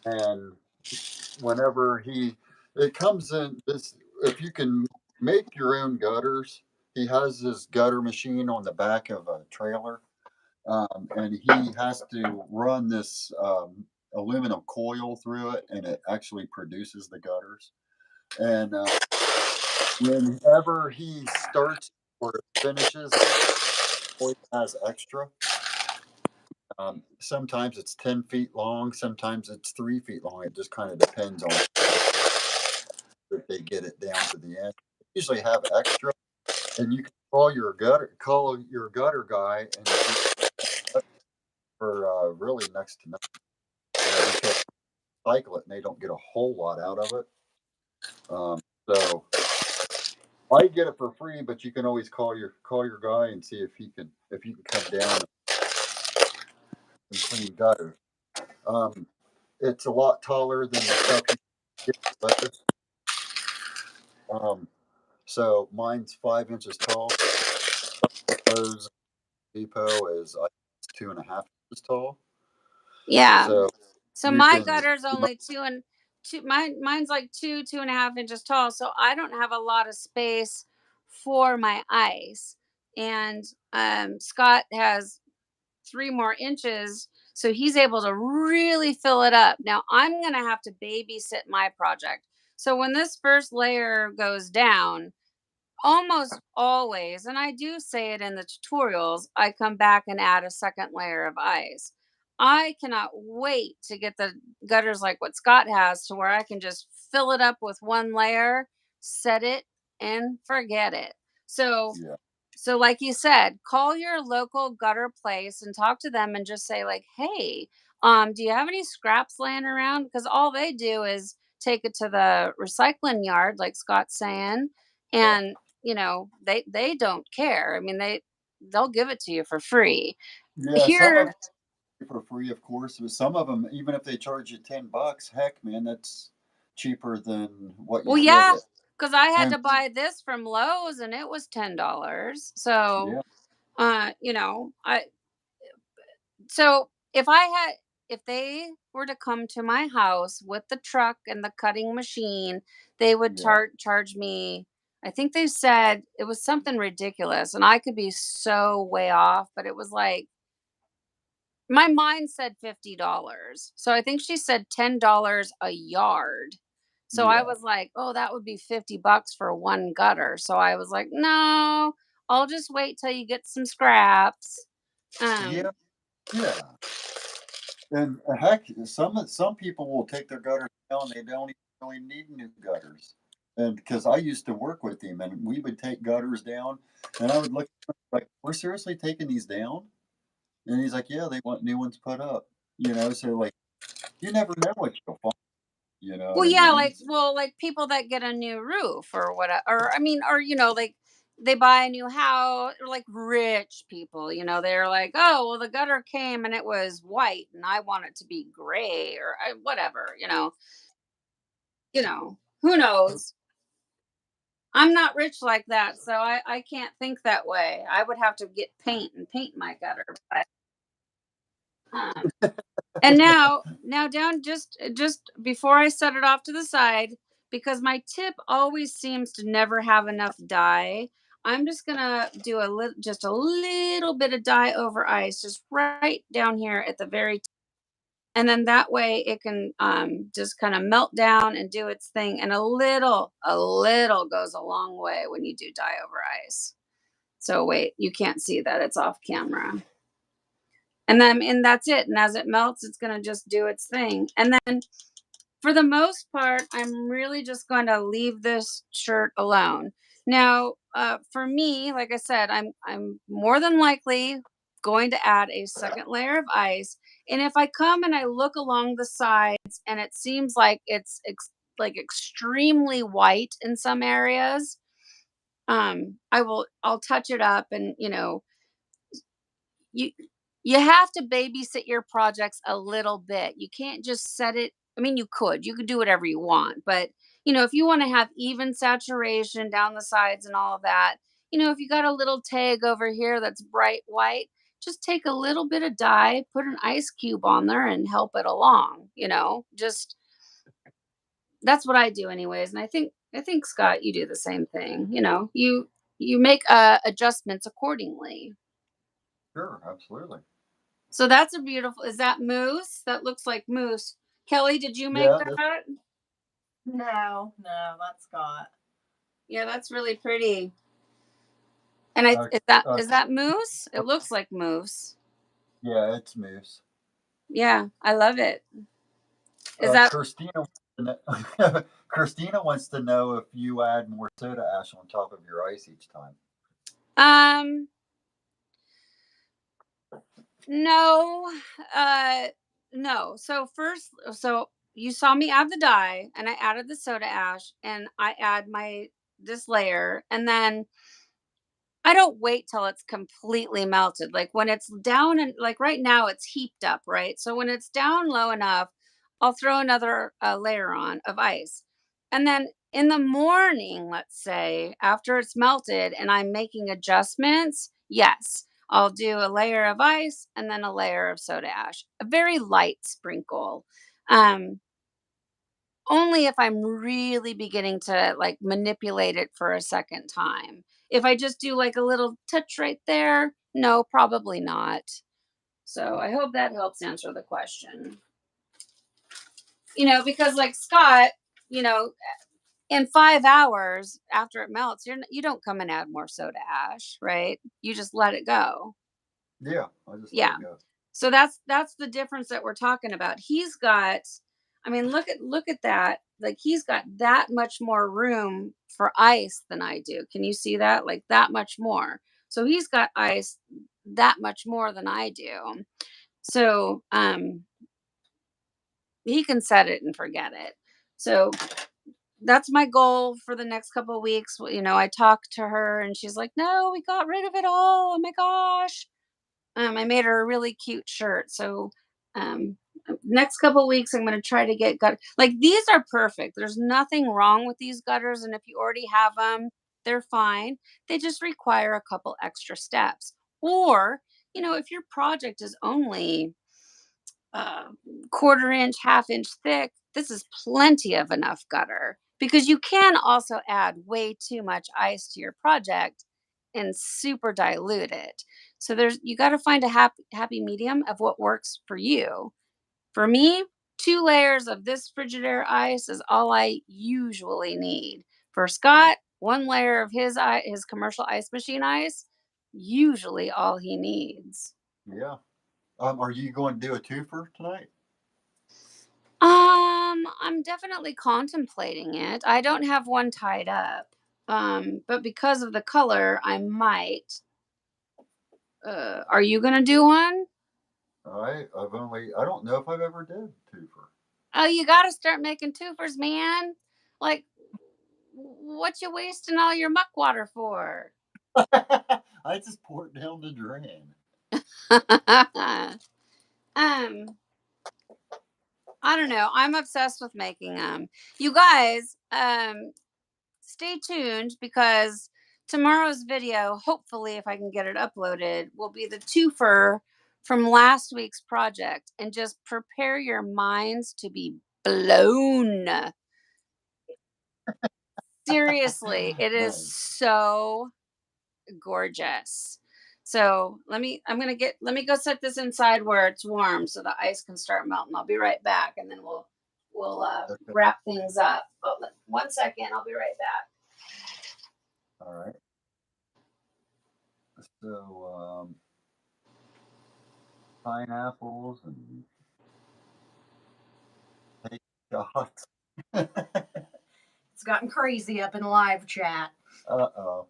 and whenever it comes in this, if you can make your own gutters, he has this gutter machine on the back of a trailer, and he has to run this aluminum coil through it, and it actually produces the gutters. And whenever he starts or finishes, he has extra. Sometimes it's 10 feet long, sometimes it's 3 feet long. It just kind of depends on if they get it down to the end. They usually have extra, and you can call your gutter guy, and for really next to nothing. Because cycle it, and they don't get a whole lot out of it. So I get it for free, but you can always call your guy and see if you can come down and clean gutters. It's a lot taller than the stuff you get at Lowe's. So mine's 5 inches tall. Lowe's Depot is 2.5 inches tall. Yeah. So You my can gutter's only mine's like 2.5 inches tall. So I don't have a lot of space for my ice. And Scott has 3 more inches. So he's able to really fill it up. Now I'm going to have to babysit my project. So when this first layer goes down, almost always, and I do say it in the tutorials, I come back and add a second layer of ice. I cannot wait to get the gutters like what Scott has to where I can just fill it up with one layer, set it, and forget it. So yeah. So like you said, call your local gutter place and talk to them and just say like, "Hey, do you have any scraps laying around?" Because all they do is take it to the recycling yard, like Scott's saying, Yeah. and they don't care. I mean, they'll give it to you for free. Yeah, some of Here, them for free, of course, but some of them, even if they charge you $10, heck, man, that's cheaper than what you well, get yeah, at. because I had And to buy this from Lowe's and it was $10. So, yeah, I so if they were to come to my house with the truck and the cutting machine, they would yeah, charge me. I think they said it was something ridiculous, and I could be so way off, but it was like my mind said $50. So I think she said $10 a yard. So I yeah, was like, oh, that would be $50 for one gutter. So I was like, no, I'll just wait till you get some scraps. yeah, Um, yeah. And heck, some people will take their gutters down. They don't even really need new gutters. And because I used to work with him, and we would take gutters down, and I would look like, "We're seriously taking these down?" And he's like, "Yeah, they want new ones put up." So like, you never know what you'll find. You know what Well, I yeah, mean? like people that get a new roof or whatever, or I mean, or like they buy a new house, or like rich people, they're like, oh, well, the gutter came and it was white, and I want it to be gray, or whatever, who knows? I'm not rich like that, so I can't think that way. I would have to get paint and paint my gutter, but um, and now down just before I set it off to the side, because my tip always seems to never have enough dye. I'm just gonna do just a little bit of dye over ice, just right down here at the very and then that way it can just kind of melt down and do its thing, and a little goes a long way when you do dye over ice. So wait, you can't see that, it's off camera. And that's it, and as it melts it's going to just do its thing. And then for the most part, I'm really just going to leave this shirt alone. Now, for me, like I said, I'm more than likely going to add a second layer of ice. And if I come and I look along the sides and it seems like it's like extremely white in some areas, I'll touch it up, and you you have to babysit your projects a little bit. You can't just set it. I mean, you could do whatever you want, but if you want to have even saturation down the sides and all of that, if you got a little tag over here that's bright white, just take a little bit of dye, put an ice cube on there, and help it along. Just that's what I do, anyways. And I think Scott, you do the same thing. You make adjustments accordingly. Sure, absolutely. So that's a beautiful. Is that moose? That looks like moose. Kelly, did you make Yeah, that? No, that's Scott. Yeah, that's really pretty. And I uh, is that uh, is that moose? It looks like moose. yeah, it's moose. Yeah, I love it. Is that Christina, Christina wants to know if you add more soda ash on top of your ice each time. um no, uh no. So you saw me add the dye, and I added the soda ash, and I add my this layer, and then I don't wait till it's completely melted. Like when it's down, and like right now it's heaped up, right? So when it's down low enough, I'll throw another layer on of ice. And then in the morning, let's say, after it's melted and I'm making adjustments, yes, I'll do a layer of ice and then a layer of soda ash, a very light sprinkle. Um, Only if I'm really beginning to like manipulate it for a second time. If I just do like a little touch right there, no, probably not. So I hope that helps answer the question. Because like Scott, you know, in 5 hours after it melts, you don't come and add more soda ash, right? You just let it go. Yeah, I just let Yeah. it go. So that's the difference that we're talking about. He's got, I mean, look at that. Like he's got that much more room for ice than I do. Can you see that? Like that much more. So he's got ice that much more than I do. So he can set it and forget it. So that's my goal for the next couple of weeks. I talked to her and she's like, "No, we got rid of it all. Oh my gosh." I made her a really cute shirt. So um next couple of weeks I'm going to try to get like these are perfect. There's nothing wrong with these gutters, and if you already have them, they're fine. They just require a couple extra steps. Or, if your project is only uh, quarter inch, half inch thick, this is plenty of enough gutter, because you can also add way too much ice to your project and super dilute it. So you got to find a happy medium of what works for you. For me, 2 layers of this Frigidaire ice is all I usually need. For Scott, 1 layer of his commercial ice machine ice, usually all he needs. Yeah. Are you going to do a twofer tonight? I'm definitely contemplating it. I don't have one tied up. But because of the color, I might. Are you gonna do one? I don't know if I've ever did twofer. Oh, you gotta start making twofers, man. Like, what you wasting all your muck water for? I just pour it down the drain. um, I don't know. I'm obsessed with making them. You guys, stay tuned, because tomorrow's video, hopefully, if I can get it uploaded, will be the twofer from last week's project. And just prepare your minds to be blown. Seriously, it is Nice. so gorgeous. So let me go set this inside where it's warm so the ice can start melting. I'll be right back, and then we'll Okay. wrap things up. Oh, 1 second, I'll be right back. All right. So pineapples and take shots. It's gotten crazy up in live chat. Uh-oh.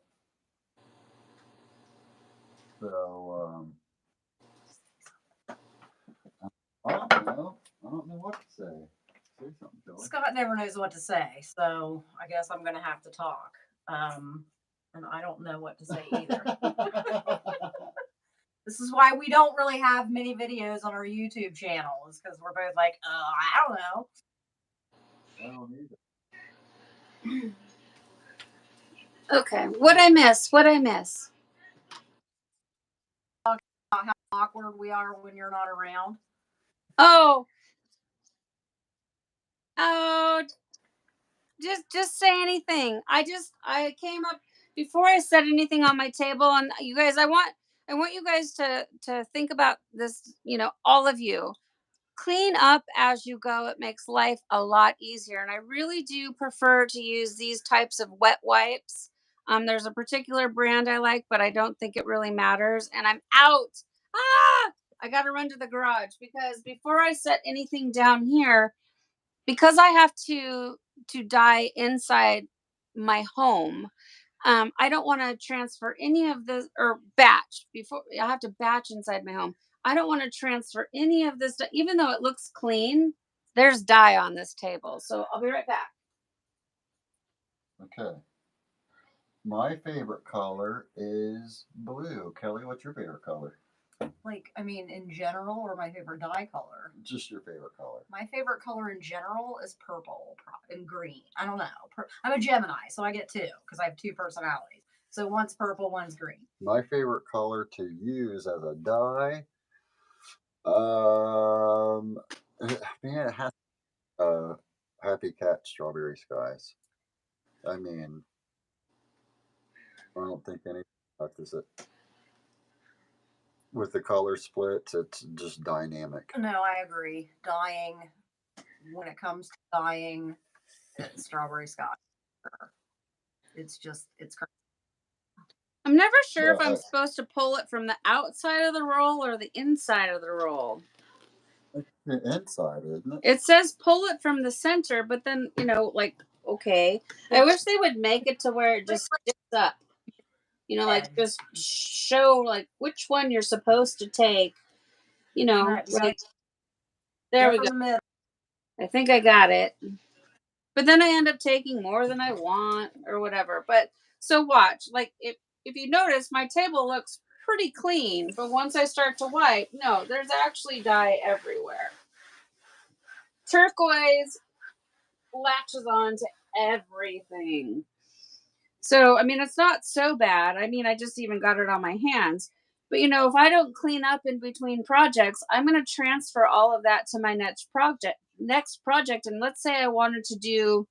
So I don't know. I don't know what to say. Say something, Joey. Scott never knows what to say, so I guess I'm going to have to talk. And I don't know what to say either. This is why we don't really have many videos on our YouTube channel, is because we're both like, I don't know. I don't either. Okay, what I miss? How awkward we are when you're not around. Oh, just say anything. I came up before I said anything on my table, and you guys, I want you guys to think about this. All of you, clean up as you go. It makes life a lot easier, and I really do prefer to use these types of wet wipes. There's a particular brand I like, but I don't think it really matters. And I'm out. I got to run to the garage, because before I set anything down here, because I have to dye inside my home, I don't want to transfer any of this, or batch before. I have to batch inside my home. I don't want to transfer any of this, even though it looks clean. There's dye on this table, so I'll be right back. Okay. My favorite color is blue. Kelly, what's your favorite color? Like, I mean, in general, or my favorite dye color? Just your favorite color. My favorite color in general is purple and green. I don't know. I'm a Gemini, so I get two, because I have two personalities. So one's purple, one's green. My favorite color to use as a dye, man, it has Happy Cat Strawberry Skies. I mean, I don't think anything touches it. With the color splits, it's just dynamic. No, I agree. Dyeing, when it comes to dyeing, Strawberry Sky. It's crazy. I'm never sure if I'm supposed to pull it from the outside of the roll or the inside of the roll. It's the inside, isn't it? It says pull it from the center, but then, okay. I wish they would make it to where it just sticks up. like just show like which one you're supposed to take. Right, Like there we go. I think I got it. But then I end up taking more than I want or whatever. But so watch, like if you notice, my table looks pretty clean, but once I start to wipe, no, there's actually dye everywhere. Turquoise latches on to everything. So, I mean, it's not so bad. I mean, I just even got it on my hands. But, if I don't clean up in between projects, I'm going to transfer all of that to my next project. And let's say I wanted to do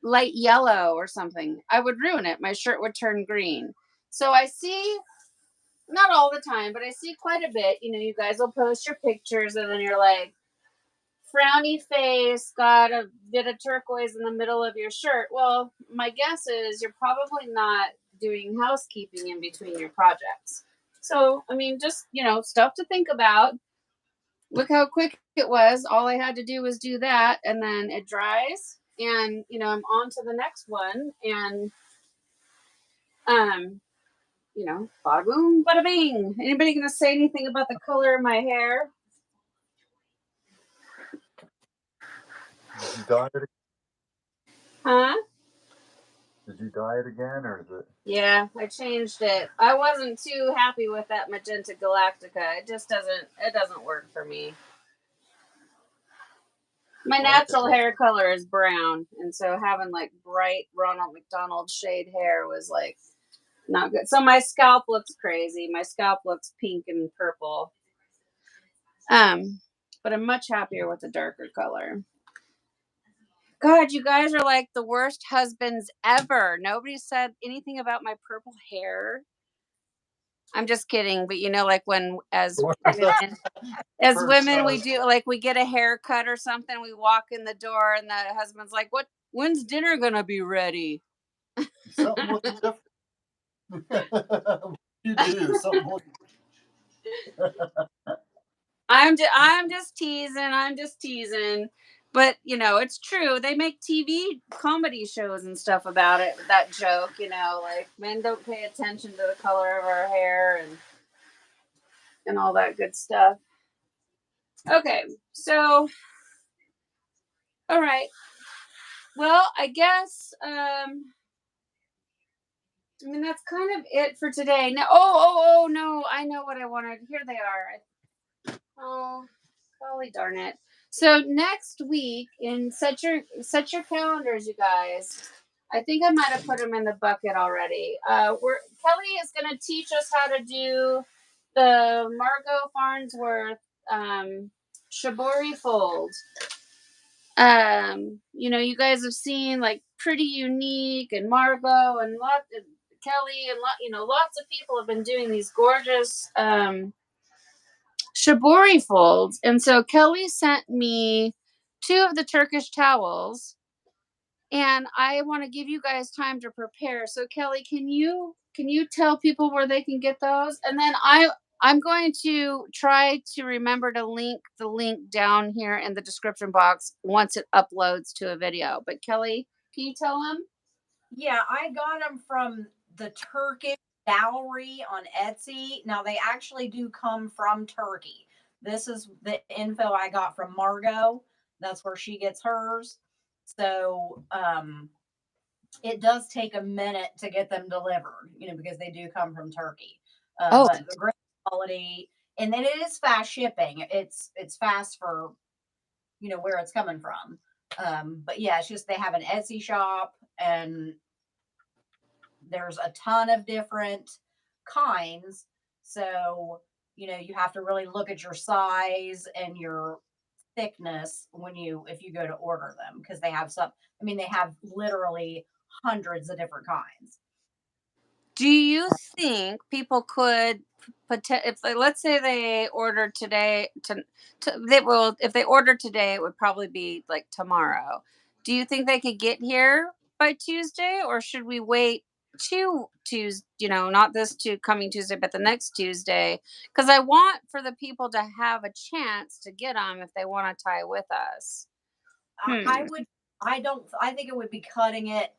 light yellow or something, I would ruin it. My shirt would turn green. So I see, not all the time, but I see quite a bit. You guys will post your pictures and then you're like, frowny face, got a bit of turquoise in the middle of your shirt. Well, my guess is you're probably not doing housekeeping in between your projects. So, I mean, just, stuff to think about. Look how quick it was. All I had to do was do that, and then it dries, and, I'm on to the next one, and, bada boom, bada bing. Anybody gonna say anything about the color of my hair? Did you dye it? Huh? Did you dye it again, or is it? Yeah, I changed it. I wasn't too happy with that magenta galactica. It just doesn't work for me. My natural hair color is brown, and so having like bright Ronald McDonald shade hair was like not good. So my scalp looks crazy. My scalp looks pink and purple. But I'm much happier with the darker color. God, you guys are like the worst husbands ever. Nobody said anything about my purple hair. I'm just kidding, but like when as women we do, like we get a haircut or something, we walk in the door and the husband's like, when's dinner gonna be ready? Something looks different. You do something. I'm just teasing. But it's true. They make TV comedy shows and stuff about it. That joke, like men don't pay attention to the color of our hair and all that good stuff. Okay, so all right. Well, I guess I mean that's kind of it for today. Now, oh no, I know what I wanted. Here they are. Oh, golly darn it! So next week, set your calendars, you guys. I think I might have put them in the bucket already. Kelly is going to teach us how to do the Margot Farnsworth shibori fold. You guys have seen like Pretty Unique and Margot and Kelly and lots of people have been doing these gorgeous shibori folds. And so Kelly sent me 2 of the Turkish towels, and I want to give you guys time to prepare. So Kelly, can you tell people where they can get those? And then I'm going to try to remember to link the link down here in the description box once it uploads to a video. But Kelly, can you tell them? Yeah, I got them from the Turkish Dowry on Etsy. Now, they actually do come from Turkey. This is the info I got from Margot. That's where she gets hers. So, it does take a minute to get them delivered, because they do come from Turkey. But great quality, and then it is fast shipping. It's fast for, where it's coming from. But yeah, it's just they have an Etsy shop, and there's a ton of different kinds. So, you have to really look at your size and your thickness if you go to order them, because they have they have literally hundreds of different kinds. Do you think people could if let's say they ordered today if they ordered today, it would probably be like tomorrow. Do you think they could get here by Tuesday, or should we wait to Tuesday, not this coming Tuesday, but the next Tuesday? Because I want for the people to have a chance to get them if they want to tie with us. I think it would be cutting it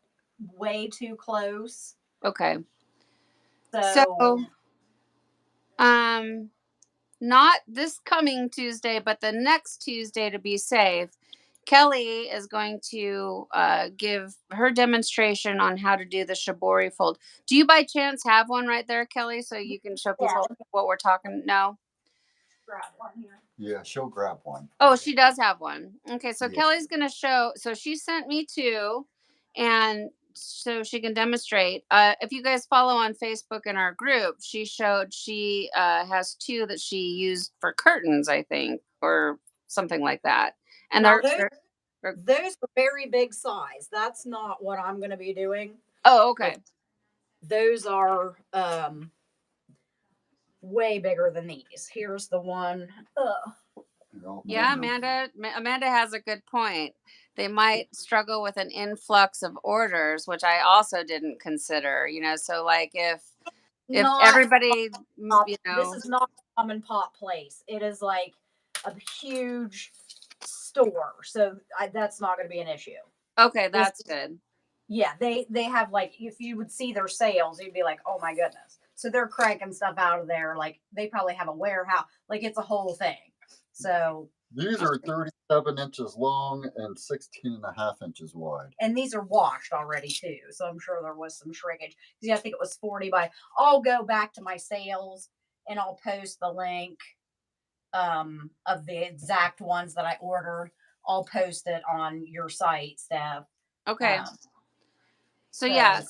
way too close. Okay. So, not this coming Tuesday, but the next Tuesday, to be safe, Kelly is going to give her demonstration on how to do the shibori fold. Do you by chance have one right there, Kelly, so you can show yeah, people what we're talking? No? grab one here. Yeah, she'll grab one. Oh, she does have one. Okay, so Yeah. Kelly's going to show. So she sent me two, and so she can demonstrate. If you guys follow on Facebook in our group, she showed she has two that she used for curtains, I think, or something like that. And Now, they're those are very big size. That's not what I'm going to be doing. oh, okay. Like, those are way bigger than these. Here's the one. Yeah, Amanda has a good point. They might struggle with an influx of orders, which I also didn't consider, so like if Not everybody, this is not a mom and pop place. It is like a huge store, so that's not going to be an issue. Okay, that's good. Yeah, they have, like, if you would see their sales, you'd be like, oh my goodness. So they're cranking stuff out of there. Like, they probably have a warehouse. Like, it's a whole thing. So these are 37 inches long and 16.5 inches wide. And these are washed already too. So I'm sure there was some shrinkage. Yeah, I think it was 40 by. I'll go back to my sales and I'll post the link of the exact ones that I ordered. I'll post it on your site, Steph. Okay. So yeah,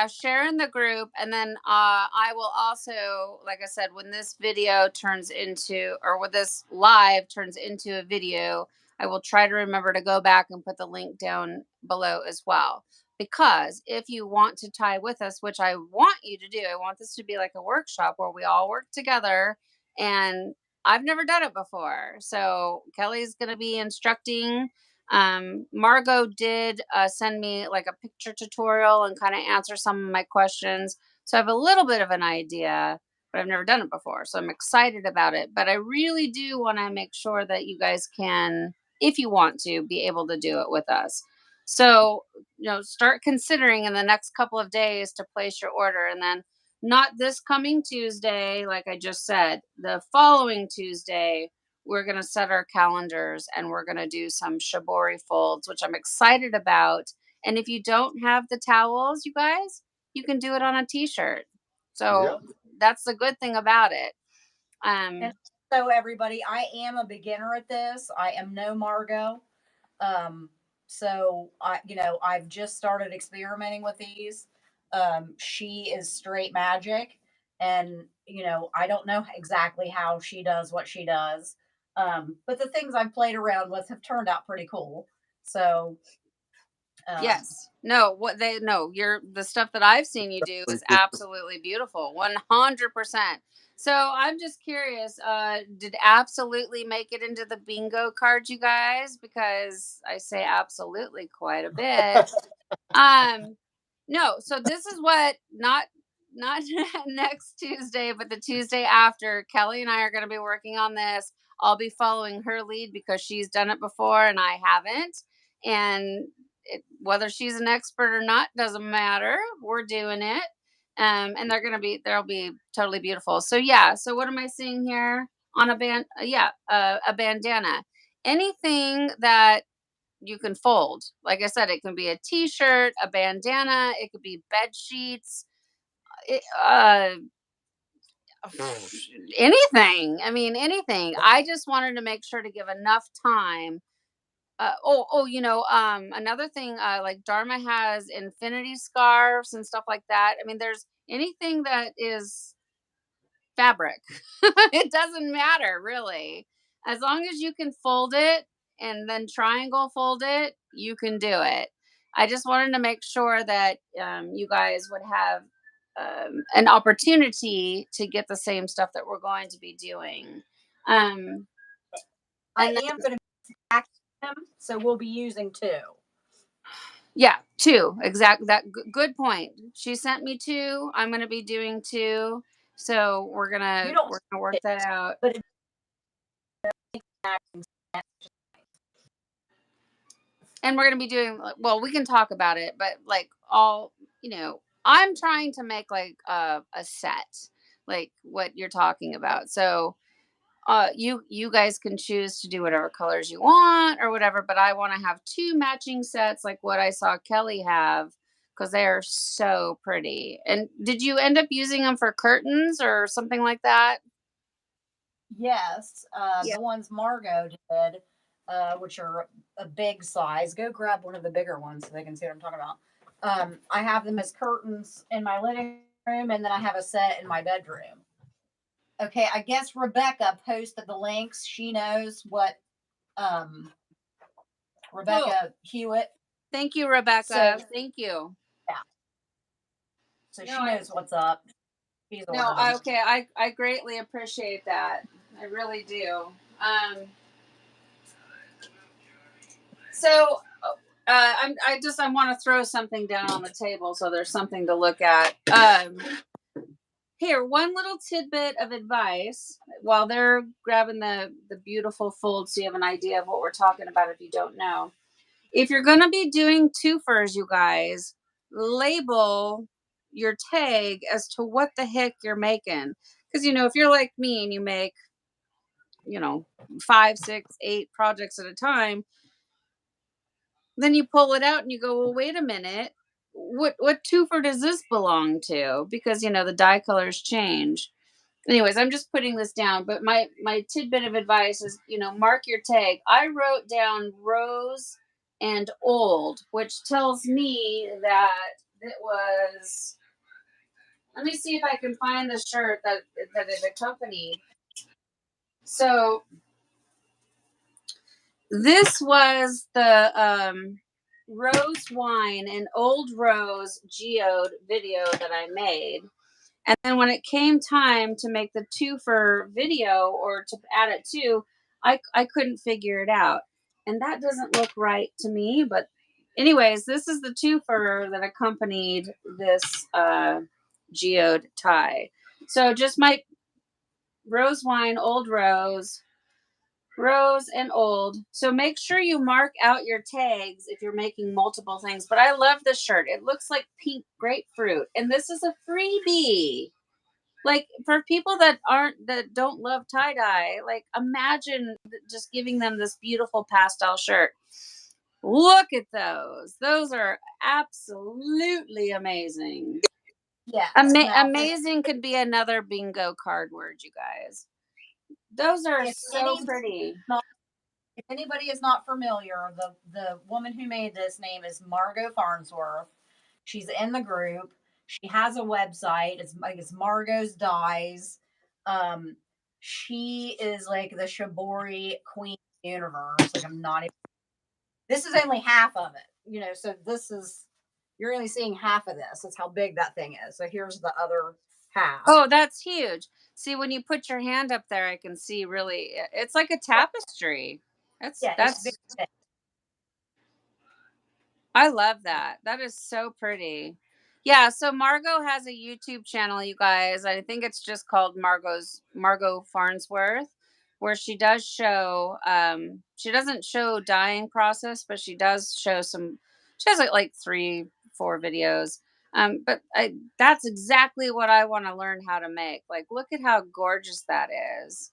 share in the group, and then I will also, like I said, when this video turns into, or when this live turns into a video, I will try to remember to go back and put the link down below as well. Because if you want to tie with us, which I want you to do, I want this to be like a workshop where we all work together, and I've never done it before. So Kelly's going to be instructing. Margot did send me like a picture tutorial and kind of answer some of my questions. So I have a little bit of an idea, but I've never done it before. So I'm excited about it. But I really do want to make sure that you guys can, if you want to, be able to do it with us. So, start considering in the next couple of days to place your order. And then not this coming Tuesday, like I just said, the following Tuesday, we're going to set our calendars and we're going to do some shibori folds, which I'm excited about. And if you don't have the towels, you guys, you can do it on a t-shirt. So that's the good thing about it. And so everybody, I am a beginner at this. I am no Margot. So I've just started experimenting with these. She is straight magic, and I don't know exactly how she does what she does. But the things I've played around with have turned out pretty cool. So yes, no, the stuff that I've seen you do is absolutely beautiful, 100%. So I'm just curious, did absolutely make it into the bingo card, you guys? Because I say absolutely quite a bit. No, so this is what not next Tuesday, but the Tuesday after, Kelly and I are going to be working on this. I'll be following her lead because she's done it before and I haven't. And whether she's an expert or not doesn't matter. We're doing it. And they'll be totally beautiful. So yeah, so what am I seeing here on a a bandana. Anything that you can fold. Like I said, it can be a t-shirt, a bandana, it could be bed sheets, anything. I mean, anything. I just wanted to make sure to give enough time. Another thing, like Dharma has infinity scarves and stuff like that. I mean, there's anything that is fabric. It doesn't matter really. As long as you can fold it and then triangle fold it, you can do it. I just wanted to make sure that you guys would have an opportunity to get the same stuff that we're going to be doing. I am going to act them, so we'll be using two. Yeah, two. Exactly. Good point. She sent me two. I'm going to be doing two. So we're gonna work that out. But and we're going to be doing, well, we can talk about it, but like all, I'm trying to make like a set, like what you're talking about. So you guys can choose to do whatever colors you want or whatever, but I want to have two matching sets like what I saw Kelly have, because they are so pretty. And did you end up using them for curtains or something like that? Yes, Yeah. the ones Margot did, which are a big size. Go grab one of the bigger ones so they can see what I'm talking about. I have them as curtains in my living room, and then I have a set in my bedroom. Okay, I guess Rebecca posted the links. She knows what um, Cool. Rebecca Hewitt. Thank you, Rebecca. So Thank you. yeah, so No, she knows what's up. She's no, ordered them. okay. I greatly appreciate that. I really do. So I want to throw something down on the table so there's something to look at. Here, one little tidbit of advice while they're grabbing the beautiful folds, so you have an idea of what we're talking about if you don't know. If you're gonna be doing twofers, you guys, label your tag as to what the heck you're making. Because if you're like me and you make, 5, 6, 8 projects at a time, then you pull it out and you go, well, wait a minute, what twofer does this belong to? Because the dye colors change. Anyways, I'm just putting this down, but my tidbit of advice is, mark your tag. I wrote down rose and old, which tells me that it was. Let me see if I can find the shirt that it accompanied. So this was the rose wine and old rose geode video that I made. And then when it came time to make the twofer video or to add it to, I couldn't figure it out. And that doesn't look right to me. But anyways, this is the twofer that accompanied this geode tie. So just my rose wine, old rose, rose and old. So make sure you mark out your tags if you're making multiple things. But I love this shirt. It looks like pink grapefruit. And this is a freebie. Like for people that don't love tie-dye, like imagine just giving them this beautiful pastel shirt. Look at those. Those are absolutely amazing. Yeah. Amazing could be another bingo card word, you guys. Those are so pretty. If anybody is not familiar, the woman who made this name is Margot Farnsworth. She's in the group. She has a website. It's Margot's Dyes. She is like the Shibori queen universe. Like I'm not even. This is only half of it. So this is you're only seeing half of this. That's how big that thing is. So here's the other half. Oh, that's huge. See, when you put your hand up there, I can see really. It's like a tapestry. That's. I love that. That is so pretty. Yeah, so Margot has a YouTube channel, you guys. I think it's just called Margot Farnsworth, where she does show she doesn't show dyeing process, but she does show she has like 3, 4 videos. But that's exactly what I want to learn how to make. Like look at how gorgeous that is.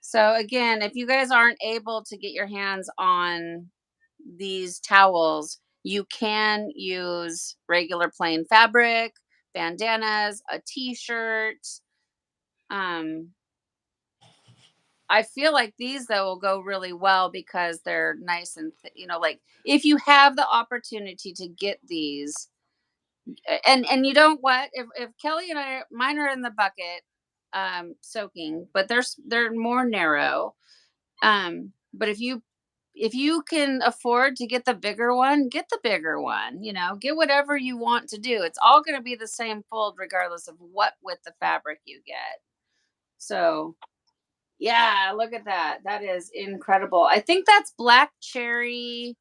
So again, if you guys aren't able to get your hands on these towels, you can use regular plain fabric, bandanas, a t-shirt. I feel like these though will go really well because they're nice and like if you have the opportunity to get these, and you don't what if Kelly and mine are in the bucket soaking, but they're more narrow. But if you can afford to get the bigger one, get the bigger one. Get whatever you want to do. It's all going to be the same fold regardless of what width the fabric you get. So yeah, look at that. That is incredible. I think that's black cherry.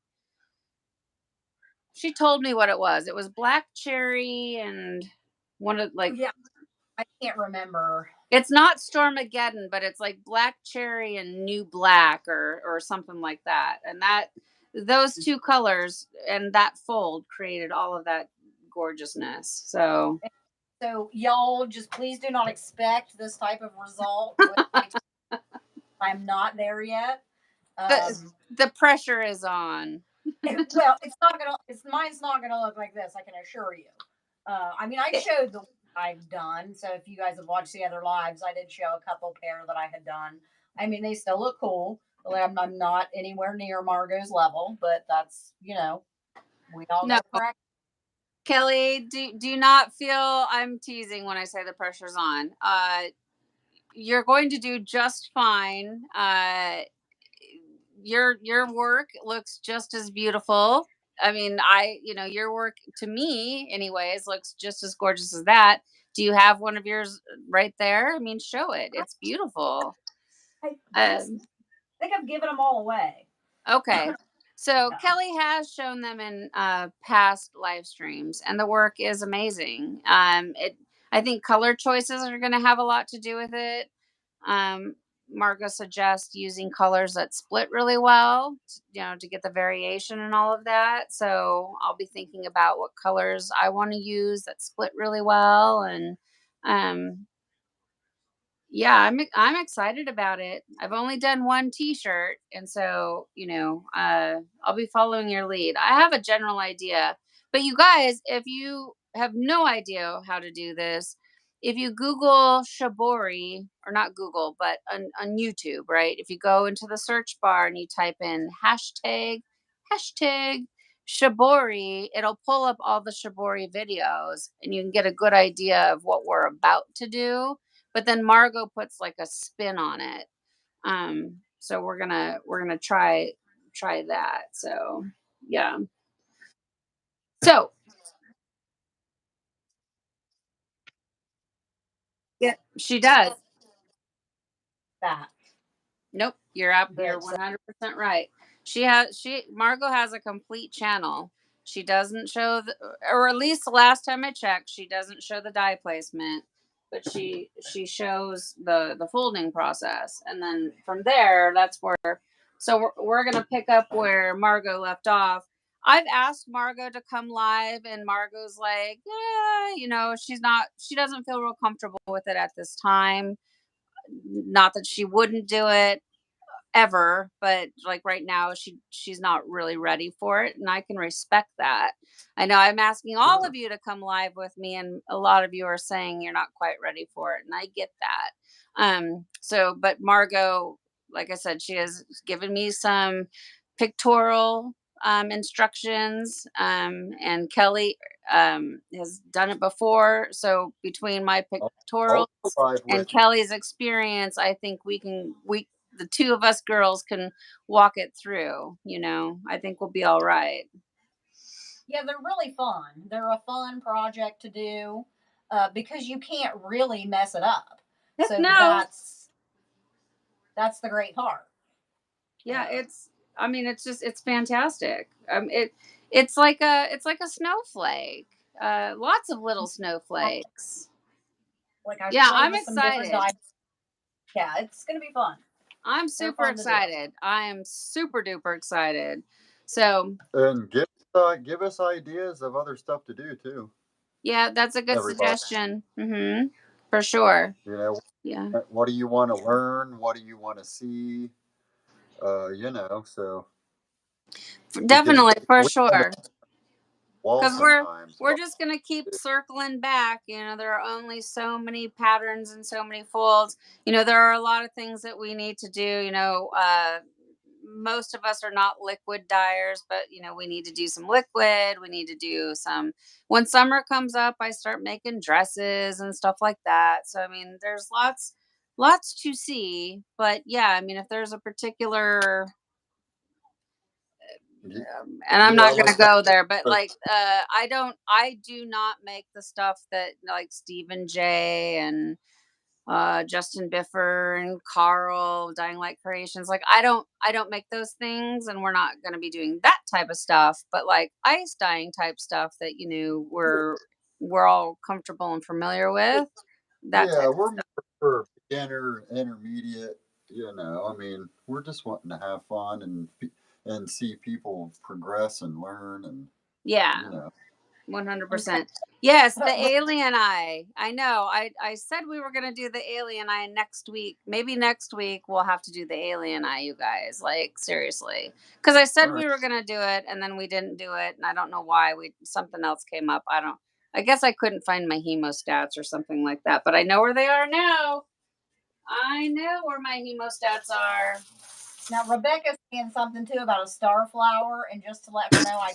She told me what it was. It was black cherry and one of like yeah, I can't remember. It's not Stormageddon, but it's like black cherry and new black or something like that. And those two colors and that fold created all of that gorgeousness. So y'all just please do not expect this type of result. I'm not there yet. the pressure is on. Well, mine's not gonna look like this, I can assure you. I mean, I showed the I've done, so if you guys have watched the other lives, I did show a couple pair that I had done. I mean, they still look cool. I'm not anywhere near Margot's level, but that's, we all No, got to practice. Kelly, do not feel I'm teasing when I say the pressure's on. You're going to do just fine. Your work looks just as beautiful. I mean, your work to me, anyways, looks just as gorgeous as that. Do you have one of yours right there? I mean, show it. It's beautiful. I think I've given them all away. Okay. So Yeah. Kelly has shown them in past live streams, and the work is amazing. I think color choices are going to have a lot to do with it. Margot suggests using colors that split really well, to get the variation and all of that. So I'll be thinking about what colors I want to use that split really well, and yeah, I'm excited about it. I've only done one t-shirt, and so, I'll be following your lead. I have a general idea, but you guys, if you have no idea how to do this, if you Google shibori, or not Google, but on YouTube, right? If you go into the search bar and you type in hashtag shibori, it'll pull up all the shibori videos, and you can get a good idea of what we're about to do. But then Margot puts like a spin on it. So we're gonna try that. So yeah. So yeah, she does. That. Nope, you're up. You're Good. 100% right. Margot has a complete channel. She doesn't show or at least the last time I checked, she doesn't show the dye placement, but she shows the folding process, and then from there, that's where. So we're gonna pick up where Margot left off. I've asked Margot to come live, and Margot's like, yeah, she doesn't feel real comfortable with it at this time. Not that she wouldn't do it ever, but like right now she's not really ready for it, and I can respect that. I know I'm asking all of you to come live with me, and a lot of you are saying you're not quite ready for it, and I get that. But Margot, like I said, she has given me some pictorial instructions, and Kelly has done it before, so between my pictorial and Kelly's experience, I think we the two of us girls can walk it through. I think we'll be all right. Yeah, they're really fun. They're a fun project to do because you can't really mess it up. So no, that's the great part. yeah, it's fantastic. It's like a snowflake. Lots of little snowflakes. Like I Yeah, played I'm with some different excited. dyes. Yeah, it's gonna be fun. I'm super excited. I am super duper excited. So, And give us ideas of other stuff to do too. yeah, that's a good suggestion. For sure. Yeah. What do you want to learn? What do you want to see? So Definitely, for sure. Because sometimes. we're just gonna keep circling back. There are only so many patterns and so many folds. There are a lot of things that we need to do. Most of us are not liquid dyers, but we need to do some liquid. We need to do some. When summer comes up, I start making dresses and stuff like that. So there's lots to see. But yeah, if there's a particular and I'm not gonna go there, but like I do not make the stuff that like Stephen J and Justin Biffer and Carl Dying Light Creations. Like I don't make those things, and we're not gonna be doing that type of stuff, but like ice dyeing type stuff that we're all comfortable and familiar with. That type we're more for beginner, intermediate. We're just wanting to have fun and see people progress and learn, and yeah. 100%. Yes, the alien eye. I know. I said we were gonna do the alien eye next week. Maybe next week we'll have to do the alien eye, you guys. Like seriously, because I said All right. we were gonna do it and then we didn't do it, and I don't know why. We something else came up. I don't. I guess I couldn't find my hemostats or something like that, but I know where they are now. I know where my hemostats are. Now Rebecca's saying something too about a star flower, and just to let her know, I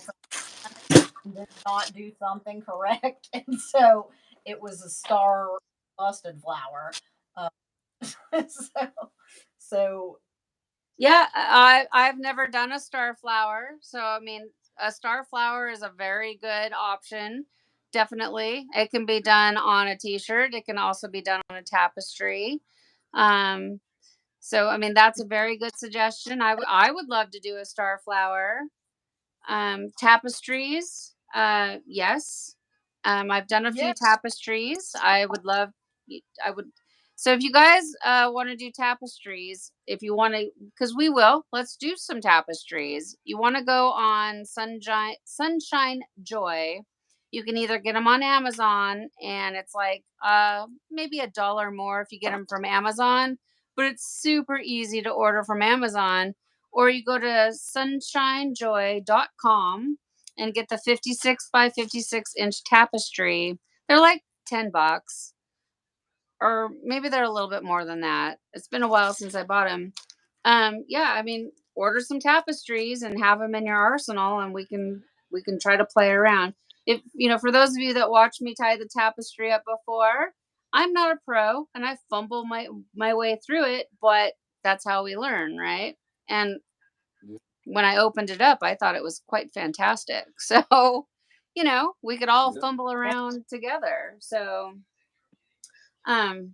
did not do something correct, and so it was a star busted flower. Uh, so, so Yeah, I've never done a star flower, so I mean, a star flower is a very good option. Definitely, it can be done on a T-shirt. It can also be done on a tapestry. Um, so I mean, that's a very good suggestion. I would love to do a star flower. Tapestries, yes. I've done a few yeah, tapestries. I would love, I would. So if you guys want to do tapestries, if you want to, because we will, let's do some tapestries. You want to go on Sunshine Joy. You can either get them on Amazon, and it's like maybe $1 more if you get them from Amazon, but it's super easy to order from Amazon, or you go to sunshinejoy.com and get the 56 by 56 inch tapestry. They're like $10, or maybe they're a little bit more than that. It's been a while since I bought them. Yeah, I mean, order some tapestries and have them in your arsenal, and we can try to play around. If you know, for those of you that watched me tie the tapestry up before, I'm not a pro, and I fumble my way through it, but that's how we learn, right? And when I opened it up, I thought it was quite fantastic. So, we could all Yeah. fumble around together. So, um,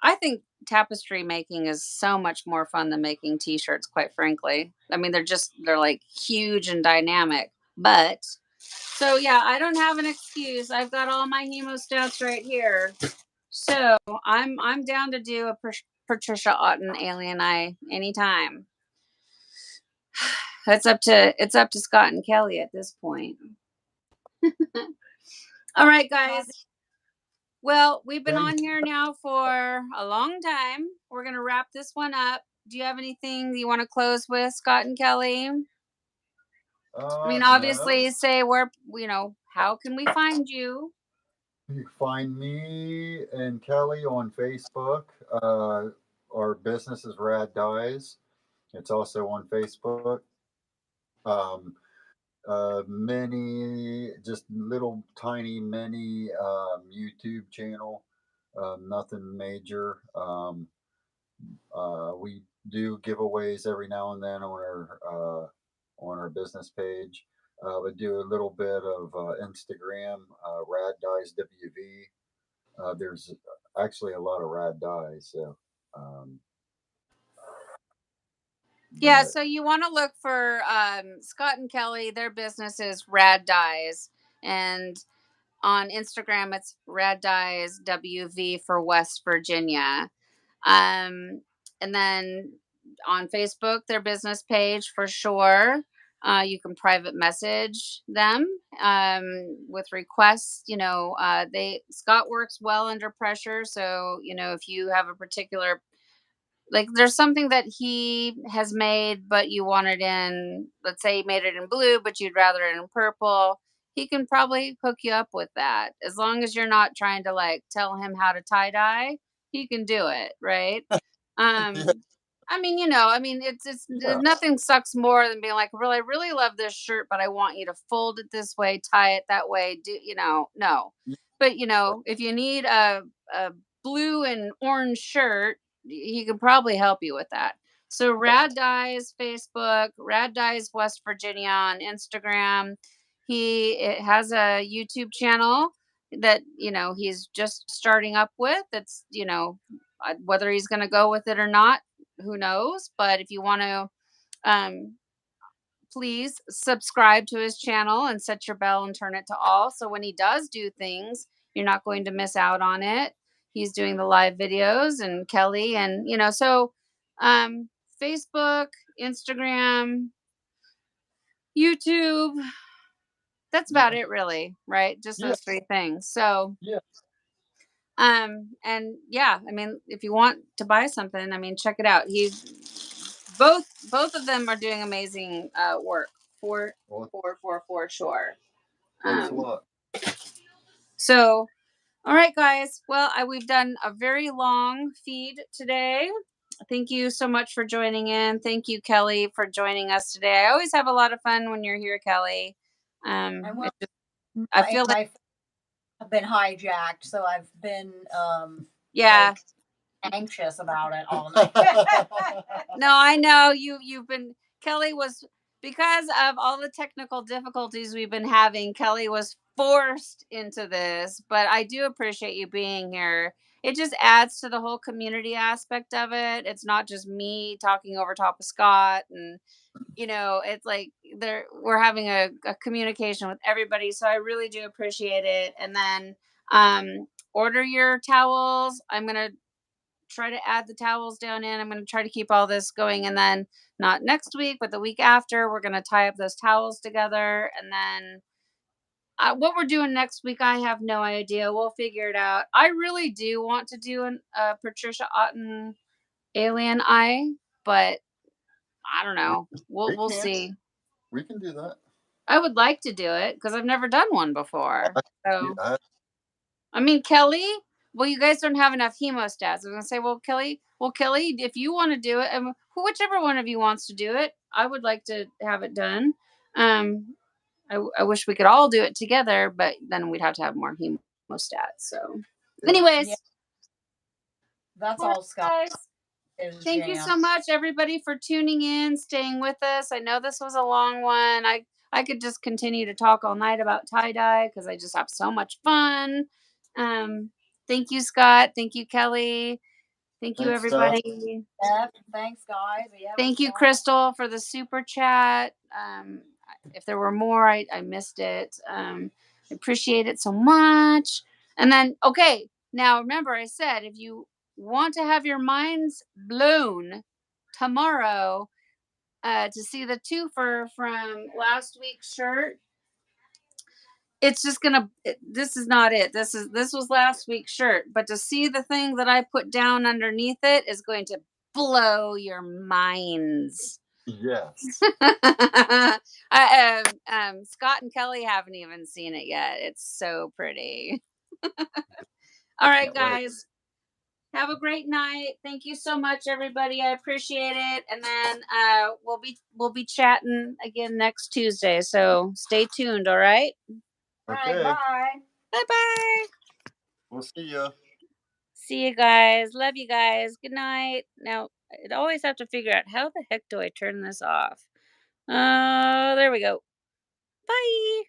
I think tapestry making is so much more fun than making t-shirts, quite frankly. I mean, they're like huge and dynamic. But so yeah, I don't have an excuse. I've got all my hemostats right here. So I'm down to do a Patricia Otten alien eye anytime. It's up to Scott and Kelly at this point. All right, guys. Well, we've been Thank on here now for a long time. We're gonna wrap this one up. Do you have anything you want to close with, Scott and Kelly? I mean, No. obviously, say where how can we find you? You can find me and Kelly on Facebook. Our business is Rad Dyes. It's also on Facebook. Um, mini, just little tiny mini YouTube channel. Nothing major. We do giveaways every now and then on our business page. We do a little bit of Instagram, Rad Dyes WV. There's actually a lot of rad dyes, so Yeah, but so you want to look for Scott and Kelly. Their business is Rad Dyes, and on Instagram it's Rad Dyes WV for West Virginia. Um, and then on Facebook, their business page for sure. You can private message them with requests. They Scott works well under pressure, so if you have a particular, like, there's something that he has made but you want it in, let's say he made it in blue but you'd rather it in purple, he can probably hook you up with that, as long as you're not trying to like tell him how to tie dye. He can do it, right? yeah, um I mean, it's yeah, nothing sucks more than being like, really, I really love this shirt, but I want you to fold it this way, tie it that way, no. yeah, But if you need a blue and orange shirt, he could probably help you with that. So Rad Dyes Facebook, Rad Dyes West Virginia on Instagram. It has a YouTube channel that he's just starting up with. It's whether he's going to go with it or not, who knows. But if you want to, um, please subscribe to his channel and set your bell and turn it to all. So when he does do things, you're not going to miss out on it. He's doing the live videos, and Kelly, and so um, Facebook, Instagram, YouTube, that's about it, really, right? Just Yeah. those three things. So, Yeah. and yeah, I mean, if you want to buy something, I mean, check it out. Both of them are doing amazing work for Well, for sure. thanks a Um, lot. so, all right, guys. Well, we've done a very long feed today. Thank you so much for joining in. Thank you, Kelly, for joining us today. I always have a lot of fun when you're here, Kelly. And well, I feel like, my I've been hijacked, so I've been yeah. like anxious about it all night. No, I know you've been Kelly was because of all the technical difficulties we've been having, Kelly was forced into this, but I do appreciate you being here. It just adds to the whole community aspect of it. It's not just me talking over top of Scott and it's like we're having a communication with everybody. So I really do appreciate it. And then order your towels. I'm gonna try to add the towels down in. I'm going to try to keep all this going. And then not next week, but the week after, we're going to tie up those towels together. And then what we're doing next week, I have no idea. We'll figure it out. I really do want to do an Patricia Otten alien eye, but I don't know. We'll see. We can do that. I would like to do it because I've never done one before. So I, I mean, Kelly, well, you guys don't have enough hemostats. I was gonna say, well, Kelly, if you want to do it, whichever one of you wants to do it, I would like to have it done. I wish we could all do it together, but then we'd have to have more hemostats. So, yeah. anyways, Yeah, that's all right, all Scott guys. is Thank you jam. so much, everybody, for tuning in, staying with us. I know this was a long one. I could just continue to talk all night about tie-dye because I just have so much fun. Um, Thank you, Scott. Thank you, Kelly. Thank you, Thanks, Steph. everybody. Thanks, guys. Yeah, Thank you, Crystal, for the super chat. If there were more, I missed it. I appreciate it so much. And then, okay, now remember, I said if you want to have your minds blown tomorrow to see the twofer from last week's shirt, it's just gonna. This is not it. This was last week's shirt, but to see the thing that I put down underneath it is going to blow your minds. Yes. Scott and Kelly haven't even seen it yet. It's so pretty. All right, Can't wait. guys. Have a great night. Thank you so much, everybody. I appreciate it. And then we'll be chatting again next Tuesday. So stay tuned. All right. All Okay. right, bye. Bye bye. We'll see you. See you guys. Love you guys. Good night. Now I'd always have to figure out how the heck do I turn this off. There we go. Bye.